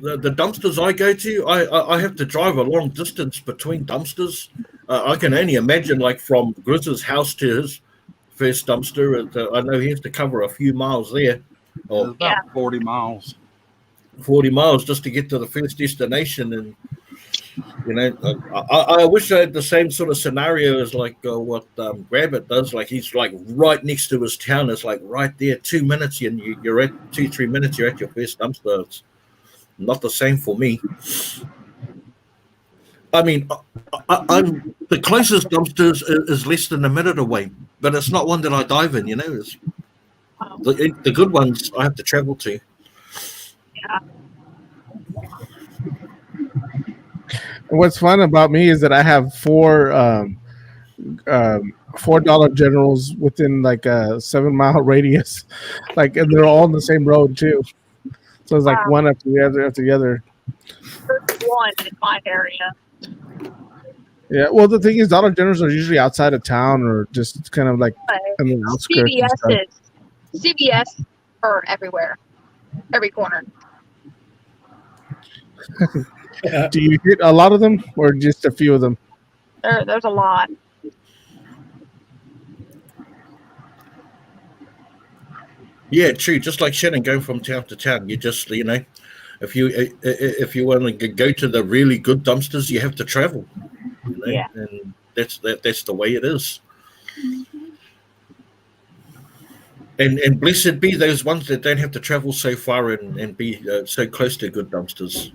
the dumpsters I go to, I have to drive a long distance between dumpsters. I can only imagine, like from Grizz's house to his first dumpster. I know he has to cover a few miles there. Or about 40 miles. 40 miles just to get to the first destination. And I wish I had the same sort of scenario as like what Rabbit does. Like he's like right next to his town. It's like right there, 2 minutes, and you're at 2-3 minutes. You're at your first dumpster. It's not the same for me. I mean, I'm the closest dumpster is less than a minute away, but it's not one that I dive in. It's the good ones I have to travel to. Yeah. What's fun about me is that I have four $4 Generals within like a 7-mile radius, like, and they're all on the same road too. So it's like Wow. one after the other after the other. There's one in my area. Yeah. Well, the thing is, Dollar Generals are usually outside of town or just kind of like in the outskirts. and stuff. CVS are everywhere, every corner. Do you hit a lot of them or just a few of them? There's a lot. Yeah, true. Just like Shannon going from town to town, you just if you want to go to the really good dumpsters, you have to travel. Yeah. And that's the way it is. And blessed be those ones that don't have to travel so far and be so close to good dumpsters.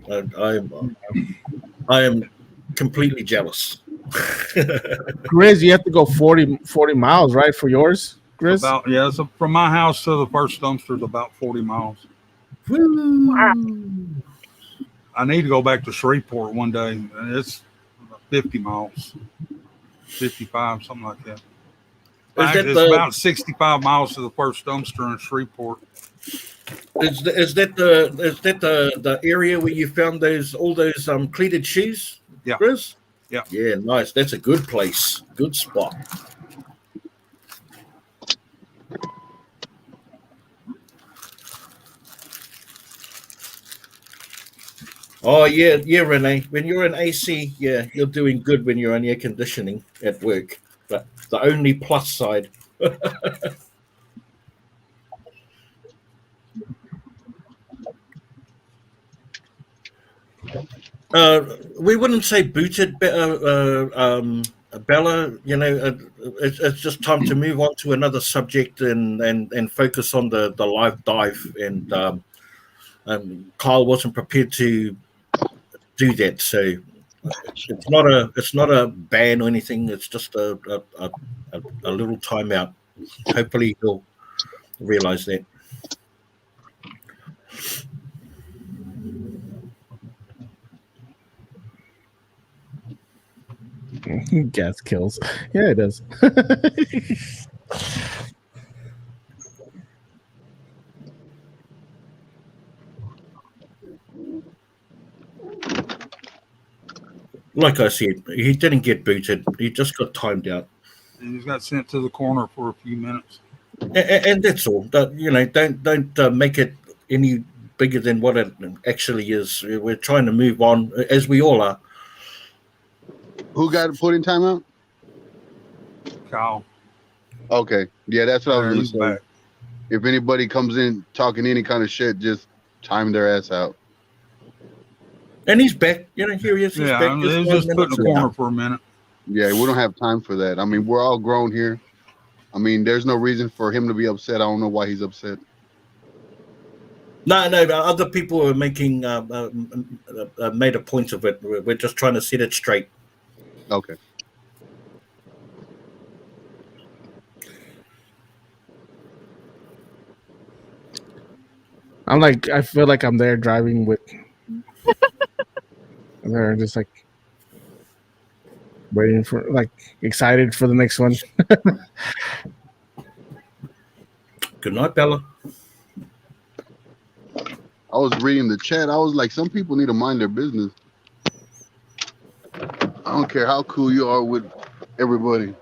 I am completely jealous. Grizz, you have to go 40 miles, right, for yours, Grizz? So from my house to the first dumpster is about 40 miles. Wow. I need to go back to Shreveport one day. And it's 50 miles, 55, something like that. It's about 65 miles to the first dumpster in Shreveport. Is that the area where you found all those cleated shoes? Yeah. Chris? Yeah. Yeah, nice. That's a good place. Good spot. Oh yeah, Renee. When you're in AC, yeah, you're doing good when you're on air conditioning at work. But the only plus side. We wouldn't say booted, Bella. It's just time to move on to another subject and focus on the live dive. And Kyle wasn't prepared to do that, so it's not a ban or anything. It's just a little timeout. Hopefully he'll realize that. Gas kills. Yeah, it does. Like I said, he didn't get booted. He just got timed out. And he's got sent to the corner for a few minutes. And that's all. Don't make it any bigger than what it actually is. We're trying to move on, as we all are. Who got put in timeout? Kyle. Okay. Yeah, that's what I was He's going to back. say. If anybody comes in talking any kind of shit, just time their ass out. And he's back. Here he is. He's Yeah, back. he was just put in the corner for a minute. Yeah, we don't have time for that. I mean, we're all grown here. I mean, there's no reason for him to be upset. I don't know why he's upset. No, other people are making made a point of it. We're just trying to set it straight. Okay. I feel like I'm there driving with. And they're just like waiting for, like, excited for the next one. Good night, Bella. I was reading the chat. I was like, some people need to mind their business. I don't care how cool you are with everybody.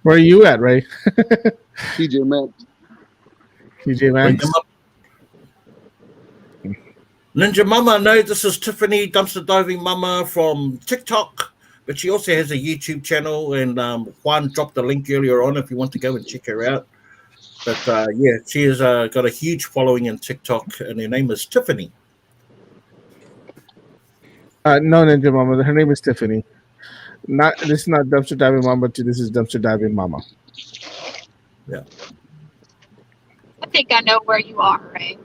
Where are you at, Ray? TJ Maxx. TJ Maxx. Ninja Mama, no, this is Tiffany, Dumpster Diving Mama from TikTok, but she also has a YouTube channel, and Juan dropped the link earlier on if you want to go and check her out. But yeah, she has got a huge following in TikTok, and her name is Tiffany. No, Ninja Mama. Her name is Tiffany. This is not Dumpster Diving Mama 2. This is Dumpster Diving Mama. Yeah. I think I know where you are, Ray.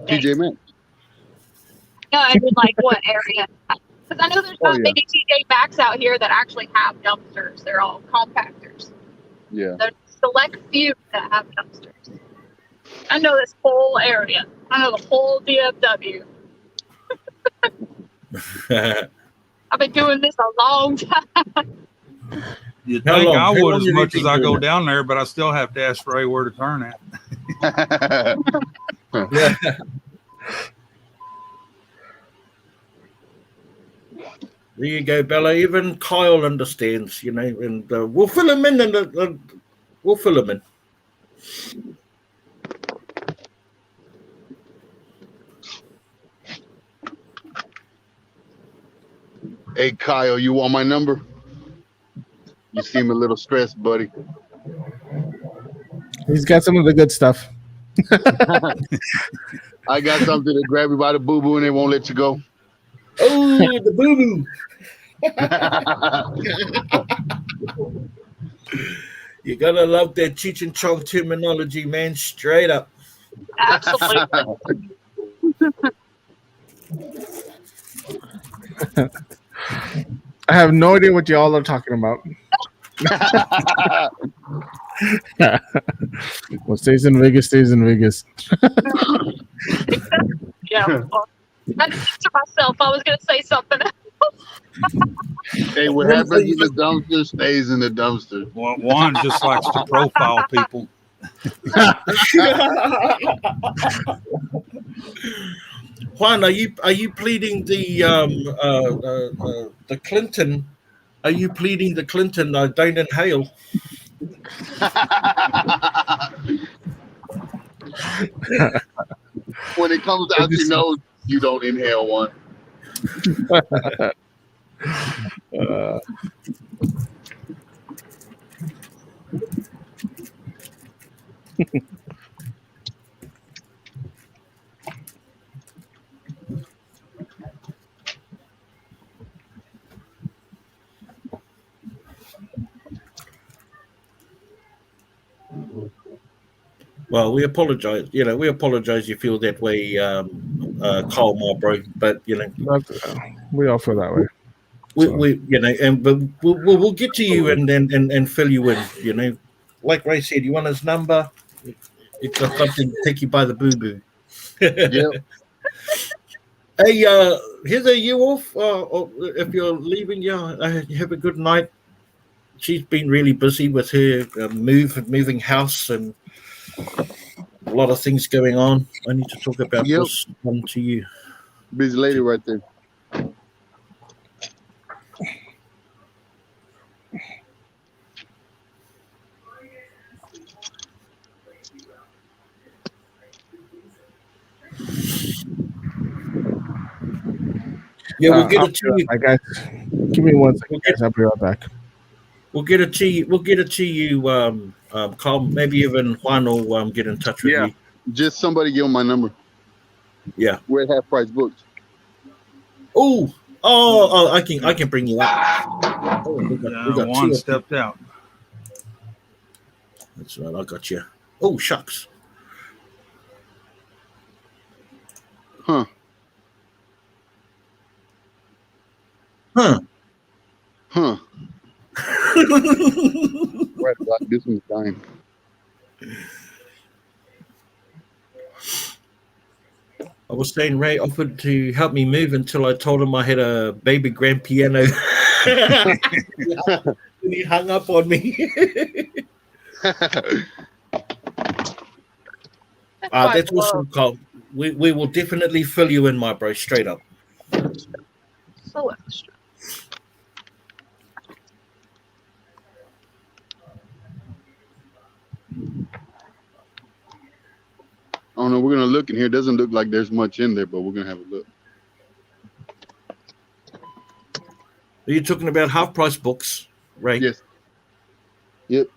TJ Maxx. No, I mean like what area? Because I know there's not yeah. many TJ Maxx out here that actually have dumpsters. They're all compactors. Yeah. There's select few that have dumpsters. I know this whole area. I know the whole DFW. I've been doing this a long time. You'd How think long? I How would long as have you much as been I doing go it? down there, but I still have to ask Ray where to turn at. Yeah. There you go, Bella. Even Kyle understands, you know, and we'll fill him in, and we'll fill him in. Hey, Kyle, you want my number? You seem a little stressed, buddy. He's got some of the good stuff. I got something to grab you by the boo-boo and they won't let you go. Oh, the boo-boo. You gotta love that Cheech and Chong terminology, man. Straight up. Absolutely. I have no idea what y'all are talking about. What stays in Vegas stays in Vegas. Yeah. Well, I did to myself. I was going to say something. Hey, what happens in the dumpster stays in the dumpster. Well, Juan just likes to profile people. Juan, are you pleading the Clinton? Are you pleading the Clinton? Don't inhale. When it comes out your nose, you don't inhale one. Well, we apologize. You know, we apologize. You feel that way, Carl, my bro. But you know, We all feel that way. we you know, but we'll get to you and fill you in. You know, like Ray said, you want his number. It's got something to take you by the boo boo. Yep. Hey, Heather, you off? Or if you're leaving, have a good night. She's been really busy with her moving house and a lot of things going on. I need to talk about this one to you. Busy lady right there. Yeah, we'll get it to you. I guys, give me 1 second, guys. I'll be right back. We'll get it to you. We'll get it to you, Carl. Maybe even Juan will get in touch with you. Just somebody give him my number. Yeah, we're at half price books. Oh! I can bring you up. Oh, we got Juan stepped out. That's right. I got you. Oh, shucks. Huh. Right about this one's dying. I was saying Ray offered to help me move until I told him I had a baby grand piano. And he hung up on me. That's awesome, Carl. We will definitely fill you in, my bro, straight up. So extra. Oh no, we're gonna look in here. It doesn't look like there's much in there, but we're gonna have a look. Are you talking about half price books, Ray? Yes. Yep.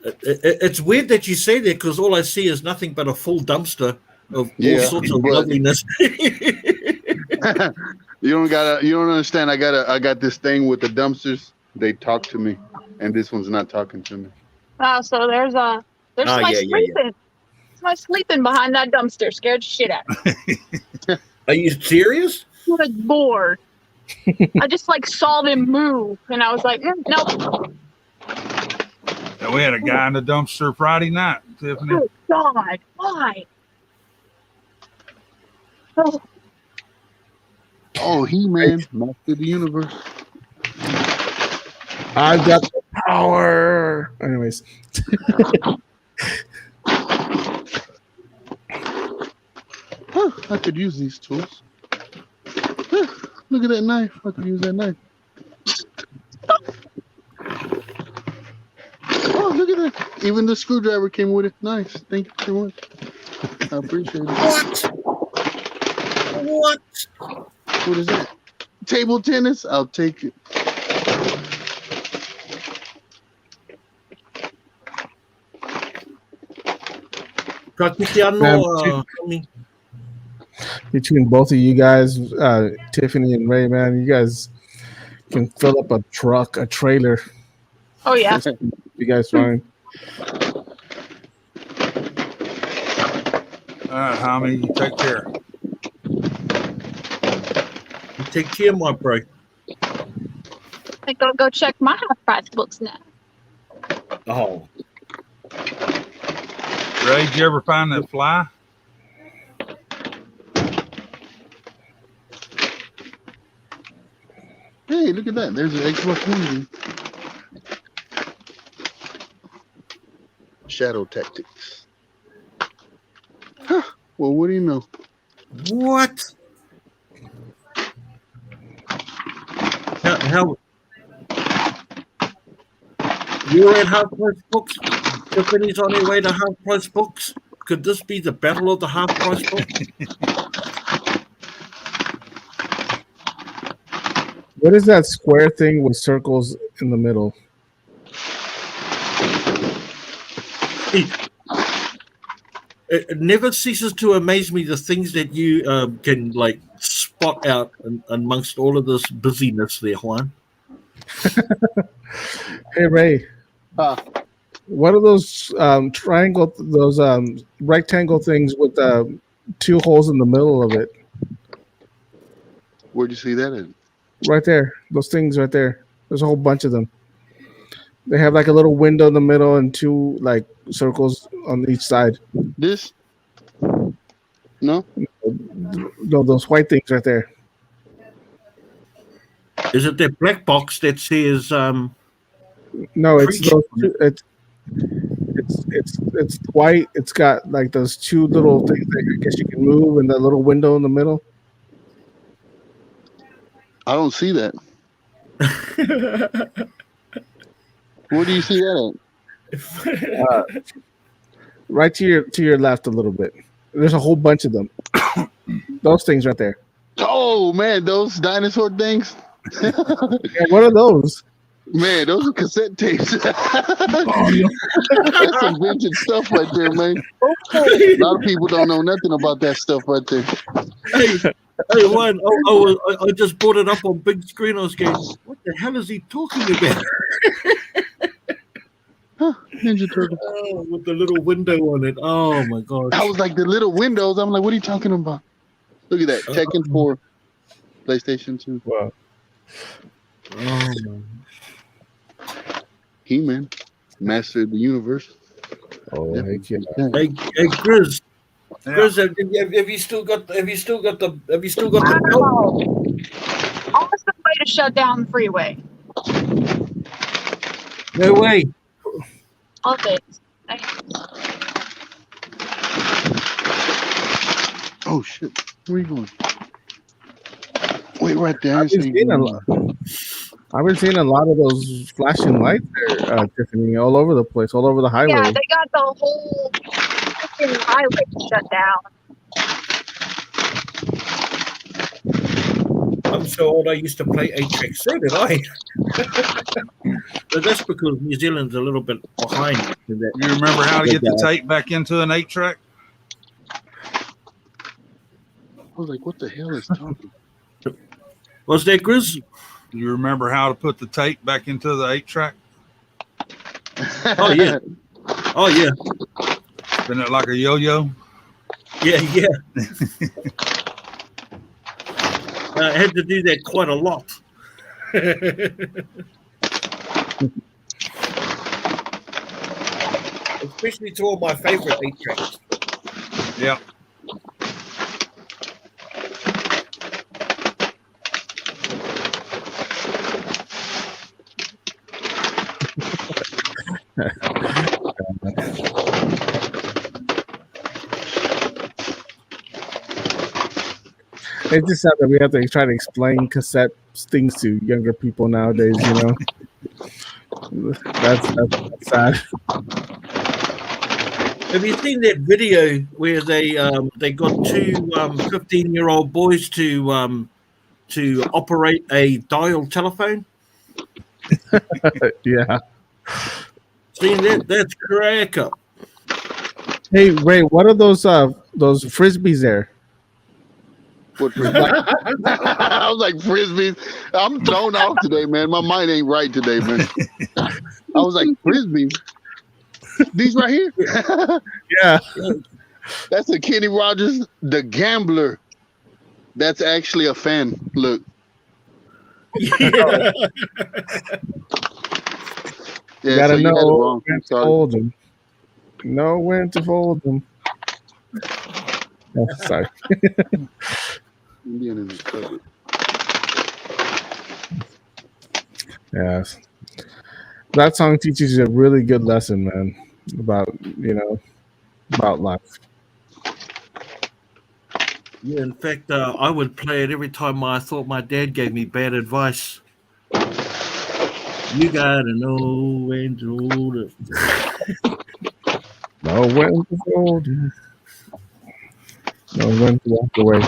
It's weird that you say that because all I see is nothing but a full dumpster of all sorts of but- loveliness. You don't understand. I got this thing with the dumpsters. They talk to me, and this one's not talking to me. So there's somebody sleeping. Somebody sleeping behind that dumpster, scared the shit out of me. Are you serious? Good Lord. I just like saw them move and I was like, nope. Yeah, we had a guy in the dumpster Friday night, Tiffany. Oh God, why? Oh, Oh, He-Man, Master of the Universe. I've got the power. Anyways, Huh, I could use these tools. Huh, look at that knife. I could use that knife. Oh, look at that. Even the screwdriver came with it. Nice. Thank you so much. I appreciate it. What? What is that? Table tennis? I'll take it. between both of you guys, Tiffany and Ray, man, you guys can fill up a truck, a trailer. oh yeah. You guys fine? All right, Homie, you take care. You take care, my bro. I think I'll go check my half-price books now. Oh, Ray, did you ever find that fly? Hey, look at that. There's an Xbox One. Shadow Tactics. Huh. Well, what do you know? what? How you're at half price books? Tiffany's on her way to half price books. Could this be the battle of the half price books? What is that square thing with circles in the middle? It never ceases to amaze me the things that you can like spot out amongst all of this busyness there, Juan. Hey, Ray. What are those rectangle things with two holes in the middle of it? Where'd you see that in? Right there. Those things right there. There's a whole bunch of them. They have like a little window in the middle and two like circles on each side. This? No? No, those white things right there. Is it that black box that says No, it's Preach. those two, it's white. It's got like those two little things that I guess you can move and that little window in the middle. I don't see that. Where do you see that Right to your left a little bit. There's a whole bunch of them. Those things right there. at? Oh, man, those dinosaur things? Yeah, what are those? Man, those are cassette tapes. That's some vintage stuff right there, man. A lot of people don't know nothing about that stuff right there. Hey, Juan, I just brought it up on big screen. I was going, what the hell is he talking about? Huh, Ninja Turtle. Oh, with the little window on it. Oh, my God. I was like, the little windows. I'm like, what are you talking about? Look at that. Tekken 4, PlayStation 2. Wow. Oh, man. He-Man, Master of the Universe. Oh, heck yeah. Hey, Chris. Yeah. Chris, have you still got the belt? Wow. Awesome way to shut down the freeway. No way. All thanks. Oh, shit. Where are you going? Wait, right there. I've been seeing a lot of those flashing lights there, Tiffany, all over the place, all over the highway. Yeah, they got the whole freaking highway shut down. I'm so old I used to play 8-track. So did I. But that's because New Zealand's a little bit behind in that. You remember how to get the tape back into an 8-track? I was like, what the hell is talking? Was that Grizz? You remember how to put the tape back into the 8-track? Oh yeah. Oh yeah. Spin it like a yo-yo? Yeah, yeah. I had to do that quite a lot. Especially to all my favorite 8-tracks. Yeah. It's just sad that we have to try to explain cassette things to younger people nowadays. You know, that's sad. Have you seen that video where they got two 15-year-old boys to operate a dial telephone? Yeah. Seen that? That's crack up. Hey, Ray, what are those frisbees there? What I was like, frisbees. I'm thrown off today, man. My mind ain't right today, man. I was like, frisbees. These right here. Yeah. That's a Kenny Rogers, the gambler. That's actually a fan. Look. Yeah. You Yeah, gotta so you had it know wrong. when I'm to sorry. fold them. Know when to fold them. Oh, sorry. Indian in the cupboard. Yes. That song teaches you a really good lesson, man, about life. Yeah, in fact, I would play it every time I thought my dad gave me bad advice. You gotta know when to hold it. Know when to fold them. Know when to walk away.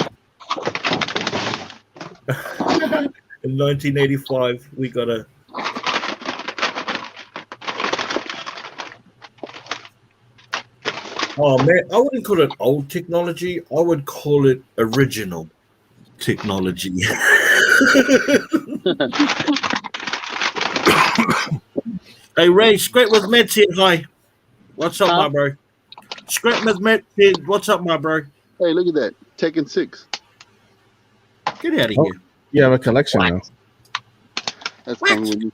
In 1985, we got a. Oh man, I wouldn't call it old technology. I would call it original technology. Hey Ray, Scrap with Matt said hi. What's up, Huh? my bro? Scrap with Matt said, what's up, my bro? Hey, look at that. Tekken 6. Get out of Oh. here. You have a collection now. That's coming with me.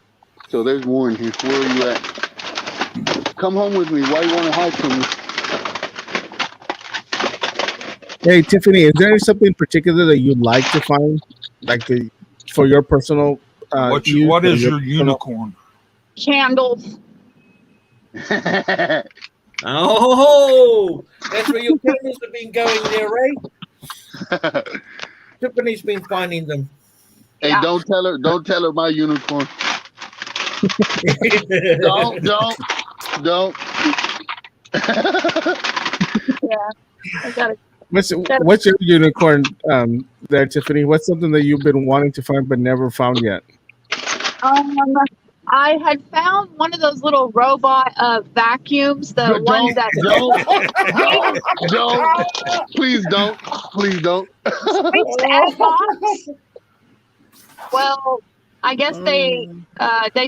So there's Warren here. Where are you at? Come home with me. Why you want to hide from me? Hey, Tiffany, is there something particular that you'd like to find, for your personal? What use is or your personal- unicorn? Candles. Oh, that's where your cameras have been going there, Ray. Tiffany's been finding them. Hey, Yeah. don't tell her my unicorn. Don't. Yeah. I got it. What's your unicorn there, Tiffany? What's something that you've been wanting to find but never found yet? I had found one of those little robot vacuums, the ones that Don't. Please don't. Thanks, Xbox. Well, I guess they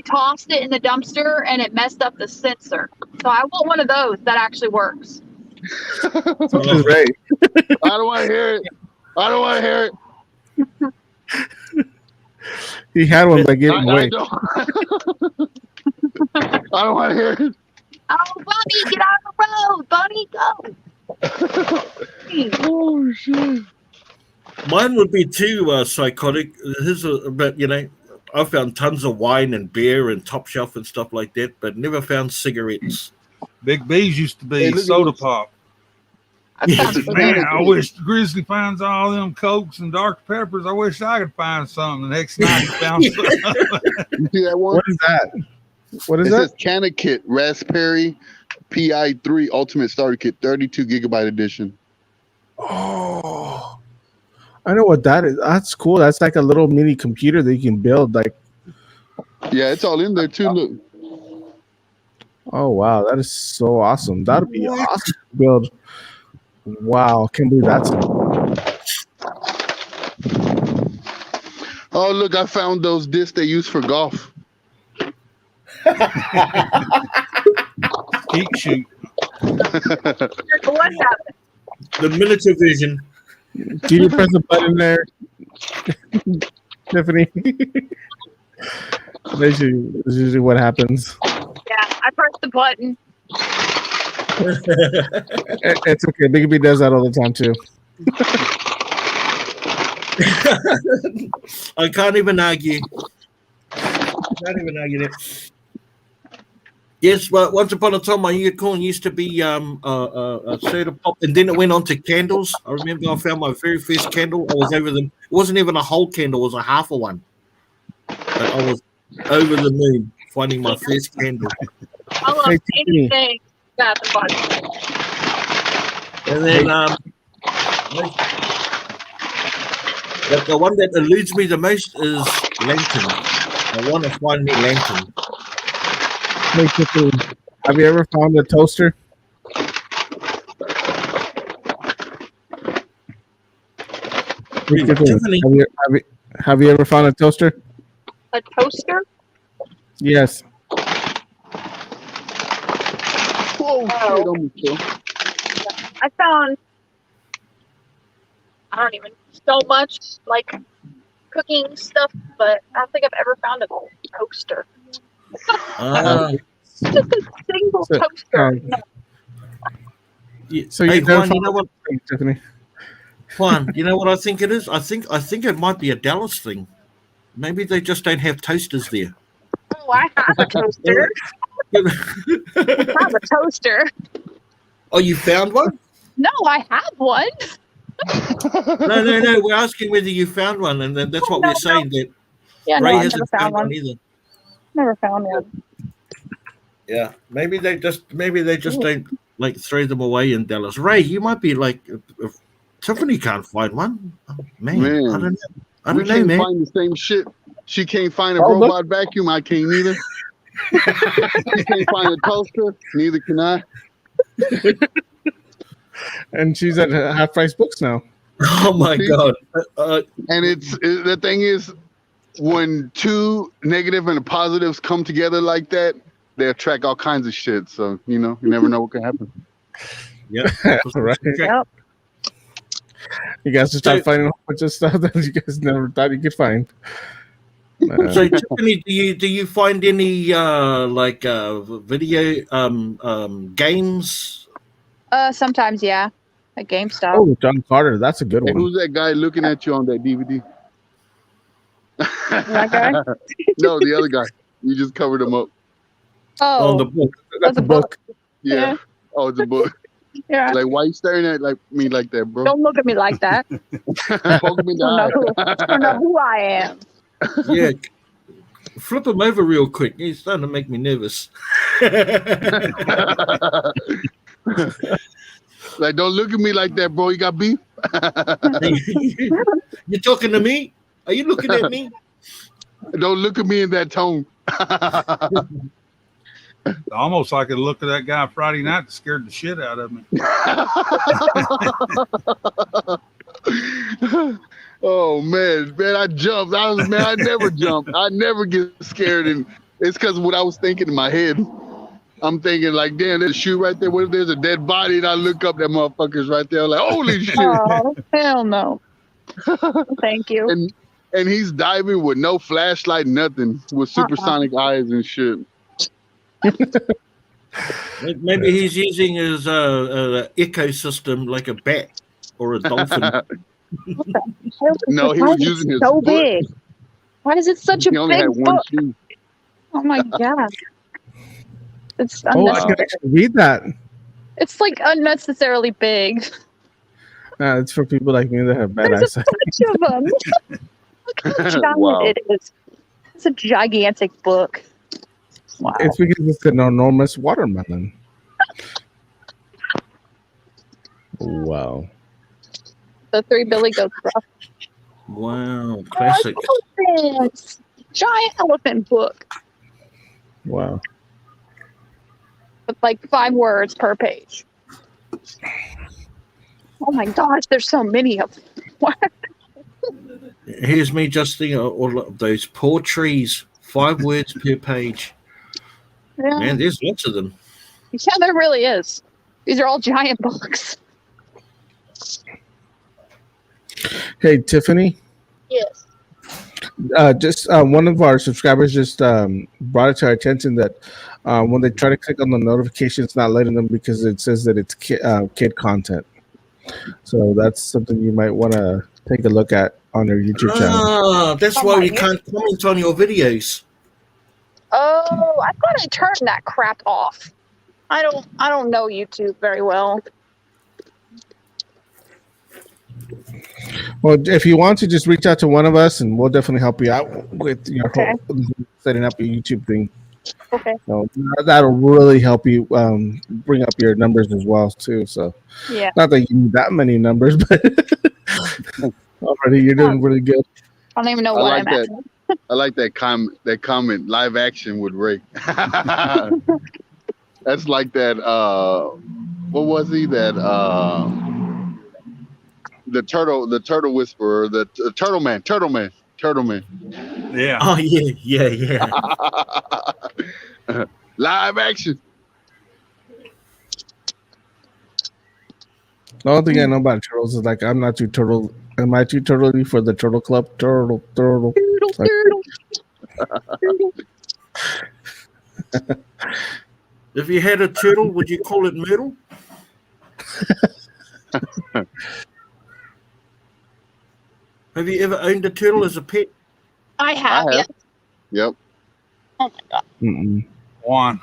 tossed it in the dumpster and it messed up the sensor. So I want one of those that actually works. So does Ray. I don't want to hear it. He had one, but gave him I away. don't. I don't want to hear it. Oh, Bunny, get out of the road. Bunny, go. Oh shit. Mine would be too psychotic. But I found tons of wine and beer and top shelf and stuff like that, but never found cigarettes. Big B's used to be Hey, look at soda this. pop. I found Yes. Man, I wish Grizzly finds all them Cokes and Dr. Peppers. I wish I could find some. The next night he found some. You see that one? What is that? What is It that? says Canna Kit Raspberry PI3 Ultimate Starter Kit 32 gigabyte edition. Oh, I know what that is. That's cool. That's like a little mini computer that you can build. Like, Yeah, it's all in there too. Look. Oh wow, that is so awesome. That'd be awesome to build. Wow, can't believe that's Oh, look, I found those discs they use for golf. Skeet shoot. What happened? The miniature version. Do you press a button there, Tiffany? That's usually what happens. Yeah, I pressed the button. It's okay. Biggie B does that all the time too. I can't even argue. Can't even argue that. Yes, but once upon a time, my unicorn used to be a soda pop, and then it went on to candles. I remember I found my very first candle. I was over them. It wasn't even a whole candle; it was a half of one. But I was over the moon finding my first candle. I love anything about the button. And then, but the one that eludes me the most is lantern. I want to find me lantern. Hey, Tiffany, have you ever found a toaster? Hey, Tiffany, have you ever found a toaster? A toaster? Yes. Whoa, shit, almost killed. I found, I don't even so much like cooking stuff, but I don't think I've ever found a toaster. Just a single toaster. So hey, you Juan, you know what? Tiffany? Juan, you know what I think it is? I think it might be a Dallas thing. Maybe they just don't have toasters there. Oh, I have a toaster. I have a toaster. Oh, you found one? No, I have one. No. We're asking whether you found one, and that's what we're saying. That Ray hasn't found one either. Never found one. Yeah, maybe they just don't like throw them away in Dallas. Ray, you might be like, if Tiffany can't find one. Oh, man, I don't know. I don't know, man. Find the same shit. She can't find a robot vacuum. I can't either. She can't find a toaster. Neither can I. And she's at Half Price Books now. Oh my god! And the thing is, when two negative and positives come together like that, they attract all kinds of shit. So you never know what can happen. Yeah, right. Yep. You guys just start finding a whole bunch of stuff that you guys never thought you could find. So Tiffany, do you find any video games? Sometimes, yeah. At GameStop. Oh, John Carter, that's a good Hey, one. who's that guy looking at you on that DVD? That guy? No, the other guy. You just covered him up. On Oh, the book. That's a book. Yeah. Oh, it's a book. yeah. Like, why you staring at me like that, bro? Don't look at me like that. Poke me in the I don't know who I am. Yeah. Flip him over real quick. He's starting to make me nervous. Like, don't look at me like that, bro. You got beef? You talking to me? Are you looking at me? Don't look at me in that tone. Almost like a look at that guy Friday night that scared the shit out of me. Oh man, I jumped. I never jump. I never get scared, and it's because of what I was thinking in my head. I'm thinking like, damn, there's a shoe right there. What if there's a dead body? And I look up, that motherfucker's right there. I'm like, holy shit! Oh, hell no. Thank you. And he's diving with no flashlight, nothing, with supersonic eyes and shit. Maybe he's using his ecosystem like a bat or a dolphin. No, he was using his so foot. big. Why is it such a He only big had one book? shoe. Oh my god. It's Oh, I unnecessary. can actually read that. It's like unnecessarily big. It's for people like me that have bad There's a eyesight. bunch of them. Look how giant Wow. it is. It's a gigantic book. Wow. It's because it's an enormous watermelon. Wow. The Three Billy Goats, bro. Wow, classic. Elephants. Giant elephant book. Wow. With like 5 words per page. Oh my gosh, there's so many of them. What? Here's me just thinking of all of those poor trees. 5 words per page. Yeah. Man, there's lots of them. Yeah, there really is. These are all giant books. Hey, Tiffany. Yes. Just one of our subscribers just brought it to our attention that when they try to click on the notification, it's not letting them because it says that it's kid content. So that's something you might want to take a look at on your YouTube channel. Ah, that's Oh why my we can't comment on your videos. Oh, I thought I turned that crap off. I don't know YouTube very well. Well, if you want to, just reach out to one of us, and we'll definitely help you out with your Okay. whole setting up your YouTube thing. Okay. So that'll really help you bring up your numbers as well too. So Yeah. not that you need that many numbers, but already you're doing really good. I don't even know I what like I'm that. at. I like that comment. Live action with Ray. That's like that. What was he? That the turtle whisperer, the turtle man. Yeah. Oh, yeah. Live action. The only thing I know about turtles is like I'm not too turtle. Am I too turtley for the turtle club? Turtle. Doodle, Like, doodle. If you had a turtle, would you call it Myrtle? Have you ever owned a turtle as a pet? I have, I yeah. have. Yep. Oh my god. mm-mm. Juan,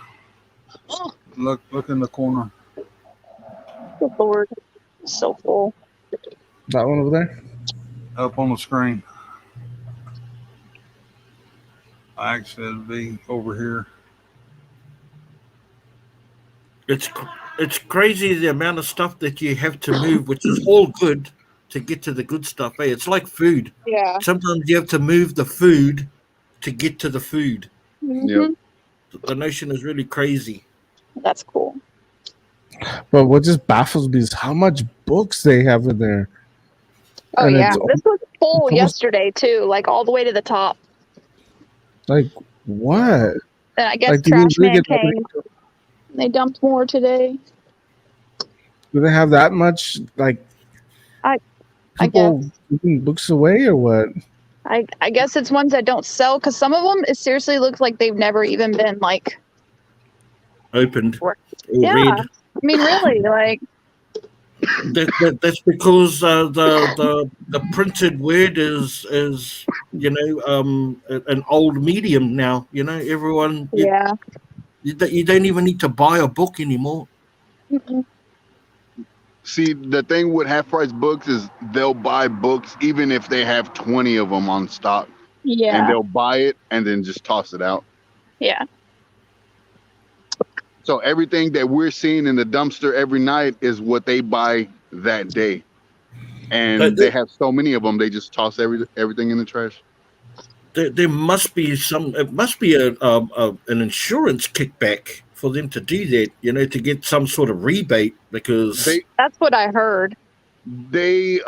Oh, look in the corner. good lord. It's so full. That one over there. Up on the screen. Actually, it'd be over here. It's crazy the amount of stuff that you have to move, which is all good to get to the good stuff. Hey, it's like food. Yeah. Sometimes you have to move the food to get to the food. Mhm. The notion is really crazy. That's cool. But what just baffles me is how much books they have in there. Oh And yeah. it's This was full almost- yesterday too, like all the way to the top. Like what? And I guess Like, do you Trash really Man get that came. They dumped more today. Do they have that much like I people giving books away or what? I guess it's ones that don't sell because some of them it seriously looks like they've never even been like. Opened or Yeah. read. I mean, really, like. That's because the printed word is an old medium now. Everyone Yeah. you don't even need to buy a book anymore. Mm-mm. See, the thing with half price books is they'll buy books even if they have 20 of them on stock, and Yeah. they'll buy it and then just toss it out. Yeah. So everything that we're seeing in the dumpster every night is what they buy that day, and But they have so many of them, they just toss everything in the trash. There must be it must be an insurance kickback for them to do that, to get some sort of rebate because That's what I heard. They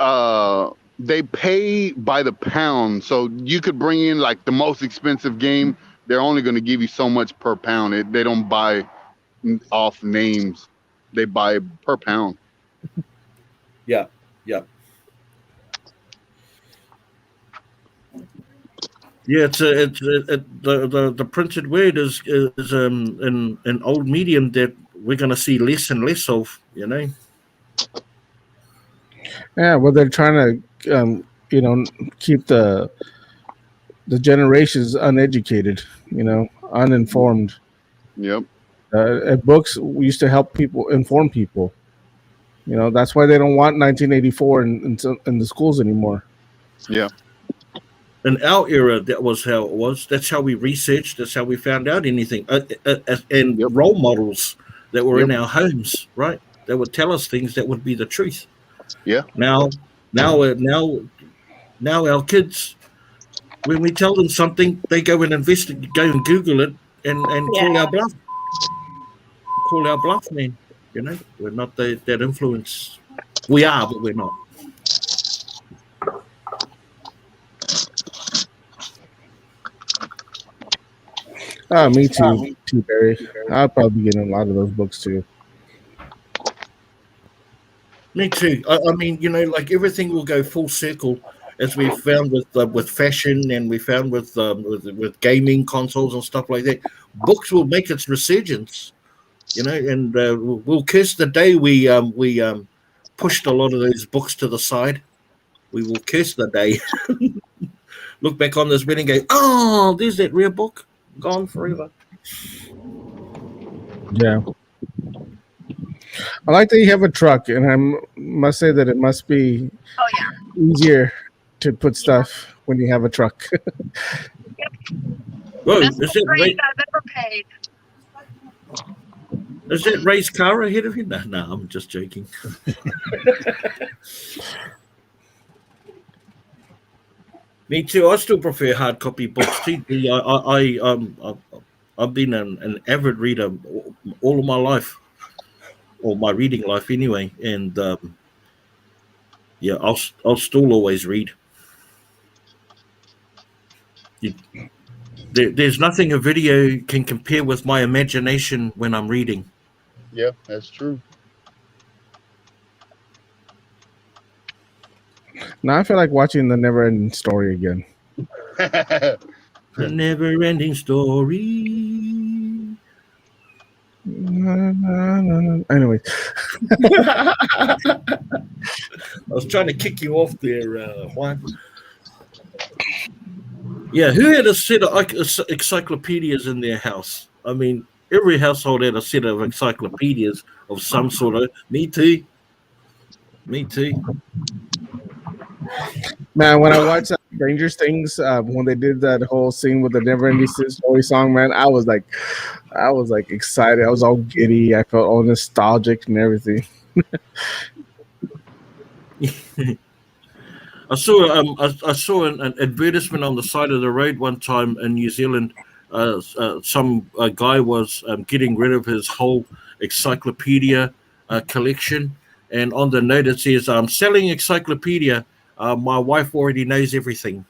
pay by the pound, so you could bring in like the most expensive game. They're only going to give you so much per pound. They don't buy off names; they buy per pound. yeah. Yeah, the printed word is an old medium that we're going to see less and less of. Yeah, well, they're trying to, keep the generations uneducated, uninformed. Yep. Books used to help people inform people. That's why they don't want 1984 in the schools anymore. Yeah. In our era, that was how it was. That's how we researched. That's how we found out anything. And Yep. role models that were in Yep. our homes, right? That would tell us things that would be the truth. Yeah. Now our kids, when we tell them something, they go and investigate, go and Google it, and call our bluff. Call our bluff, man. You know, we're not that influence. We are, but we're not. Me too, Barry. I'll probably be getting a lot of those books too. Me too. I mean, you know, like everything will go full circle, as we found with fashion, and we found with gaming consoles and stuff like that. Books will make its resurgence, you know, and we'll curse the day we pushed a lot of those books to the side. We will curse the day. Look back on this wedding and go, oh, there's that rare book gone forever. Yeah. I like that you have a truck, and I must say that it must be easier to put stuff when you have a truck. Whoa, Best grade I've ever paid. Is that Ray's car ahead of you? No, I'm just joking. Me too. I still prefer hard copy books too. I've been an avid reader all of my life, or my reading life anyway, and yeah, I'll still always read. There's nothing a video can compare with my imagination when I'm reading. Yeah, that's true. Now I feel like watching the Never-Ending Story again. The never-ending story. Anyway, I was trying to kick you off there, Juan. Yeah, who had a set of encyclopedias in their house? I mean, every household had a set of encyclopedias of some sort of. Me too. man, when I watched Stranger Things, when they did that whole scene with the Never-Ending Story song, man, I was like excited. I was all giddy. I felt all nostalgic and everything. I saw an advertisement on the side of the road one time in New Zealand. Some guy was getting rid of his whole encyclopedia collection, and on the note it says, "I'm selling encyclopedia. My wife already knows everything."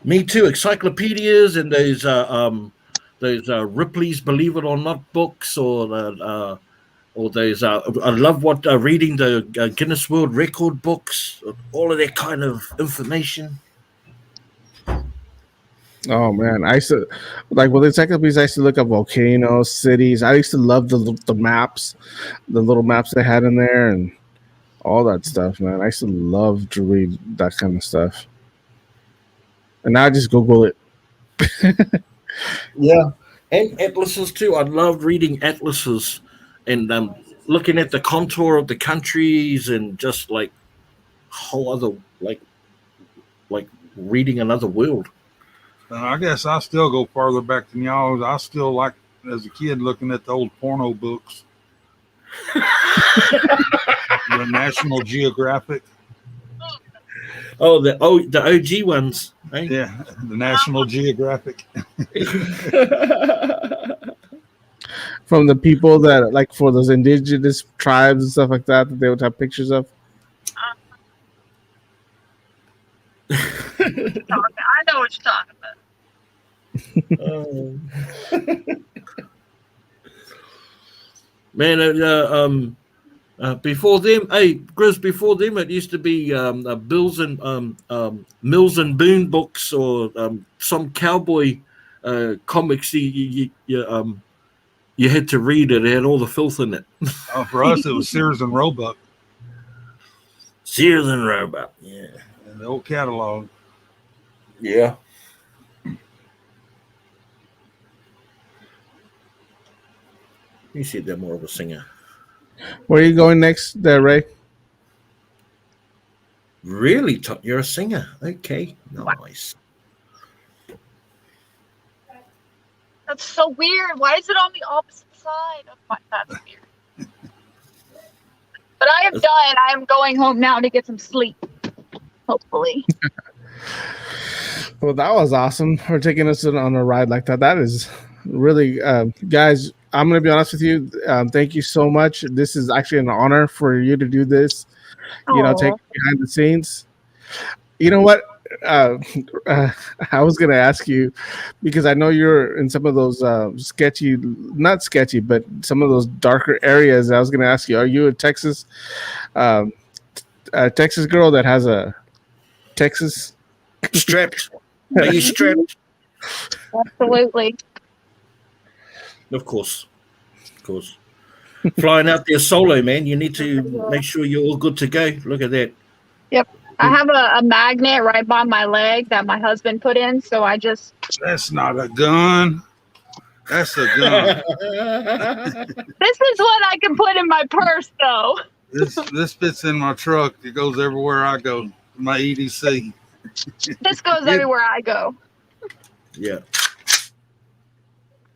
Me too. Encyclopedias and those Ripley's Believe It or Not books, or those. I love reading the Guinness World Record books, all of that kind of information. Oh man, I used to like with encyclopedias. I used to look up volcanoes, cities. I used to love the maps, the little maps they had in there, and all that stuff. Man, I used to love to read that kind of stuff. And now I just Google it. Yeah, and atlases too. I loved reading atlases and looking at the contour of the countries, and just like whole other like reading another world. I guess I still go farther back than y'all. I still like, as a kid, looking at the old porno books. The National Geographic. Oh, the OG ones. Eh? Yeah, the National Geographic. From the people that, like, for those indigenous tribes and stuff like that they would have pictures of. I know what you're talking about. Man, before them, hey, Grizz, before them, it used to be Mills and Boone books, or some cowboy comics you had to read it. It had all the filth in it. For us, it was Sears and Roebuck. Sears and Roebuck, yeah. And the old catalog. Yeah. You see, they're more of a singer. Where are you going next, there, Ray? Really, you're a singer. Okay, nice. That's so weird. Why is it on the opposite side? That's weird. But I am done. I am going home now to get some sleep. hopefully. Well, that was awesome for taking us on a ride like that. That is really, guys. I'm gonna be honest with you. Thank you so much. This is actually an honor for you to do this. Take Aw. behind the scenes. You know what? Uh, I was gonna ask you because I know you're in some of those sketchy, not sketchy, but some of those darker areas. I was gonna ask you: are you um, a Texas girl that has a Texas? Strapped. Are you strapped? Absolutely. Of course. Flying out there solo, man. You need to make sure you're all good to go. Look at that. Yep. I have a magnet right by my leg that my husband put in, so I just. That's not a gun. That's a gun. This is what I can put in my purse, though. This fits in my truck. It goes everywhere I go. My EDC. This goes everywhere I go. Yeah.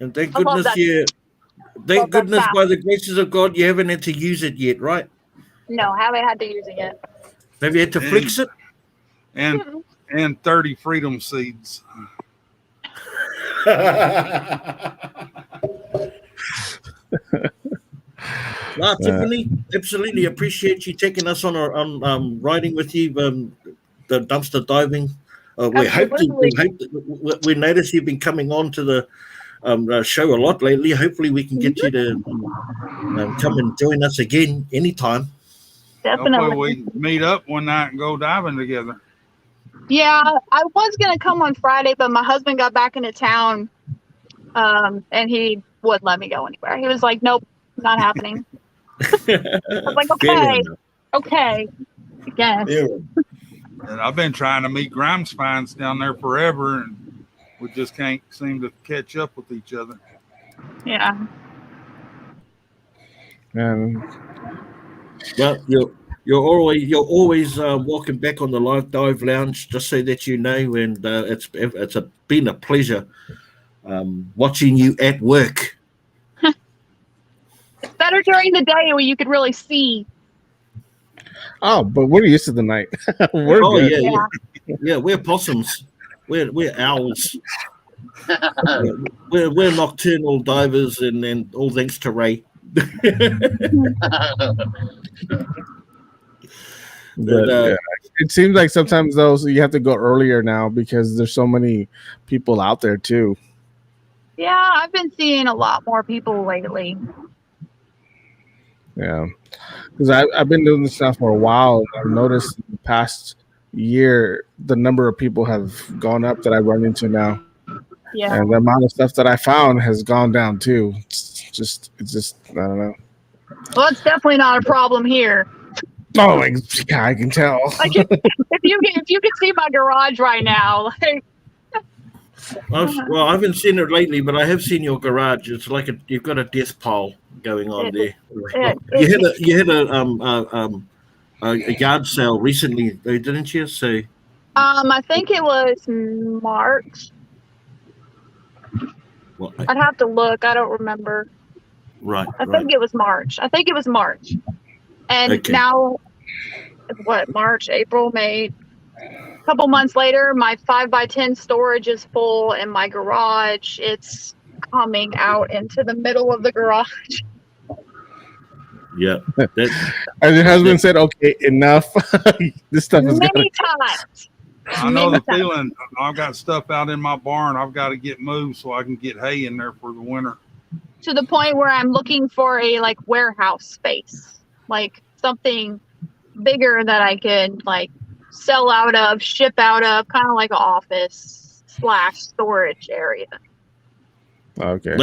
And thank I love goodness, that. Love thank that goodness, sound. by the graces of God, you haven't had to use it yet, right? No, haven't had to use it yet. Have you had to flex it? And 30 freedom seeds. Well, Tiffany, absolutely appreciate you taking us on riding with you, the dumpster diving. We notice you've been coming on to the show a lot lately. Hopefully, we can get you to come and join us again anytime. Definitely. Hopefully we meet up one night and go diving together. Yeah, I was gonna come on Friday, but my husband got back into town, and he wouldn't let me go anywhere. He was like, "Nope, not happening." I was like, "Okay, I guess." Yeah. And I've been trying to meet Grimes Spines down there forever, and we just can't seem to catch up with each other. Yeah. And Well, you're always welcome back on the Live Dive Lounge, just so that you know. And it's been a pleasure watching you at work. It's better during the day where you could really see. oh, but we're used to the night. We're good. Yeah. We're possums. We're owls. we're nocturnal divers, and all thanks to Ray. But it seems like sometimes though, so you have to go earlier now because there's so many people out there too. Yeah, I've been seeing a lot more people lately. Yeah, because I've been doing this now for a while. And I've noticed in the past year the number of people have gone up that I run into now, Yeah. and the amount of stuff that I found has gone down too. It's just I don't know. Well, it's definitely not a problem here. Oh, I can tell. Like if you could see my garage right now, like. Well, I haven't seen it lately, but I have seen your garage. It's like you've got a death pile going on there. You had a yard sale recently, though, didn't you? So, I think it was March. I'd have to look. I don't remember. Right. I think it was March. And now, what? March, April, May. A couple months later, my 5x10 storage is full, and my garage, it's coming out into the middle of the garage. Yeah. And your husband said, "Okay, enough. This stuff is many times." I know the feeling. I've got stuff out in my barn. I've got to get moved so I can get hay in there for the winter. To the point where I'm looking for a warehouse space, like something bigger that I could sell out of, ship out of, kind of like an office / storage area. Okay.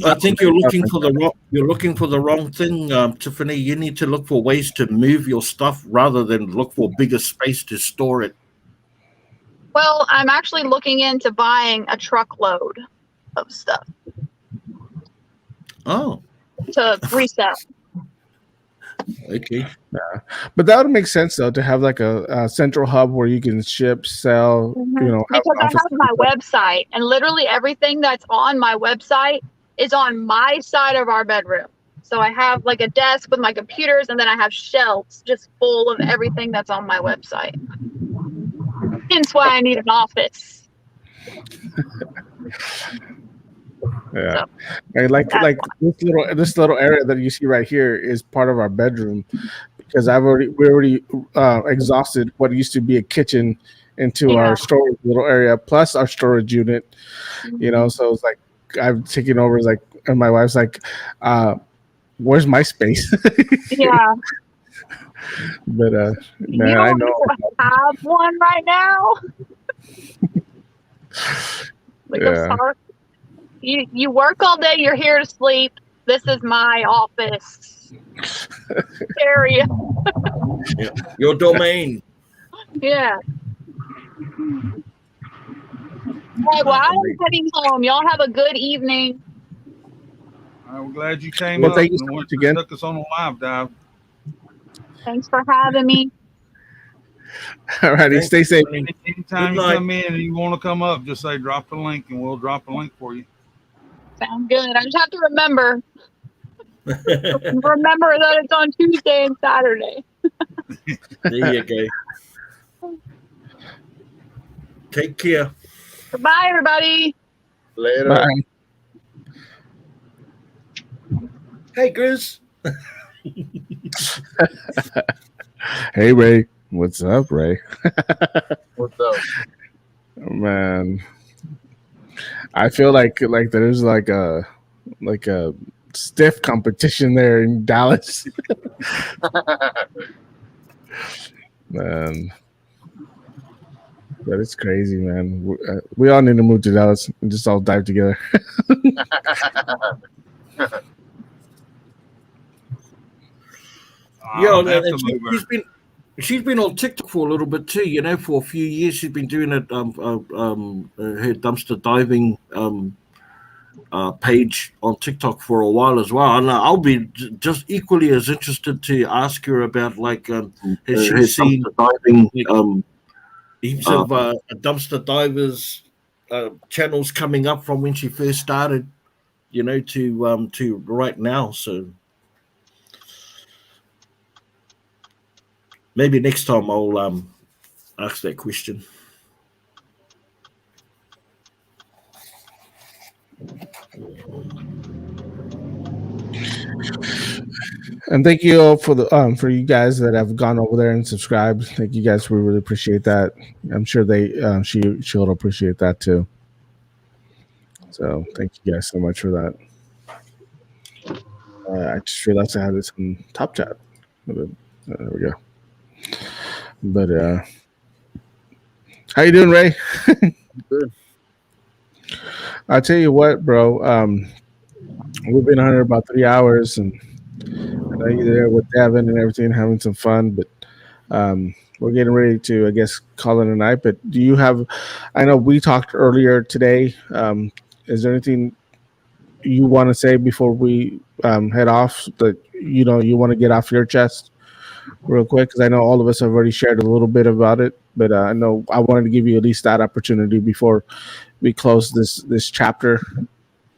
I think you're looking for the wrong thing, Tiffany. You need to look for ways to move your stuff rather than look for bigger space to store it. Well, I'm actually looking into buying a truckload of stuff. Oh. To resell. Okay. Yeah. But that would make sense though, to have a central hub where you can ship, sell, because I have my website, and literally everything that's on my website is on my side of our bedroom. So I have a desk with my computers, and then I have shelves just full of everything that's on my website. Hence why I need an office. Yeah, So, and like that's this little area that you see right here is part of our bedroom because we already exhausted what used to be a kitchen into our storage little area plus our storage unit. So it's like I've taken over. It's like, and my wife's like, "Where's my space?" yeah. But You man, I don't know. have one right now. Like, I'm Yeah. sorry. You work all day. You're here to sleep. This is my office area. Yeah. Your domain. Yeah. Right, well, I'm heading home. Y'all have a good evening. I'm glad you came Well, up thank you and so went much again. took us on a live dive. Thanks for having me. All righty, Thanks, stay safe. Tony. Anytime Good you night. come in and you want to come up, just say drop the link and we'll drop a link for you. Sound good. I just have to remember that it's on Tuesday and Saturday. There you go. Take care. Goodbye, everybody. Later. Bye. Hey, Grizz. Hey Ray, what's up, Ray? What's up? Man, I feel like there's like a stiff competition there in Dallas. Man, but it's crazy, man. We all need to move to Dallas and just all dive together. I don't have to and move her. she's been on TikTok for a little bit too. For a few years, she's been doing it. Her dumpster diving page on TikTok for a while as well. And I'll be just equally as interested to ask her about has she seen diving? heaps of dumpster divers channels coming up from when she first started, to right now. So maybe next time I'll ask that question. And thank you all for you guys that have gone over there and subscribed. Thank you guys. We really appreciate that. I'm sure she'll appreciate that too. So thank you guys so much for that. I just realized I had this in top chat. There we go. But how you doing, Ray? Good. I'll tell you what, bro. We've been on here about 3 hours, and I know you're there with Devin and everything, having some fun. But we're getting ready to, I guess, call it a night. But do you have? I know we talked earlier today. Is there anything you want to say before we head off that you want to get off your chest real quick? Because I know all of us have already shared a little bit about it, but I know I wanted to give you at least that opportunity before we close this chapter.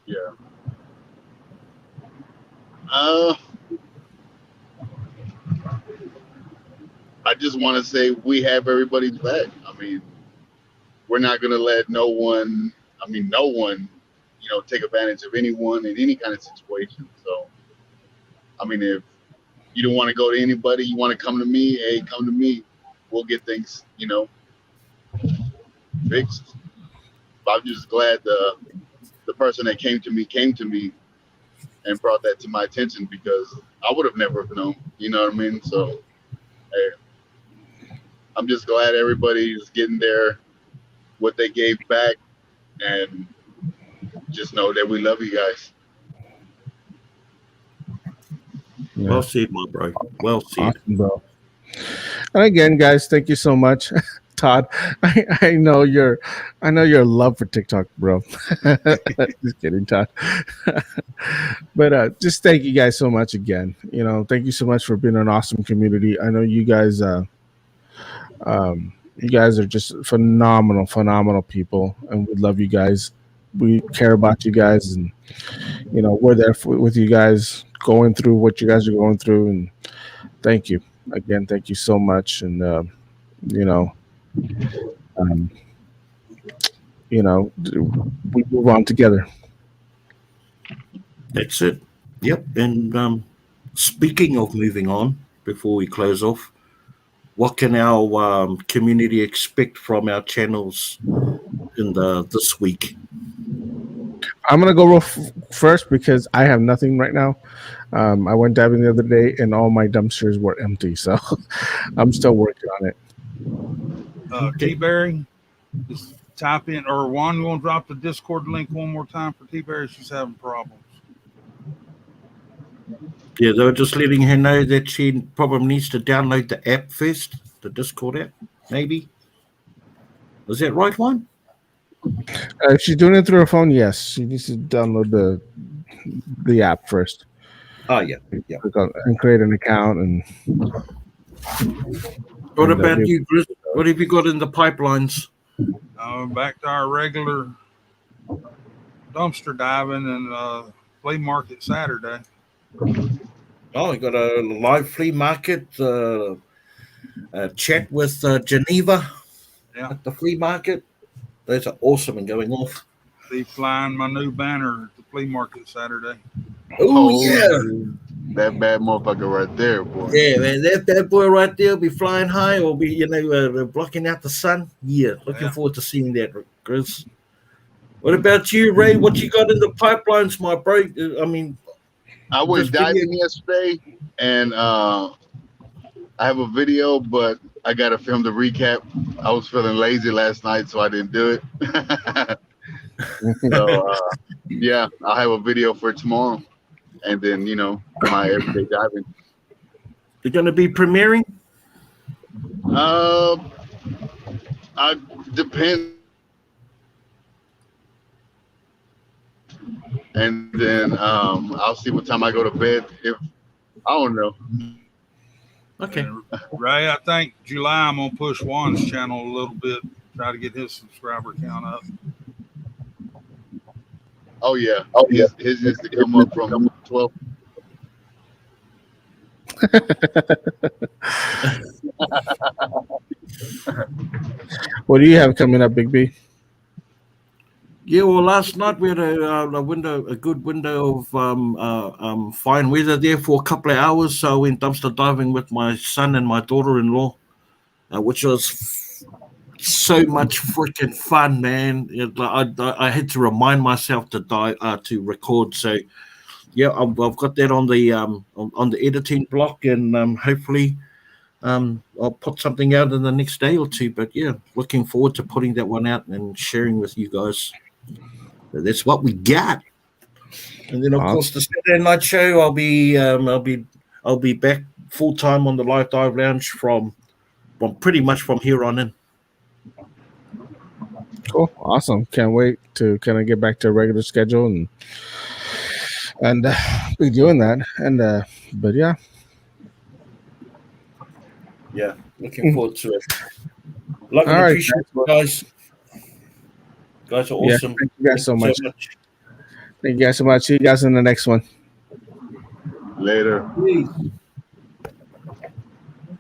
Yeah. I just want to say we have everybody's back. I mean, we're not going to let no one, take advantage of anyone in any kind of situation. So, I mean, if you don't want to go to anybody, you want to come to me, hey, come to me. We'll get things, fixed. But I'm just glad the person that came to me and brought that to my attention, because I would have never known, you know what I mean? So, hey, I'm just glad everybody's getting what they gave back, and just know that we love you guys. Yeah. Well said, my bro. Well said. Awesome, bro. And again, guys, thank you so much. Todd, I know your love for TikTok, bro. Just kidding, Todd. But just thank you guys so much again. Thank you so much for being an awesome community. I know you guys you guys are just phenomenal people, and we love you guys. We care about you guys, and we're there with you guys, going through what you guys are going through. And thank you again. Thank you so much. And um, we move on together. That's it. Yep. And speaking of moving on, before we close off, what can our community expect from our channels in this week? I'm gonna go first because I have nothing right now. I went diving the other day and all my dumpsters were empty, so I'm still working on it. T-Berry, just type in, or Juan, you want to drop the Discord link one more time for T-Berry? She's having problems. Yeah, they were just letting her know that she probably needs to download the app first, the Discord app, maybe. Was that right, Juan? If she's doing it through her phone, yes, she needs to download the app first. Oh, yeah. And create an account. And what about you, Chris? What have you got in the pipelines? Back to our regular dumpster diving and flea market Saturday. Oh, we got a live flea market chat with Geneva at the flea market. Those are awesome and going off. Be flying my new banner at the flea market Saturday. Oh, yeah. That bad motherfucker right there, boy. Yeah, man, that boy right there will be flying high or be, blocking out the sun. Yeah, looking forward to seeing that, Chris. What about you, Ray? What you got in the pipelines, my bro? I mean, I went diving yesterday, and I have a video, but I got to film the recap. I was feeling lazy last night, so I didn't do it. So, yeah, I'll have a video for tomorrow. And then, my everyday diving. You're going to be premiering? I depend. And then I'll see what time I go to bed. If I don't know. Okay. And Ray, I think July I'm gonna push Juan's channel a little bit, try to get his subscriber count up. Oh yeah. His needs to come up from 12. What do you have coming up, Big B? Yeah, well, last night we had a good window of fine weather there for a couple of hours. So I went dumpster diving with my son and my daughter-in-law, which was so much freaking fun, man. I had to remind myself to record. So yeah, I've got that on the editing block, and hopefully I'll put something out in the next day or two. But yeah, looking forward to putting that one out and sharing with you guys. That's what we got. And then of course the Saturday night show, I'll be back full time on the Live Dive Lounge from pretty much from here on in. Cool, awesome! Can't wait to kind of get back to a regular schedule and be doing that. And but yeah, looking forward to it. Love and appreciate you guys. Guys are awesome. Yeah, thank you guys so much. Thank you guys so much. See you guys in the next one. Later. Peace.